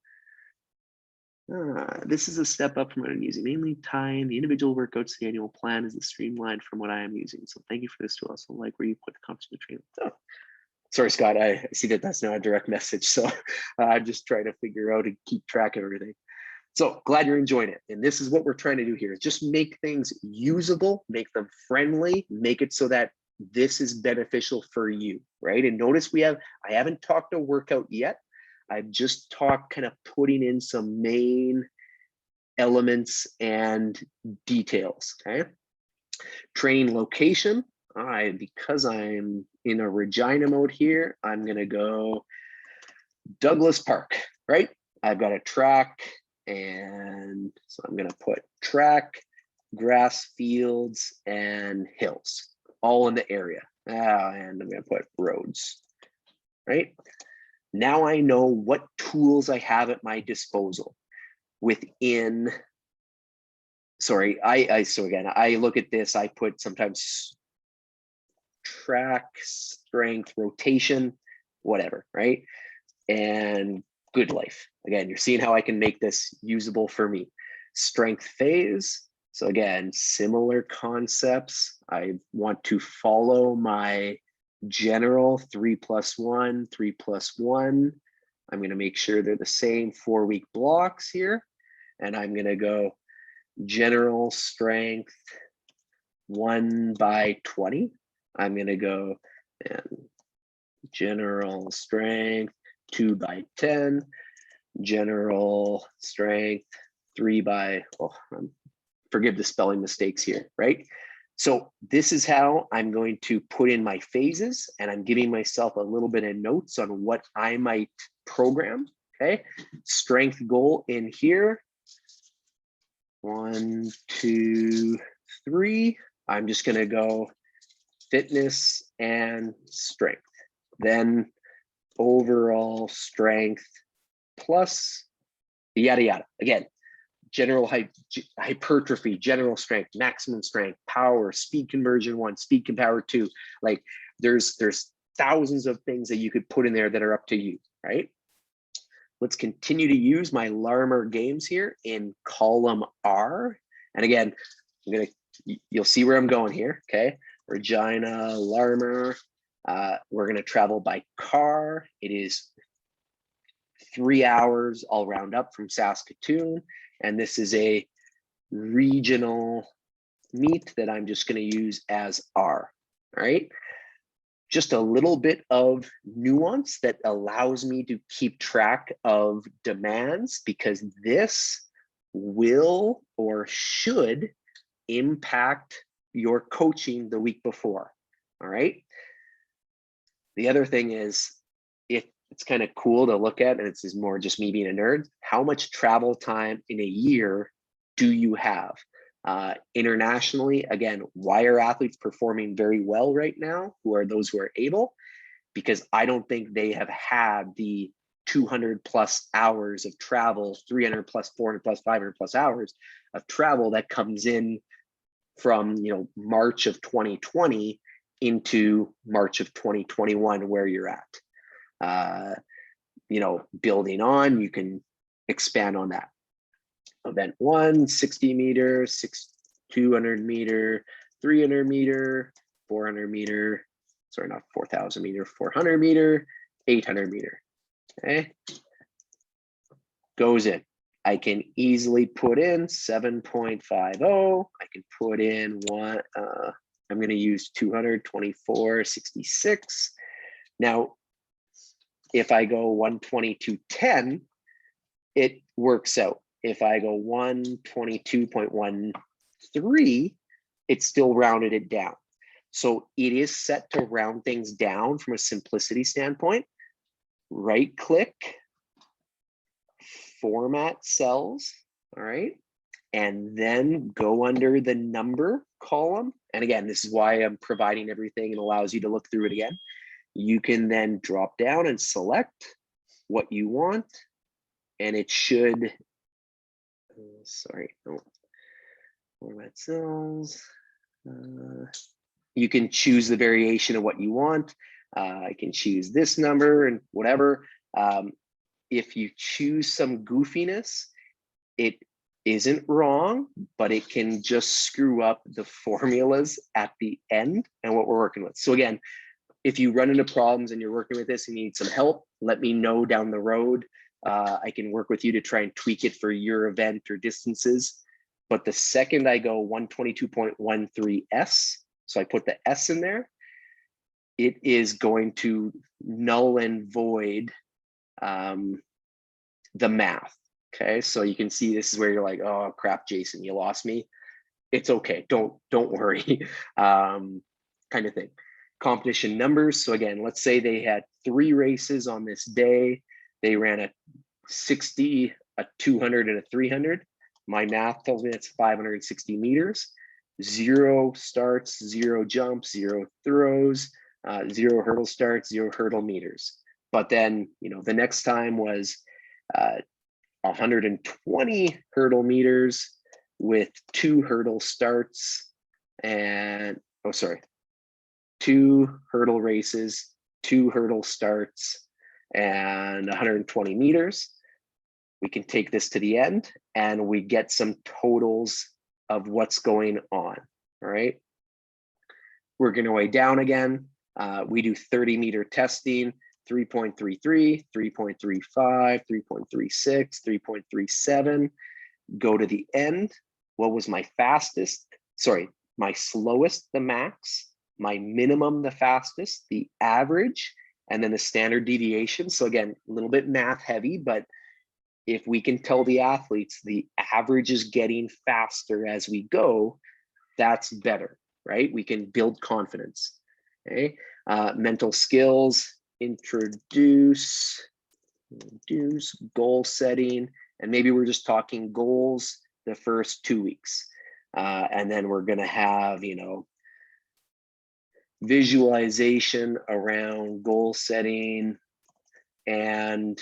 This is a step up from what I'm using. Mainly time, the individual workouts, the annual plan is the streamlined from what I am using. So thank you for this tool. Also like where you put the competition training. Oh, sorry, Scott, I see that that's not a direct message. So I'm just trying to figure out and keep track of everything. So glad you're enjoying it. And this is what we're trying to do here, is just make things usable, make them friendly, make it so that this is beneficial for you, right? And notice I haven't talked a workout yet. I've just talked kind of putting in some main elements and details, okay? Training location. All right, because I'm in a Regina mode here, I'm gonna go Douglas Park, right? I've got a track, and so I'm gonna put track, grass fields, and hills, all in the area. And I'm gonna put roads, right? Now I know what tools I have at my disposal within, sorry, so again, I look at this, I put sometimes track, strength, rotation, whatever, right? And good life. Again, you're seeing how I can make this usable for me. Strength phase. So again, similar concepts. I want to follow my general 3+1, 3+1. I'm going to make sure they're the same 4-week blocks here. And I'm going to go general strength 1/20. I'm going to go and general strength 2/10, general strength 3 forgive the spelling mistakes here, right? So this is how I'm going to put in my phases, and I'm giving myself a little bit of notes on what I might program, okay? Strength goal in here, 1, 2, 3. I'm just gonna go fitness and strength. Then overall strength plus yada yada. Again, general hypertrophy, general strength, maximum strength, power, speed conversion 1, speed can power 2. Like there's thousands of things that you could put in there that are up to you, right? Let's continue to use my Larmer games here in column R. And again, you'll see where I'm going here, okay? Regina, Larmer. We're gonna travel by car. It is 3 hours, I'll round up, from Saskatoon. And this is a regional meet that I'm just gonna use as R, all right? Just a little bit of nuance that allows me to keep track of demands, because this will or should impact your coaching the week before, all right? The other thing is, if it's kind of cool to look at, and this is more just me being a nerd, how much travel time in a year do you have? Internationally, again, why are athletes performing very well right now? Who are those who are able? Because I don't think they have had the 200+ hours of travel, 300+, 400+, 500+ hours of travel that comes in from March of 2020 into March of 2021, where you're at. Building on, you can expand on that. Event 1, 60 meter, 200 meter, 300 meter, 400 meter, sorry, not 4,000 meter, 400 meter, 800 meter, okay? Goes in. I can easily put in 7.50. I can put in one, I'm gonna use 224.66. Now, if I go 122.10, it works out. If I go 122.13, it's still rounded it down. So it is set to round things down from a simplicity standpoint. Right click, format cells, all right? And then go under the number column. And again, this is why I'm providing everything and allows you to look through it again. You can then drop down and select what you want. and it should, sorry, no, format cells. You can choose the variation of what you want. I can choose this number and whatever. If you choose some goofiness, it isn't wrong, but it can just screw up the formulas at the end and what we're working with. So again, if you run into problems and you're working with this and you need some help, let me know down the road. I can work with you to try and tweak it for your event or distances. But the second I go 122.13S, so I put the S in there, it is going to null and void the math. Okay, so you can see this is where you're like, oh crap, Jason, you lost me. It's okay, don't worry, kind of thing. Competition numbers. So again, let's say they had 3 races on this day. They ran a 60, a 200, and a 300. My math tells me it's 560 meters. 0 starts, 0 jumps, 0 throws, 0 hurdle starts, 0 hurdle meters. But then, you know, the next time was 120 hurdle meters with 2 hurdle starts and, 2 hurdle races, 2 hurdle starts, and 120 meters. We can take this to the end and we get some totals of what's going on, all right? Working our way down again. We do 30-meter testing, 3.33, 3.35, 3.36, 3.37. Go to the end. What was my fastest? Sorry, my slowest, the max, my minimum, the fastest, the average, and then the standard deviation. So again, a little bit math heavy, but if we can tell the athletes the average is getting faster as we go, that's better, right? We can build confidence. Okay, mental skills, introduce, goal setting, and maybe we're just talking goals the first 2 weeks. And then we're gonna have, you know, visualization around goal setting and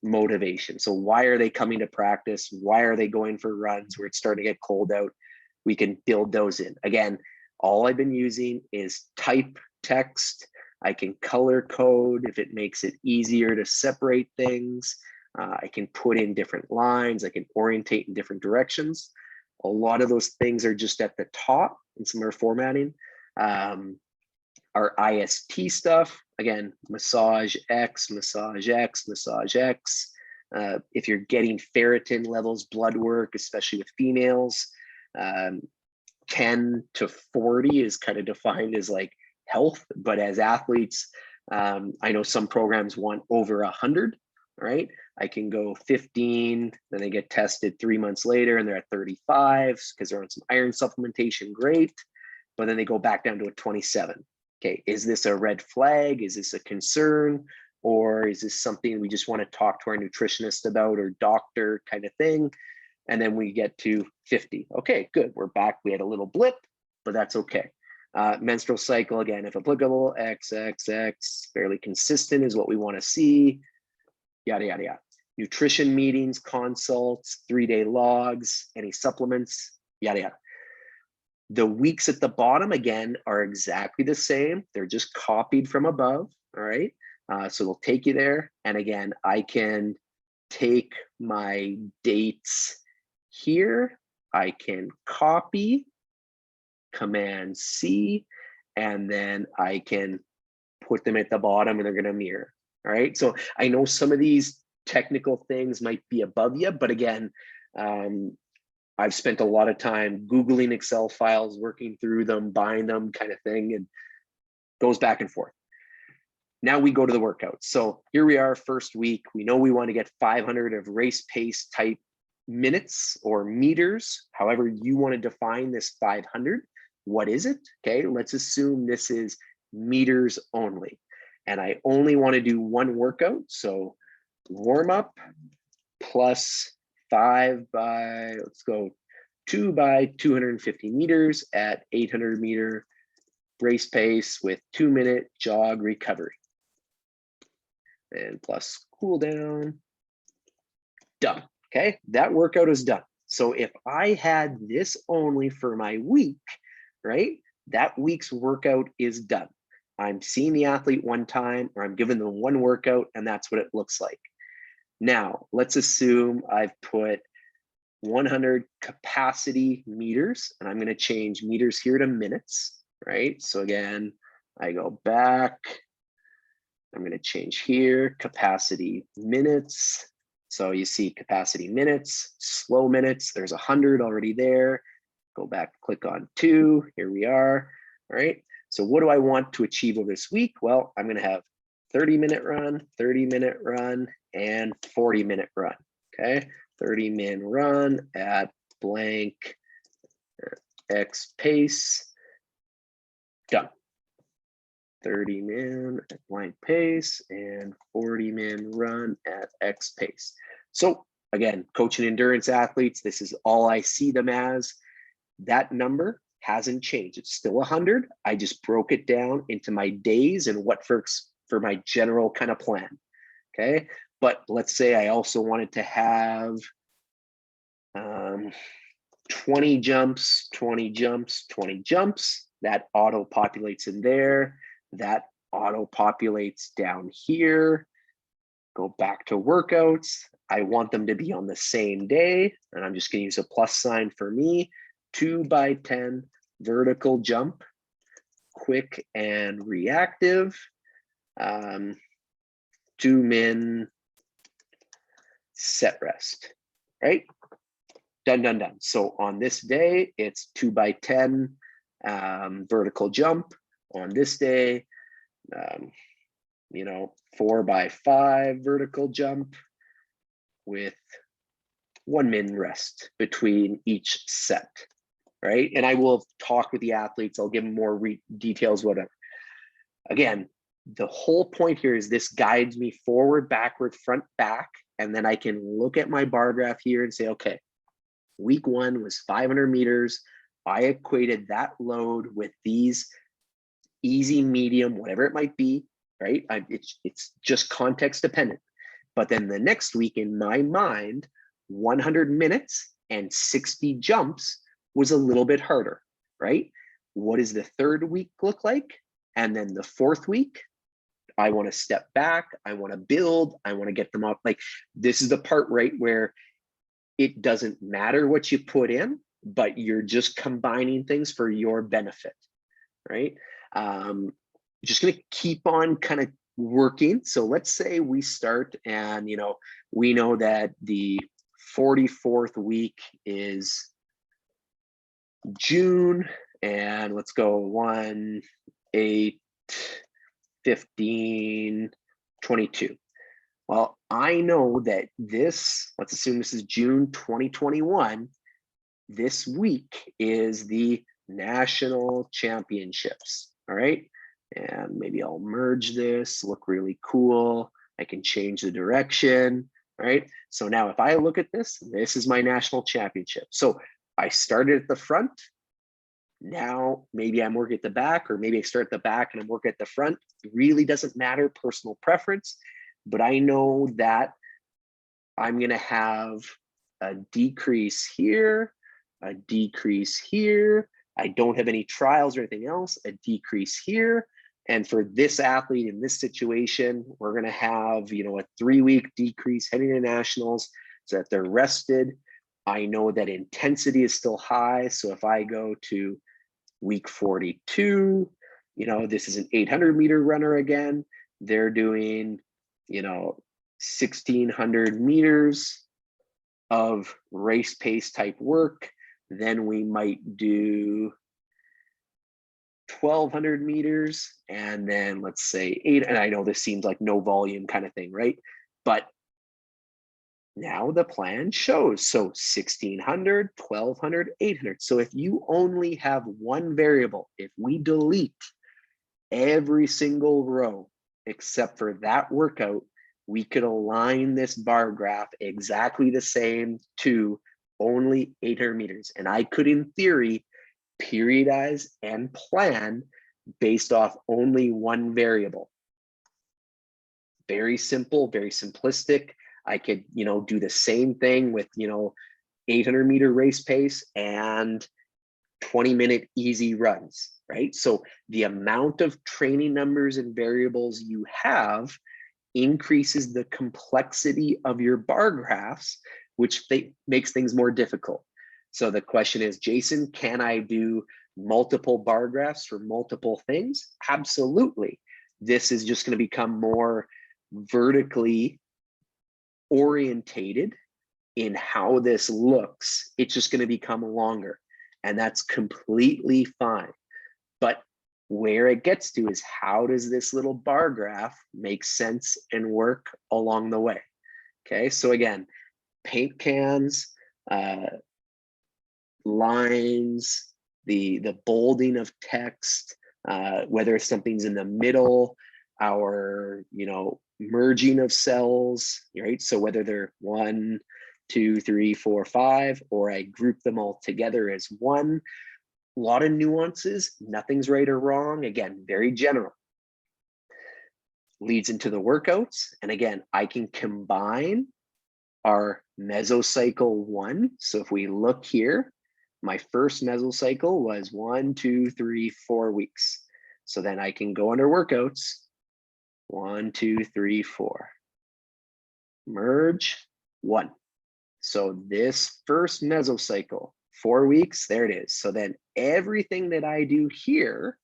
motivation. So why are they coming to practice? Why are they going for runs where it's starting to get cold out? We can build those in. Again, all I've been using is type text. I can color code if it makes it easier to separate things. I can put in different lines. I can orientate in different directions. A lot of those things are just at the top in some of our formatting. Our IST stuff, again, massage X, massage X, massage X. If you're getting ferritin levels, blood work, especially with females, 10 to 40 is kind of defined as like health, but as athletes, I know some programs want over 100, right? I can go 15, then they get tested 3 months later and they're at 35 because they're on some iron supplementation, great. But then they go back down to a 27. Okay, is this a red flag? Is this a concern? Or is this something we just want to talk to our nutritionist about or doctor kind of thing? And then we get to 50. Okay, good, we're back. We had a little blip, but that's okay. Menstrual cycle, again, if applicable, X, fairly consistent is what we want to see, yada, yada, yada. Nutrition meetings, consults, 3-day logs, any supplements, yada, yada. The weeks at the bottom, again, are exactly the same. They're just copied from above, all right? So they'll take you there. And again, I can take my dates here. I can copy, Command C, and then I can put them at the bottom and they're gonna mirror, all right? So I know some of these technical things might be above you, but again, I've spent a lot of time Googling Excel files, working through them, buying them kind of thing, and goes back and forth. Now we go to the workouts. So here we are, first week. We know we want to get 500 of race pace type minutes or meters, however you want to define this 500. What is it? Okay, let's assume this is meters only. And I only want to do one workout. So warm up plus 5 by, let's go 2 by 250 meters at 800 meter race pace with 2-minute jog recovery. And plus cool down. done. Okay, that workout is done. So if I had this only for my week, right, that week's workout is done. I'm seeing the athlete one time, or I'm giving them one workout, and that's what it looks like. Now, let's assume I've put 100 capacity meters, and I'm going to change meters here to minutes, right? So again, I go back. I'm going to change here, capacity minutes. So you see capacity minutes, slow minutes. There's 100 already there. Go back, click on 2. Here we are. All right. So what do I want to achieve over this week? Well, I'm going to have 30-minute run, 30-minute run, and 40-minute run. Okay. 30-minute run at blank X pace. Done. 30-min at blank pace and 40-min run at X pace. So again, coaching endurance athletes, this is all I see them as. That number hasn't changed. It's still 100. I just broke it down into my days and what works for my general kind of plan. Okay. But let's say I also wanted to have 20 jumps, 20 jumps, 20 jumps. That auto populates in there. That auto populates down here. Go back to workouts. I want them to be on the same day, and I'm just going to use a plus sign for me. 2x10 vertical jump, quick and reactive. 2-min set rest, right? Done, done, done. So on this day, it's 2x10 vertical jump. On this day, 4x5 vertical jump with 1-min rest between each set, right? And I will talk with the athletes. I'll give them more details, whatever. Again, the whole point here is this guides me forward, backward, front, back, and then I can look at my bar graph here and say, okay, week 1 was 500 meters. I equated that load with these easy, medium, whatever it might be, right? It's just context dependent. But then the next week in my mind, 100 minutes and 60 jumps was a little bit harder, right? What does the third week look like? And then the fourth week, I want to step back. I want to build. I want to get them up. Like, this is the part, right, where it doesn't matter what you put in, but you're just combining things for your benefit, right? Just going to keep on kind of working. So let's say we start and, we know that the 44th week is June, and let's go 1, 8, 15, 22. Well, I know that let's assume this is June 2021. This week is the national championships. All right. And maybe I'll merge this, look really cool. I can change the direction, right? So now if I look at this is my national championship. So I started at the front. Now maybe I'm working at the back, or maybe I start at the back and I'm working at the front. It really doesn't matter, personal preference, but I know that I'm going to have a decrease here, a decrease here. I don't have any trials or anything else, a decrease here. And for this athlete in this situation, we're going to have, a 3-week decrease heading to nationals so that they're rested. I know that intensity is still high. So if I go to week 42, this is an 800-meter runner again. They're doing, 1,600 meters of race pace type work. Then we might do 1,200 meters, and then let's say 8. And I know this seems like no volume kind of thing, right? But now the plan shows, so 1,600, 1,200, 800. So if you only have one variable, if we delete every single row except for that workout, we could align this bar graph exactly the same to only 800 meters. And I could, in theory, periodize and plan based off only one variable. Very simple, very simplistic. I could, do the same thing with, 800-meter race pace and 20-minute easy runs, right? So the amount of training numbers and variables you have increases the complexity of your bar graphs, which makes things more difficult. So the question is, Jason, can I do multiple bar graphs for multiple things? Absolutely. This is just going to become more vertically orientated in how this looks. It's just going to become longer, and that's completely fine. But where it gets to is, how does this little bar graph make sense and work along the way? Okay, so again, paint cans, lines, the bolding of text, whether something's in the middle, our merging of cells, right? So whether they're 1, 2, 3, 4, 5, or I group them all together as one. A lot of nuances, nothing's right or wrong. Again, very general. Leads into the workouts. And again, I can combine our mesocycle 1. So if we look here, my first mesocycle was 1, 2, 3, 4 weeks. So then I can go under workouts, 1, 2, 3, 4. Merge 1. So this first mesocycle, 4 weeks, there it is. So then everything that I do here,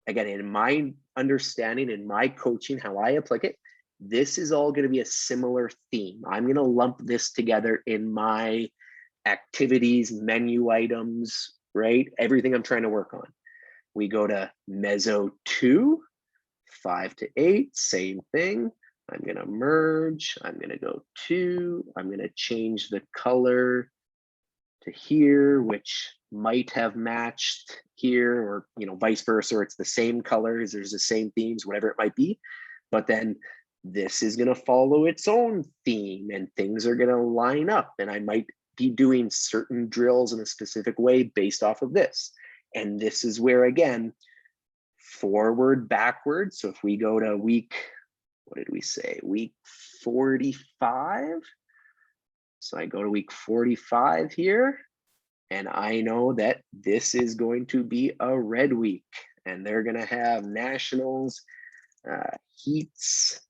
again, in my understanding, in my coaching, how I apply it, this is all going to be a similar theme. I'm going to lump this together in my activities, menu items, right? Everything I'm trying to work on. We go to meso 2, 5 to 8, same thing. I'm going to merge. I'm going to go 2. I'm going to change the color to here, which might have matched here, or vice versa, or it's the same colors, there's the same themes, whatever it might be. But then this is going to follow its own theme, and things are going to line up, and I might be doing certain drills in a specific way based off of this. And this is where, again, forward, backward. So if we go to week, what did we say? Week 45. So I go to week 45 here, and I know that this is going to be a red week, and they're going to have nationals, heats,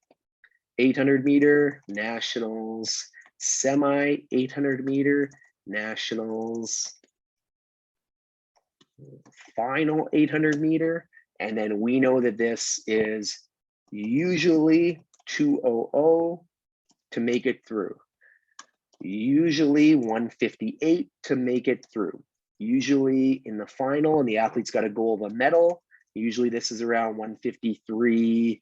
800 meter, nationals, semi 800 meter, nationals, final 800 meter. And then we know that this is usually 200 to make it through. Usually 158 to make it through. Usually in the final, and the athlete's got a goal of a medal, usually this is around 153-ish,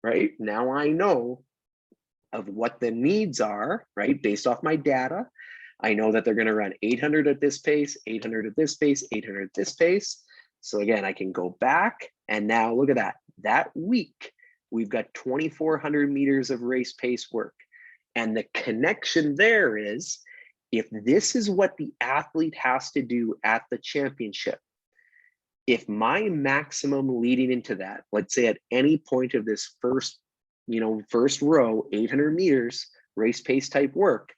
right? Now I know of what the needs are, right? Based off my data. I know that they're going to run 800 at this pace, 800 at this pace, 800 at this pace. So again, I can go back, and now look at that. That week, we've got 2,400 meters of race pace work. And the connection there is, if this is what the athlete has to do at the championship, if my maximum leading into that, let's say at any point of this first row, 800 meters, race pace type work,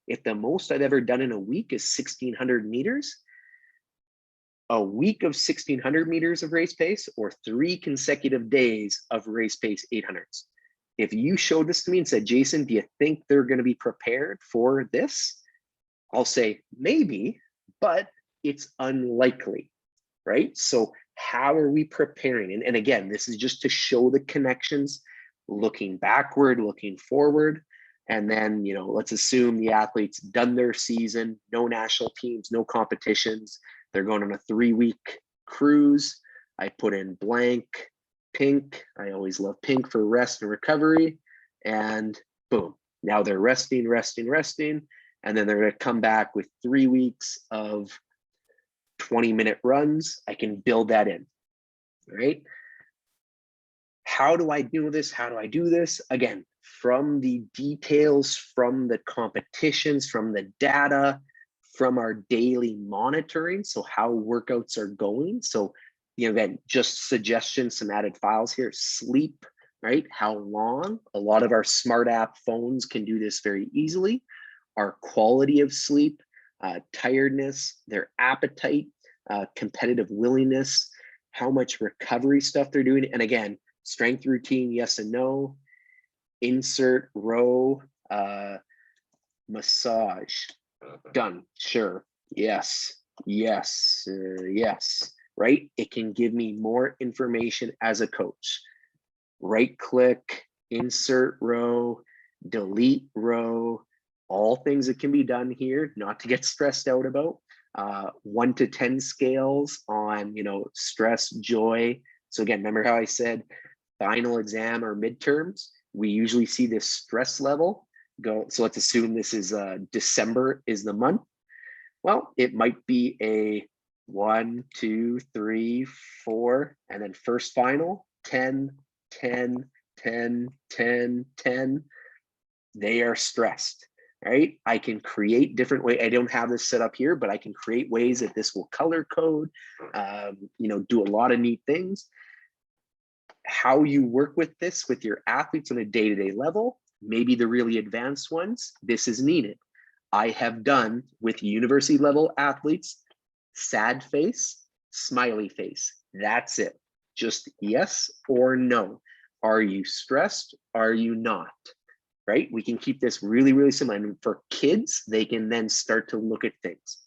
if the most I've ever done in a week is 1,600 meters, a week of 1,600 meters of race pace, or 3 consecutive days of race pace 800s. If you showed this to me and said, Jason, do you think they're going to be prepared for this? I'll say maybe, but it's unlikely, right? So how are we preparing? And again, this is just to show the connections, looking backward, looking forward. And then, let's assume the athlete's done their season, no national teams, no competitions. They're going on a 3-week cruise. I put in blank, pink. I always love pink for rest and recovery. And boom, now they're resting. And then they're going to come back with 3 weeks of 20-minute runs. I can build that in, right? How do I do this? How do I do this? Again, from the details, from the competitions, from the data, from our daily monitoring. So how workouts are going. So, again, just suggestions, some added files here. Sleep right? How long? A lot of our smart app phones can do this very easily. Our quality of sleep, tiredness, their appetite, competitive willingness, how much recovery stuff they're doing. And again, strength routine, yes and no. Insert row, massage, done, sure, yes, yes, yes, right? It can give me more information as a coach. Right click, insert row, delete row, all things that can be done here, not to get stressed out about. 1 to 10 scales on, stress, joy. So again, remember how I said final exam or midterms, we usually see this stress level go. So let's assume this is December is the month. Well, it might be a 1, 2, 3, 4, and then first final 10, 10, 10, 10, 10. They are stressed, right? I can create different ways. I don't have this set up here, but I can create ways that this will color code, do a lot of neat things. How you work with this with your athletes on a day-to-day level, maybe the really advanced ones, this is needed. I have done with university level athletes, sad face, smiley face. That's it. Just yes or no. Are you stressed? Are you not? Right? We can keep this really, really simple. And for kids, they can then start to look at things.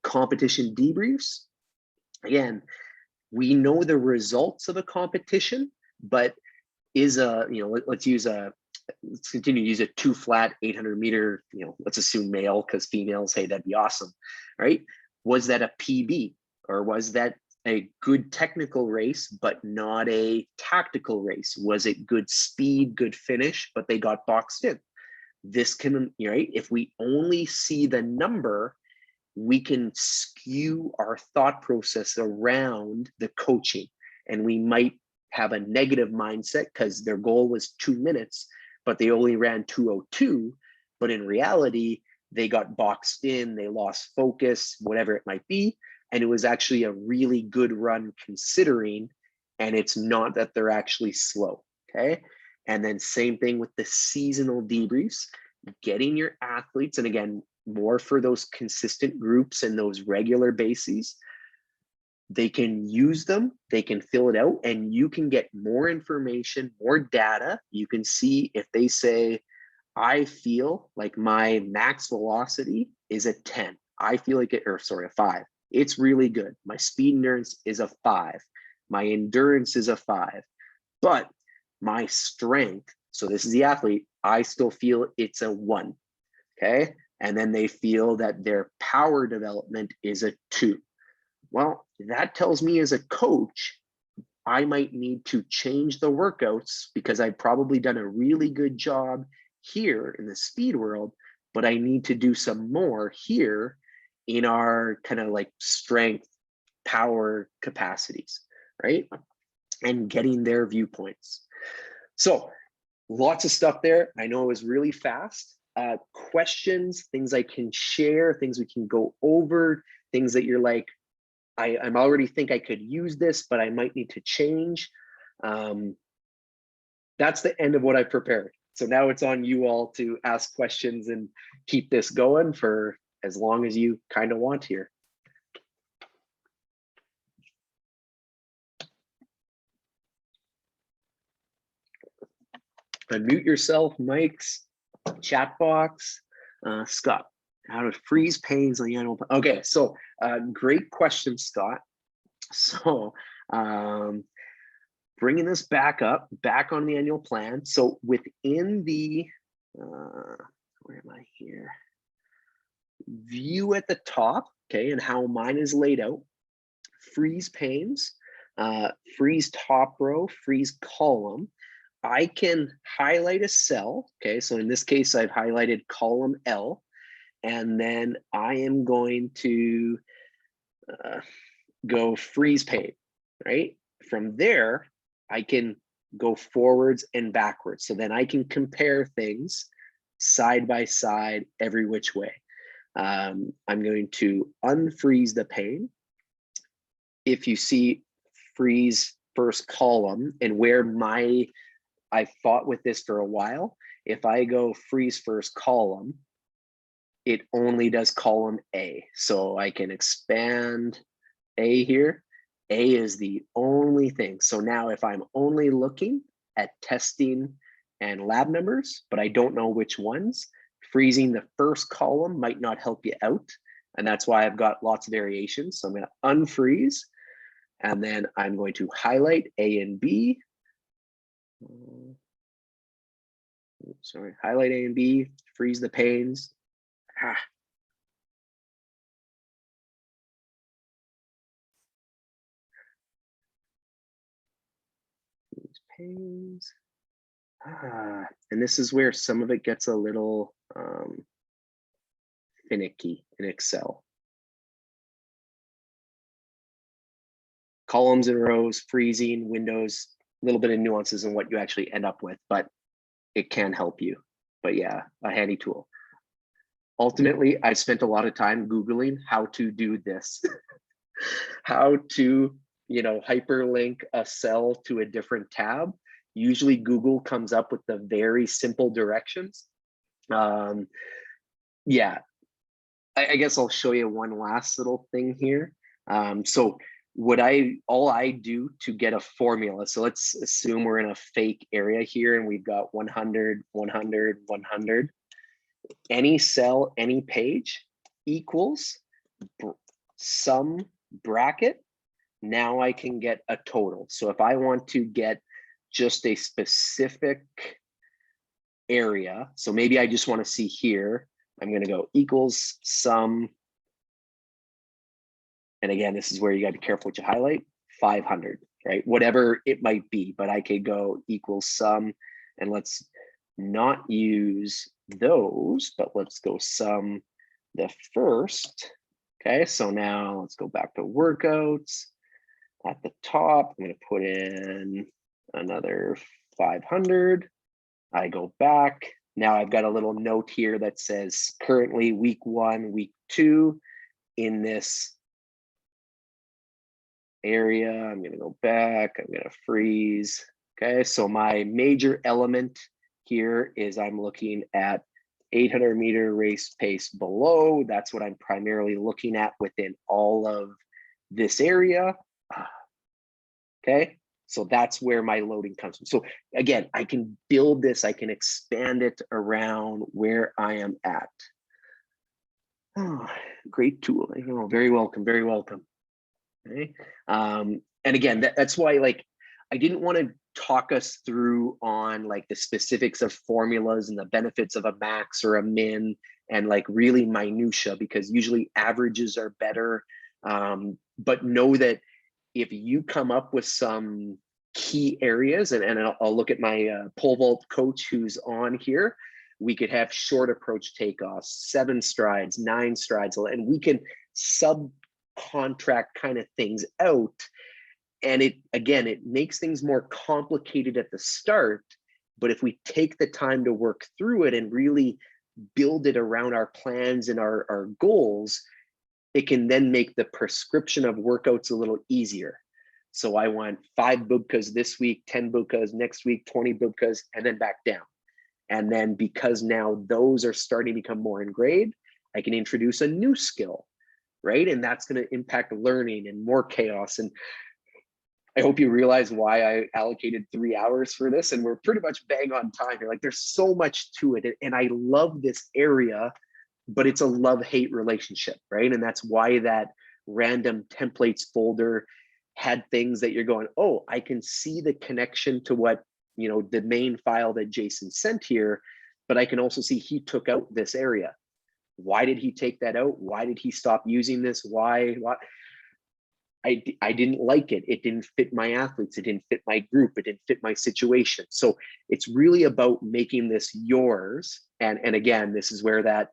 Competition debriefs. Again, we know the results of a competition, but let's continue to use a 2 flat 800 meter, let's assume male, because females, hey, that'd be awesome, right? Was that a PB, or was that a good technical race, but not a tactical race? Was it good speed, good finish, but they got boxed in? This can, right? If we only see the number, we can skew our thought process around the coaching, and we might have a negative mindset because their goal was 2 minutes, but they only ran 2:02. But in reality, they got boxed in, they lost focus, whatever it might be. And it was actually a really good run considering, and it's not that they're actually slow. Okay. And then same thing with the seasonal debriefs, getting your athletes, and again, more for those consistent groups and those regular bases. They can use them, they can fill it out, and you can get more information, more data. You can see if they say, I feel like my max velocity is a 10. I feel like a 5. It's really good. My speed endurance is a 5. My endurance is a 5. But my strength, so this is the athlete, I still feel it's a 1. Okay. And then they feel that their power development is a 2. Well, that tells me as a coach, I might need to change the workouts because I've probably done a really good job here in the speed world, but I need to do some more here in our kind of like strength, power capacities, right? And getting their viewpoints. So lots of stuff there. I know it was really fast. Questions, things I can share, things we can go over, things that you're like, I'm already think I could use this, but I might need to change. That's the end of what I prepared. So now it's on you all to ask questions and keep this going for as long as you kind of want here. Unmute yourself, mics, chat box. Scott, how to freeze pains on the annual plan. Okay, so great question, Scott. So bringing this back on the annual plan. So within the, where am I here? View at the top, okay, and how mine is laid out. Freeze panes, freeze top row, freeze column. I can highlight a cell, okay, so in this case, I've highlighted column L, and then I am going to go freeze pane, right? From there, I can go forwards and backwards. So then I can compare things side by side, every which way. I'm going to unfreeze the pane. If you see freeze first column and where my I fought with this for a while. If I go freeze first column, it only does column A. So I can expand A here. A is the only thing. So now if I'm only looking at testing and lab numbers, but I don't know which ones, freezing the first column might not help you out. And that's why I've got lots of variations. So I'm going to unfreeze, and then I'm going to highlight A and B. Sorry, highlight A and B, freeze the panes. Freeze panes. And this is where some of it gets a little finicky in Excel. Columns and rows, freezing, windows, a little bit of nuances in what you actually end up with, but it can help you. But yeah, a handy tool. Ultimately, I spent a lot of time Googling how to do this, how to, hyperlink a cell to a different tab. Usually Google comes up with the very simple directions. Yeah, I guess I'll show you one last little thing here. So all I do to get a formula, so let's assume we're in a fake area here and we've got 100, 100, 100. Any cell, any page equals sum bracket. Now I can get a total. So if I want to get just a specific area, so maybe I just want to see here, I'm going to go equals sum. And again, this is where you got to be careful what you highlight, 500, right? Whatever it might be, but I could go equals sum, and let's not use those, but let's go sum the first. Okay, so now let's go back to workouts. At the top, I'm going to put in another 500. I go back. Now I've got a little note here that says currently week 1, week 2 in this area. I'm going to go back. I'm going to freeze. Okay, so my major element here is I'm looking at 800-meter race pace below. That's what I'm primarily looking at within all of this area. Okay, so that's where my loading comes from. So again, I can build this, I can expand it around where I am at. Oh, great tool. Very welcome, very welcome. Okay. And again, that's why I didn't want to talk us through on the specifics of formulas and the benefits of a max or a min and really minutia, because usually averages are better. But know that if you come up with some key areas, and I'll look at my pole vault coach who's on here, we could have short approach takeoffs, 7 strides, 9 strides, and we can subcontract kind of things out. And it makes things more complicated at the start, but if we take the time to work through it and really build it around our plans and our goals, it can then make the prescription of workouts a little easier. So I want 5 bubkas this week, 10 bubkas next week, 20 bubkas, and then back down. And then because now those are starting to become more ingrained, I can introduce a new skill, right? And that's going to impact learning and more chaos. And I hope you realize why I allocated 3 hours for this, and we're pretty much bang on time here. There's so much to it, and I love this area, but it's a love-hate relationship, right? And that's why that random templates folder had things that you're going, oh, I can see the connection to what, the main file that Jason sent here, but I can also see he took out this area. Why did he take that out? Why did he stop using this? Why? I didn't like it. It didn't fit my athletes. It didn't fit my group. It didn't fit my situation. So it's really about making this yours. And again, this is where that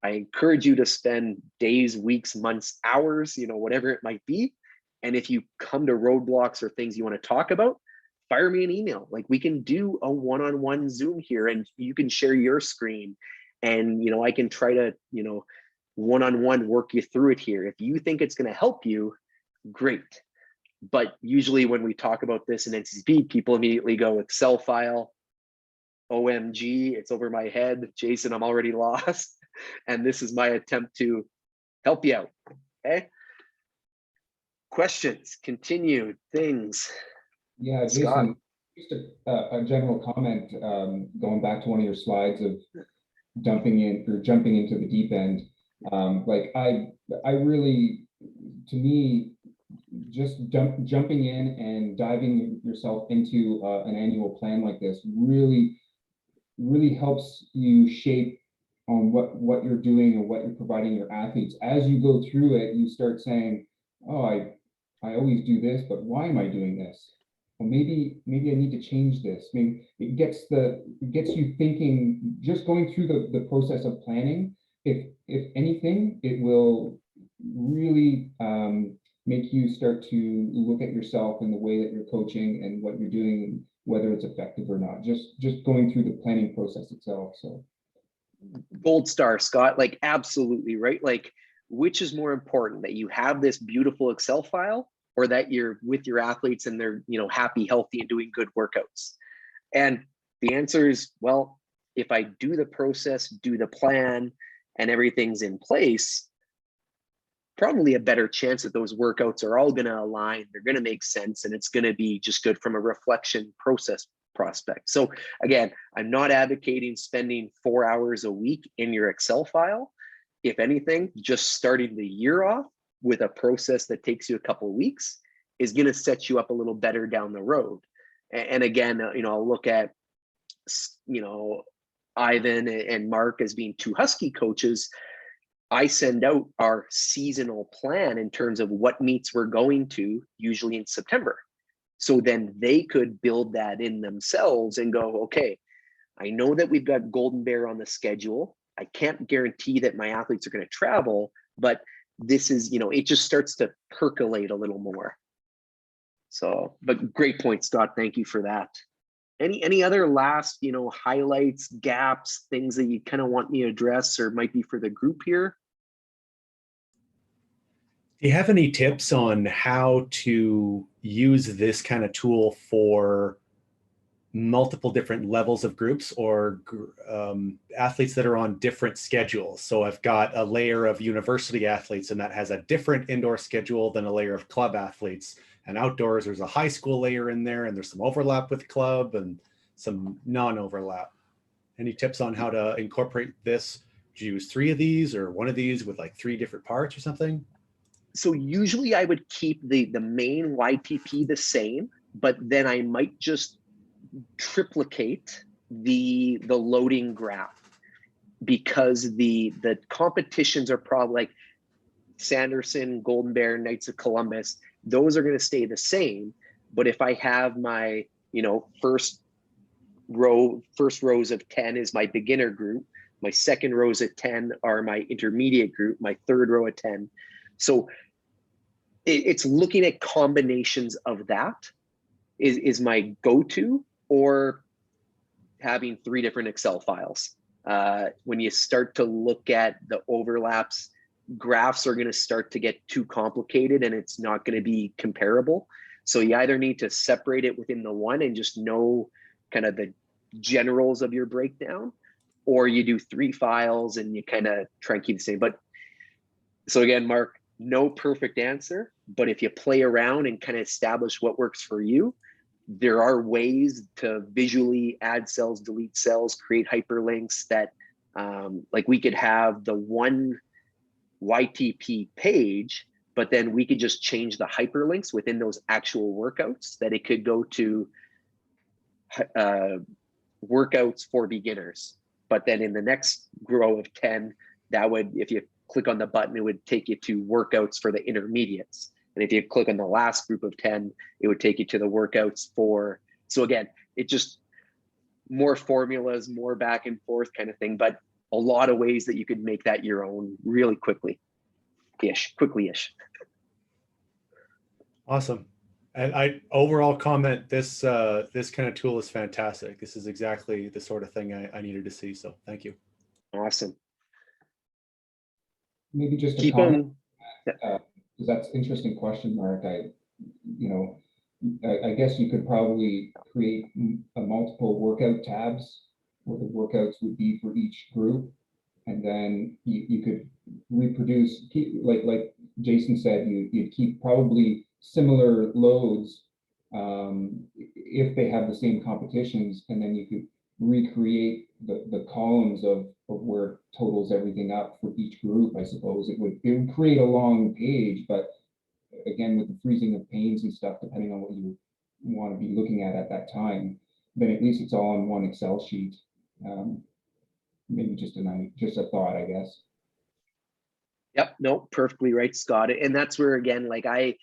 I encourage you to spend days, weeks, months, hours, whatever it might be. And if you come to roadblocks or things you want to talk about, fire me an email. We can do a one-on-one Zoom here, and you can share your screen, and I can try to one-on-one work you through it here. If you think it's going to help you, great. But usually when we talk about this in NCCP, people immediately go Excel file, OMG, it's over my head. Jason, I'm already lost. And this is my attempt to help you out. Okay. Questions, continued things.
Yeah,
Scott.
Jason, just a general comment, going back to one of your slides of jumping into the deep end. Like I really, to me, just jumping in and diving yourself into an annual plan like this really helps you shape on what you're doing and what you're providing your athletes. As you go through it, you start saying, oh, I always do this, but why am I doing this? Well, maybe I need to change this. Maybe it gets you thinking. Just going through the process of planning, if anything, it will really make you start to look at yourself and the way that you're coaching and what you're doing, whether it's effective or not. Just going through the planning process itself. So
Gold star, Scott. Like, absolutely right. Like, which is more important, that you have this beautiful Excel file, or that you're with your athletes and they're, you know, happy, healthy, and doing good workouts? And the answer is, well, if I do the process, do the plan, and everything's in place, probably a better chance that those workouts are all going to align. They're going to make sense, and it's going to be just good from a reflection process prospect. So again, I'm not advocating spending 4 hours a week in your Excel file. If anything, just starting the year off with a process that takes you a couple of weeks is going to set you up a little better down the road. And again, you know, I'll look at, you know, Ivan and Mark as being two Husky coaches. I send out our seasonal plan in terms of what meets we're going to, usually in September. So then they could build that in themselves and go, okay, I know that we've got Golden Bear on the schedule. I can't guarantee that my athletes are going to travel, but this is, you know, it just starts to percolate a little more. So, but great point, Scott. Thank you for that. Any other last, you know, highlights, gaps, things that you kind of want me to address, or might be for the group here?
Do you have any tips on how to use this kind of tool for multiple different levels of groups, or athletes that are on different schedules? So I've got a layer of university athletes, and that has a different indoor schedule than a layer of club athletes. And outdoors, there's a high school layer in there, and there's some overlap with club and some non-overlap. Any tips on how to incorporate this? Do you use 3 of these or 1 of these with like 3 different parts or something?
So usually I would keep the main YTP the same, but then I might just triplicate the loading graph, because the competitions are probably like Sanderson, Golden Bear, Knights of Columbus. Those are going to stay the same. But if I have my, you know, first rows of 10 is my beginner group, my second rows of 10 are my intermediate group, my third row of 10. So it's looking at combinations of that is my go-to, or having 3 different Excel files. When you start to look at the overlaps, graphs are going to start to get too complicated and it's not going to be comparable. So you either need to separate it within the one and just know kind of the generals of your breakdown, or you do 3 files and you kind of try and keep the same. But so again, Mark, no perfect answer, but if you play around and kind of establish what works for you, there are ways to visually add cells, delete cells, create hyperlinks that, like, we could have the one YTP page, but then we could just change the hyperlinks within those actual workouts, that it could go to workouts for beginners. But then in the next row of 10, that would, if you click on the button, it would take you to workouts for the intermediates. And if you click on the last group of 10, it would take you to the workouts for, so again, it just more formulas, more back and forth kind of thing, but a lot of ways that you could make that your own really quickly-ish.
Awesome. And I overall comment, this this kind of tool is fantastic. This is exactly the sort of thing I needed to see. So thank you.
Awesome.
maybe just a
Keep
comment,
on.
because that's an interesting question, Mark. I guess you could probably create multiple workout tabs what the workouts would be for each group. And then you could reproduce, like Jason said, you'd keep probably similar loads if they have the same competitions, and then you could recreate the columns of where it totals everything up for each group. I suppose it would create a long page, but again, with the freezing of panes and stuff, depending on what you want to be looking at that time, then at least it's all on one Excel sheet. Maybe just a thought, I guess.
Yep, no, perfectly right, Scott. And that's where, again, like I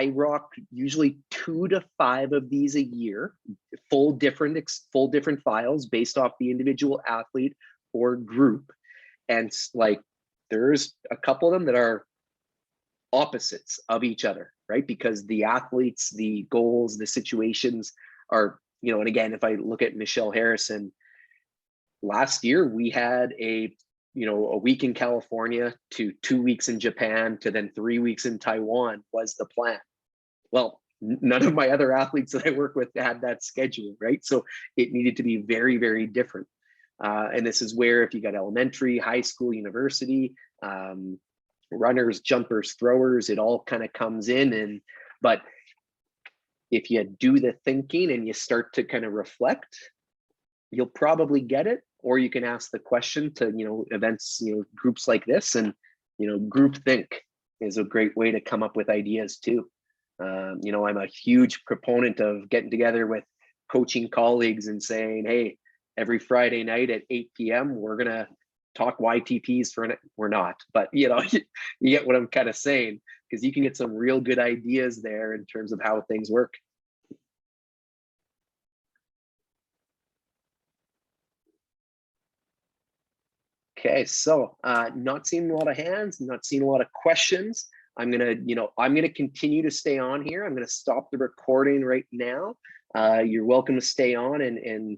rock usually 2 to 5 of these a year, full different files based off the individual athlete or group. And like there's a couple of them that are opposites of each other, right? Because the athletes, the goals, the situations are, and again, if I look at Michelle Harrison, last year we had a week in California to 2 weeks in Japan to then 3 weeks in Taiwan was the plan. Well, none of my other athletes that I work with had that schedule, right? So it needed to be very, very different. And this is where if you got elementary, high school, university, runners, jumpers, throwers, it all kind of comes in. But if you do the thinking and you start to kind of reflect, you'll probably get it, or you can ask the question to, events, groups like this, and, group think is a great way to come up with ideas too. I'm a huge proponent of getting together with coaching colleagues and saying, hey, every Friday night at 8 p.m., we're going to talk YTPs we're not, but you get what I'm kind of saying, because you can get some real good ideas there in terms of how things work. Okay, so not seeing a lot of hands, not seeing a lot of questions. I'm gonna continue to stay on here. I'm gonna stop the recording right now. You're welcome to stay on and